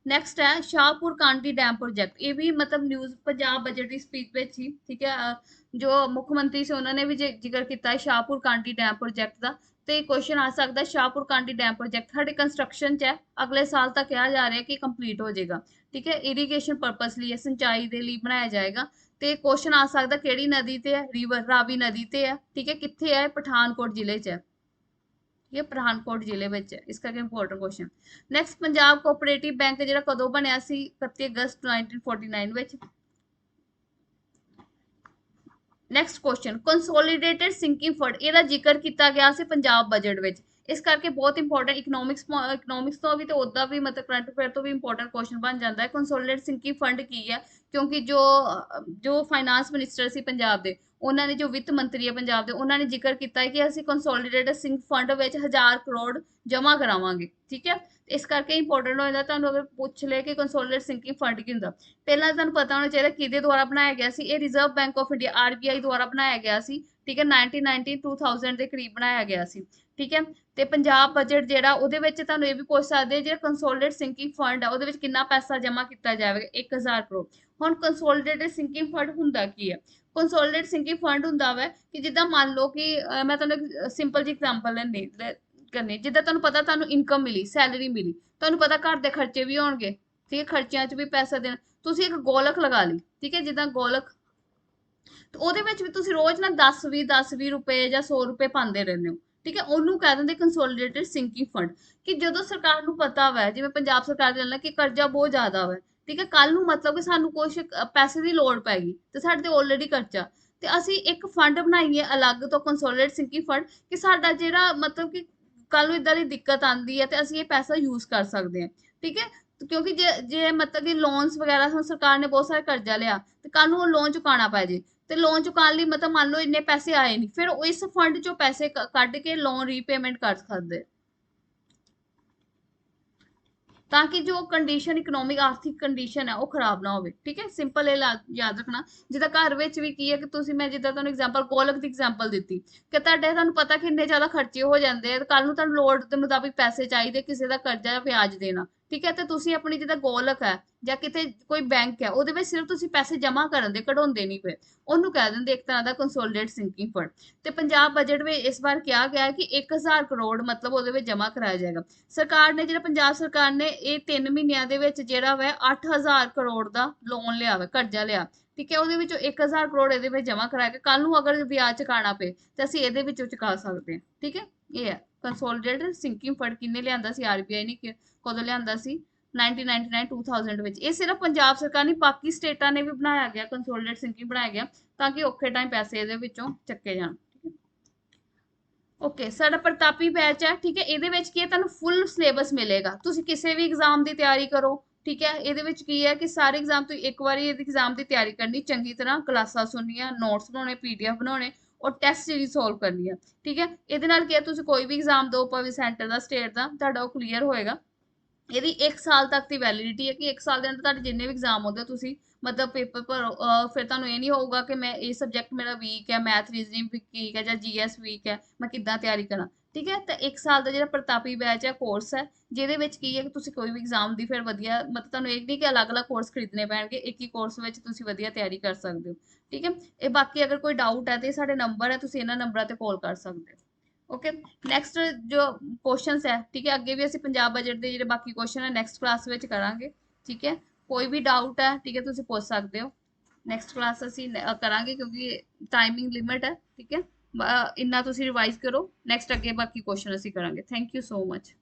ਨੈਕਸਟ ਹੈ ਸ਼ਾਹਪੁਰ ਕਾਂਡੀ ਡੈਮ ਪ੍ਰੋਜੈਕਟ। ਇਹ ਵੀ ਮਤਲਬ ਨਿਊਜ਼ ਪੰਜਾਬ ਬਜਟ ਦੀ ਸਪੀਚ ਵਿੱਚ ਹੀ, ਠੀਕ ਹੈ, ਜੋ ਮੁੱਖ ਮੰਤਰੀ ਸੀ ਉਹਨਾਂ ਨੇ ਵੀ ਜ਼ਿਕਰ ਕੀਤਾ ਹੈ ਸ਼ਾਹਪੁਰ ਕਾਂਡੀ ਡੈਮ ਪ੍ਰੋਜੈਕਟ ਦਾ। ਤੇ ਕੁਐਸਚਨ ਆ ਸਕਦਾ ਸ਼ਾਹਪੁਰ ਕਾਂਡੀ ਡੈਮ ਪ੍ਰੋਜੈਕਟ ਸਾਡੇ ਕੰਸਟਰਕਸ਼ਨ 'ਚ ਹੈ, ਅਗਲੇ ਸਾਲ ਤੱਕ ਕਿਹਾ ਜਾ ਰਿਹਾ ਕਿ ਕੰਪਲੀਟ ਹੋ ਜਾਏਗਾ, ਠੀਕ ਹੈ। ਇਰੀਗੇਸ਼ਨ ਪਰਪਸ ਲਈ, ਸਿੰਚਾਈ ਦੇ ਲਈ ਬਣਾਇਆ ਜਾਏਗਾ। ਤੇ ਕੁਐਸਚਨ ਆ ਸਕਦਾ ਕਿਹੜੀ ਨਦੀ ਤੇ ਹੈ, ਰਿਵਰ ਰਾਵੀ ਨਦੀ ਤੇ ਹੈ, ਠੀਕ ਹੈ। ਕਿੱਥੇ ਹੈ, ਪਠਾਨਕੋਟ ਜ਼ਿਲ੍ਹੇ 'ਚ ਹੈ, ਇਹ ਪਠਾਨਕੋਟ ਜ਼ਿਲ੍ਹੇ ਵਿੱਚ ਹੈ, ਇਸ ਕਰਕੇ important question. Next Punjab cooperative bank ਜਿਹੜਾ ਕਦੋਂ ਬਣਿਆ ਸੀ, 31 ਅਗਸਤ 1949 ਵਿੱਚ। Next question consolidated sinking fund, ਇਹਦਾ ਜ਼ਿਕਰ ਕੀਤਾ ਗਿਆ ਸੀ ਪੰਜਾਬ ਬਜਟ ਵਿੱਚ, ਇਸ ਕਰਕੇ ਬਹੁਤ ਇੰਪੋਰਟੈਂਟ ਇਕਨੋਮਿਕਸ ਤੋਂ ਵੀ ਤੇ ਉਹਦਾ ਵੀ ਮਤਲਬ ਕਰੰਟ ਅਫੇਅਰ ਤੋਂ ਵੀ ਇੰਪੋਰਟੈਂਟ ਕੁਐਸਚਨ ਬਣ ਜਾਂਦਾ ਹੈ ਕੰਸੋਲੀਡੇਟਡ ਸਿੰਕਿੰਗ ਫੰਡ ਕੀ ਹੈ। ਕਿਉਂਕਿ ਜੋ ਫਾਈਨਾਂਸ ਮਿਨਿਸਟਰ ਸੀ ਪੰਜਾਬ ਦੇ, ਉਹਨਾਂ ਨੇ ਜੋ ਵਿੱਤ ਮੰਤਰੀ ਹੈ ਪੰਜਾਬ ਦੇ, ਉਹਨਾਂ ਨੇ ਜ਼ਿਕਰ ਕੀਤਾ ਹੈ ਕਿ ਅਸੀਂ ਕੰਸੋਲੀਡੇਟਡ ਸਿੰਕ ਫੰਡ ਵਿੱਚ 1000 ਕਰੋੜ ਜਮ੍ਹਾਂ ਕਰਾਵਾਂਗੇ, ਠੀਕ ਹੈ। ਇਸ ਕਰਕੇ ਇੰਪੋਰਟੈਂਟ ਹੋ ਜਾਂਦਾ ਤੁਹਾਨੂੰ ਅਗਰ ਪੁੱਛ ਲੈ ਕਿ ਕੰਸੋਲੀਡੇਟਡ ਸਿੰਕਿੰਗ ਫੰਡ ਕੀ ਹੁੰਦਾ। ਪਹਿਲਾਂ ਤੁਹਾਨੂੰ ਪਤਾ ਹੋਣਾ ਚਾਹੀਦਾ ਕਿਹਦੇ ਦੁਆਰਾ ਬਣਾਇਆ ਗਿਆ ਸੀ, ਇਹ reserve bank of India RBI ਦੁਆਰਾ ਬਣਾਇਆ ਗਿਆ ਸੀ, ਠੀਕ ਹੈ। 1990 ਦੇ ਕਰੀਬ ਬਣਾਇਆ ਗਿਆ ਸੀ, ਠੀਕ ਹੈ। ਤੇ ਪੰਜਾਬ ਬਜਟ ਜਿਹੜਾ ਉਹਦੇ ਵਿੱਚ ਤੁਹਾਨੂੰ ਇਹ ਵੀ ਪੁੱਛ ਸਕਦੇ ਜਿਹੜਾ ਕੰਸੋਲੀਡੇਟਡ ਸਿੰਕਿੰਗ ਫੰਡ ਹੈ ਉਹਦੇ ਵਿੱਚ ਕਿੰਨਾ ਪੈਸਾ ਜਮ੍ਹਾਂ ਕੀਤਾ ਜਾਵੇਗਾ, 1000 ਕਰੋੜ। ਹੁਣ ਕੰਸੋਲੀਡੇਟਡ ਸਿੰਕਿੰਗ ਫੰਡ ਹੁੰਦਾ ਕੀ ਹੈ, ਕੰਸੋਲੀਡੇਟਡ ਸਿੰਕਿੰਗ ਫੰਡ ਹੁੰਦਾ ਵਾ ਕਿ ਜਿੱਦਾਂ ਮੰਨ ਲਓ ਕਿ ਮੈਂ ਤੁਹਾਨੂੰ ਸਿੰਪਲ ਜਿਹੀ ਐਗਜ਼ਾਮਪਲ ਲੈਣੀ ਕਰਨੀ, ਜਿੱਦਾਂ ਤੁਹਾਨੂੰ ਪਤਾ ਤੁਹਾਨੂੰ ਇਨਕਮ ਮਿਲੀ, ਸੈਲਰੀ ਮਿਲੀ, ਤੁਹਾਨੂੰ ਪਤਾ ਘਰ ਦੇ ਖਰਚੇ ਵੀ ਹੋਣਗੇ, ਠੀਕ ਹੈ, ਖਰਚਿਆਂ 'ਚ ਵੀ ਪੈਸਾ ਦੇਣਾ, ਤੁਸੀਂ ਇੱਕ ਗੋਲਕ ਲਗਾ ਲਈ, ਠੀਕ ਹੈ, ਜਿੱਦਾਂ ਗੋਲਕ, ਤੇ ਉਹਦੇ ਵਿੱਚ ਵੀ ਤੁਸੀਂ ਰੋਜ਼ ਨਾ 10-20 ਰੁਪਏ ਜਾਂ 100 ਰੁਪਏ ਪਾਉਂਦੇ ਰਹਿੰਦੇ ਹੋ, ਠੀਕ ਹੈ। ਉਹਨੂੰ ਕਹਿ ਦਿੰਦੇ ਕੰਸੋਲੀਡੇਟਡ ਸਿੰਕਿੰਗ ਫੰਡ। ਕਿ ਜਦੋਂ ਸਰਕਾਰ ਨੂੰ ਪਤਾ ਵਾ, ਜਿਵੇਂ ਪੰਜਾਬ ਸਰਕਾਰ ਦੇ ਨਾਲ ਕਿ ਕਰਜ਼ਾ ਬਹੁਤ ਜ਼ਿਆਦਾ ਵਾ, ਠੀਕ ਹੈ, ਕੱਲ ਨੂੰ ਮਤਲਬ ਕਿ ਸਾਨੂੰ ਕੁਛ ਪੈਸੇ ਦੀ ਲੋੜ ਪੈ ਗਈ ਤੇ ਸਾਡੇ ਤੇ ਆਲਰੇਡੀ ਕਰਜ਼ਾ, ਤੇ ਅਸੀਂ ਇੱਕ ਫੰਡ ਬਣਾਈਏ ਅਲੱਗ ਤੋਂ ਕੰਸੋਲੀਡੇਟਡ ਸਿੰਕਿੰਗ ਫੰਡ, ਕਿ ਸਾਡਾ ਜਿਹੜਾ ਮਤਲਬ ਕਿ ਕੱਲ ਨੂੰ ਇਦਾਂ ਦੀ ਦਿੱਕਤ ਆਉਂਦੀ ਹੈ ਤੇ ਅਸੀਂ ਇਹ ਪੈਸਾ ਯੂਜ਼ ਕਰ ਸਕਦੇ ਹਾਂ, ਠੀਕ ਹੈ। ਕਿਉਂਕਿ ਜੇ ਮਤਲਬ ਕਿ ਲੋਨਸ ਵਗੈਰਾ ਹੁਣ ਸਰਕਾਰ ਨੇ ਬਹੁਤ ਸਾਰਾ ਕਰਜ਼ਾ ਲਿਆ ਤੇ ਕੱਲ ਨੂੰ ਉਹ ਲੋਨ ਚੁਕਾਉਣਾ ਪੈ ਜੇ, ਤੇ ਲੋਨ ਚੁਕਾਉਣ ਲਈ ਮਤਲਬ ਮੰਨ ਲਓ ਇੰਨੇ ਪੈਸੇ ਆਏ ਨਹੀਂ, ਫਿਰ ਉਹ ਇਸ ਫੰਡ ਚੋਂ ਪੈਸੇ ਕੱਢ ਕੇ ਲੋਨ ਰੀਪੇਮੈਂਟ ਕਰ ਸਕਦੇ, ਤਾਂ ਕਿ ਜੋ ਕੰਡੀਸ਼ਨ ਇਕਨੋਮਿਕ ਆਰਥਿਕ ਕੰਡੀਸ਼ਨ ਹੈ ਉਹ ਖਰਾਬ ਨਾ ਹੋਵੇ। ਠੀਕ ਹੈ, ਸਿੰਪਲ ਇਹ ਯਾਦ ਰੱਖਣਾ। ਜਿੱਦਾਂ ਘਰ ਵਿੱਚ ਵੀ ਕੀ ਹੈ ਕਿ ਤੁਸੀਂ, ਮੈਂ ਜਿੱਦਾਂ ਤੁਹਾਨੂੰ ਐਗਜ਼ਾਮਪਲ ਗੋਲਕ ਦੀ ਐਗਜ਼ਾਮਪਲ ਦਿੱਤੀ ਕਿ ਤੁਹਾਨੂੰ ਪਤਾ ਕਿ ਇੰਨੇ ਜ਼ਿਆਦਾ ਖਰਚੇ ਹੋ ਜਾਂਦੇ ਆ, ਕੱਲ ਨੂੰ ਤੁਹਾਨੂੰ ਲੋੜ ਦੇ ਮੁਤਾਬਿਕ ਪੈਸੇ ਚਾਹੀਦੇ, ਕਿਸੇ ਦਾ ਕਰਜ਼ਾ ਜਾਂ ਵਿਆਜ ਦੇਣਾ। ਠੀਕ ਹੈ, ਤੇ ਤੁਸੀਂ ਆਪਣੀ ਜਿੱਦਾਂ ਗੋਲਕ ਹੈ ਜਾਂ ਕਿਤੇ ਕੋਈ ਬੈਂਕ ਹੈ ਉਹਦੇ ਵਿੱਚ ਸਿਰਫ ਤੁਸੀਂ ਪੈਸੇ ਜਮ੍ਹਾਂ ਕਰਨ ਦੇ, ਕਢਾਉਂਦੇ ਨਹੀਂ ਪਏ, ਉਹਨੂੰ ਕਹਿ ਦਿੰਦੇ ਇੱਕ ਤਰ੍ਹਾਂ ਦਾ ਕੰਸੋਲੀਡੇਟ ਸਿੰਕਿੰਗ ਫੰਡ। ਤੇ ਪੰਜਾਬ ਬਜਟ ਵਿੱਚ ਇਸ ਵਾਰ ਕਿਹਾ ਗਿਆ ਹੈ ਕਿ 1000 ਕਰੋੜ ਮਤਲਬ ਉਹਦੇ ਵਿੱਚ ਜਮ੍ਹਾਂ ਕਰਾਇਆ ਜਾਏਗਾ। ਸਰਕਾਰ ਨੇ, ਜਿਹੜਾ ਪੰਜਾਬ ਸਰਕਾਰ ਨੇ ਇਹ 3 ਮਹੀਨਿਆਂ ਦੇ ਵਿੱਚ ਜਿਹੜਾ ਵਾ 8000 ਕਰੋੜ ਦਾ ਲੋਨ ਲਿਆ ਵਾ, ਕਰਜ਼ਾ ਲਿਆ। ਠੀਕ ਹੈ, ਉਹਦੇ ਵਿੱਚੋਂ 1000 ਕਰੋੜ ਇਹਦੇ ਵਿੱਚ ਜਮ੍ਹਾਂ ਕਰਾ ਕੇ ਕੱਲ ਨੂੰ ਅਗਰ ਵਿਆਜ ਚੁਕਾਉਣਾ ਪਏ ਤਾਂ ਅਸੀਂ ਇਹਦੇ ਵਿੱਚੋਂ ਚੁਕਾ ਸਕਦੇ ਹਾਂ। ਠੀਕ ਹੈ, ਇਹ ਹੈ ਕੰਸੋਲੀਡੇਟਡ ਸਿੰਕਿੰਗ ਫੰਡ। ਕਿੰਨੇ ਲਿਆਂਦਾ ਸੀ? ਆਰਬੀਆਈ ਨੇ ਕਦੋਂ ਲਿਆਂਦਾ ਸੀ? 1999 2000 ਵਿੱਚ। ਇਹ ਸਿਰਫ ਪੰਜਾਬ ਸਰਕਾਰ ਨਹੀਂ, ਬਾਕੀ ਸਟੇਟਾਂ ਨੇ ਵੀ ਬਣਾਇਆ ਗਿਆ, ਕੰਸੋਲੀਡੇਟ ਸਿੰਕਿੰਗ ਬਣਾਇਆ ਗਿਆ ਤਾਂ ਕਿ ਔਖੇ ਟਾਈਮ ਪੈਸੇ ਇਹਦੇ ਵਿੱਚੋਂ ਚੱਕੇ ਜਾਣ। ਓਕੇ, ਸਾਡਾ ਪ੍ਰਤਾਪੀ ਬੈਚ ਹੈ। ਠੀਕ ਹੈ, ਇਹਦੇ ਵਿੱਚ ਕੀ ਹੈ, ਤੁਹਾਨੂੰ ਫੁੱਲ ਸਿਲੇਬਸ ਮਿਲੇਗਾ, ਤੁਸੀਂ ਕਿਸੇ ਵੀ ਐਗਜ਼ਾਮ ਦੀ ਤਿਆਰੀ ਕਰੋ। ਠੀਕ ਹੈ, ਇਹਦੇ ਵਿੱਚ ਕੀ ਹੈ ਕਿ ਸਾਰੇ ਐਗਜ਼ਾਮ ਤੁਸੀਂ ਇੱਕ ਵਾਰੀ ਇਹਦੀ ਐਗਜ਼ਾਮ ਦੀ ਤਿਆਰੀ ਕਰਨੀ, ਚੰਗੀ ਤਰ੍ਹਾਂ ਕਲਾਸਾਂ ਸੁਣਨੀਆਂ, ਨੋਟਸ ਬਣਾਉਣੇ, ਪੀਡੀਐਫ ਬਣਾਉਣੇ ਔਰ ਟੈਸਟ ਸੀਰੀਜ਼ ਸੋਲਵ ਕਰਨੀ ਹੈ। ਠੀਕ ਹੈ, ਇਹਦੇ ਨਾਲ ਕੀ ਹੈ, ਤੁਸੀਂ ਕੋਈ ਵੀ ਐਗਜ਼ਾਮ ਦਿਓ, ਭਾਵੇਂ ਸੈਂਟਰ ਦਾ, ਸਟੇਟ ਦਾ, ਤੁਹਾਡਾ ਉਹ ਕਲੀਅਰ ਹੋਏਗਾ। ਇਹਦੀ 1 ਸਾਲ ਤੱਕ ਦੀ ਵੈਲਿਡਿਟੀ ਹੈ ਕਿ 1 ਸਾਲ ਦੇ ਅੰਦਰ ਤੁਹਾਡੇ ਜਿੰਨੇ ਵੀ ਐਗਜ਼ਾਮ ਹੁੰਦੇ ਤੁਸੀਂ ਮਤਲਬ ਪੇਪਰ ਭਰੋ। ਫਿਰ ਤੁਹਾਨੂੰ ਇਹ ਨਹੀਂ ਹੋਊਗਾ ਕਿ ਮੈਂ ਇਹ ਸਬਜੈਕਟ ਮੇਰਾ ਵੀਕ ਹੈ, ਮੈਥ ਰੀਜ਼ਨਿੰਗ ਵੀਕ ਹੈ ਜਾਂ ਜੀਐਸ ਵੀਕ ਹੈ, ਮੈਂ ਕਿੱਦਾਂ ਤਿਆਰੀ ਕਰਾਂ। ਠੀਕ ਹੈ, ਤਾਂ 1 ਸਾਲ ਦਾ ਜਿਹੜਾ ਪ੍ਰਤਾਪੀ ਬੈਚ ਹੈ ਕੋਰਸ ਹੈ, ਜਿਹਦੇ ਵਿੱਚ ਕੀ ਹੈ ਕਿ ਤੁਸੀਂ ਕੋਈ ਵੀ ਐਗਜ਼ਾਮ ਦੀ ਫਿਰ ਵਧੀਆ, ਮਤਲਬ ਤੁਹਾਨੂੰ ਇਹ ਨਹੀਂ ਕਿ ਅਲੱਗ-ਅਲੱਗ ਕੋਰਸ ਖਰੀਦਣੇ ਪੈਣਗੇ, ਇੱਕ ਹੀ ਕੋਰਸ ਵਿੱਚ ਤੁਸੀਂ ਵਧੀਆ ਤਿਆਰੀ ਕਰ ਸਕਦੇ ਹੋ। ਠੀਕ ਹੈ, ਇਹ ਬਾਕੀ ਅਗਰ ਕੋਈ ਡਾਊਟ ਹੈ ਤੇ ਸਾਡੇ ਨੰਬਰ ਹੈ, ਤੁਸੀਂ ਇਹਨਾਂ ਨੰਬਰਾਂ ਤੇ ਕਾਲ ਕਰ ਸਕਦੇ ਹੋ। ਓਕੇ, ਨੈਕਸਟ ਜੋ ਕੁਐਸਚਨਸ ਹੈ, ਠੀਕ ਹੈ, ਅੱਗੇ ਵੀ ਅਸੀਂ ਪੰਜਾਬ ਬਜਟ ਦੇ ਜਿਹੜੇ ਬਾਕੀ ਕੁਐਸਚਨ ਹੈ ਨੈਕਸਟ ਕਲਾਸ ਵਿੱਚ ਕਰਾਂਗੇ। ਠੀਕ ਹੈ, ਕੋਈ ਵੀ ਡਾਊਟ ਹੈ, ਠੀਕ ਹੈ, ਤੁਸੀਂ ਪੁੱਛ ਸਕਦੇ ਹੋ। ਨੈਕਸਟ ਕਲਾਸ ਅਸੀਂ ਕਰਾਂਗੇ ਕਿਉਂਕਿ ਟਾਈਮਿੰਗ ਲਿਮਿਟ ਹੈ। ਠੀਕ ਹੈ, ਇੰਨਾ ਤੁਸੀਂ ਰਿਵਾਈਜ਼ ਕਰੋ, ਨੈਕਸਟ ਅੱਗੇ ਬਾਕੀ ਕੁਐਸਚਨ ਅਸੀਂ ਕਰਾਂਗੇ। Thank you so much.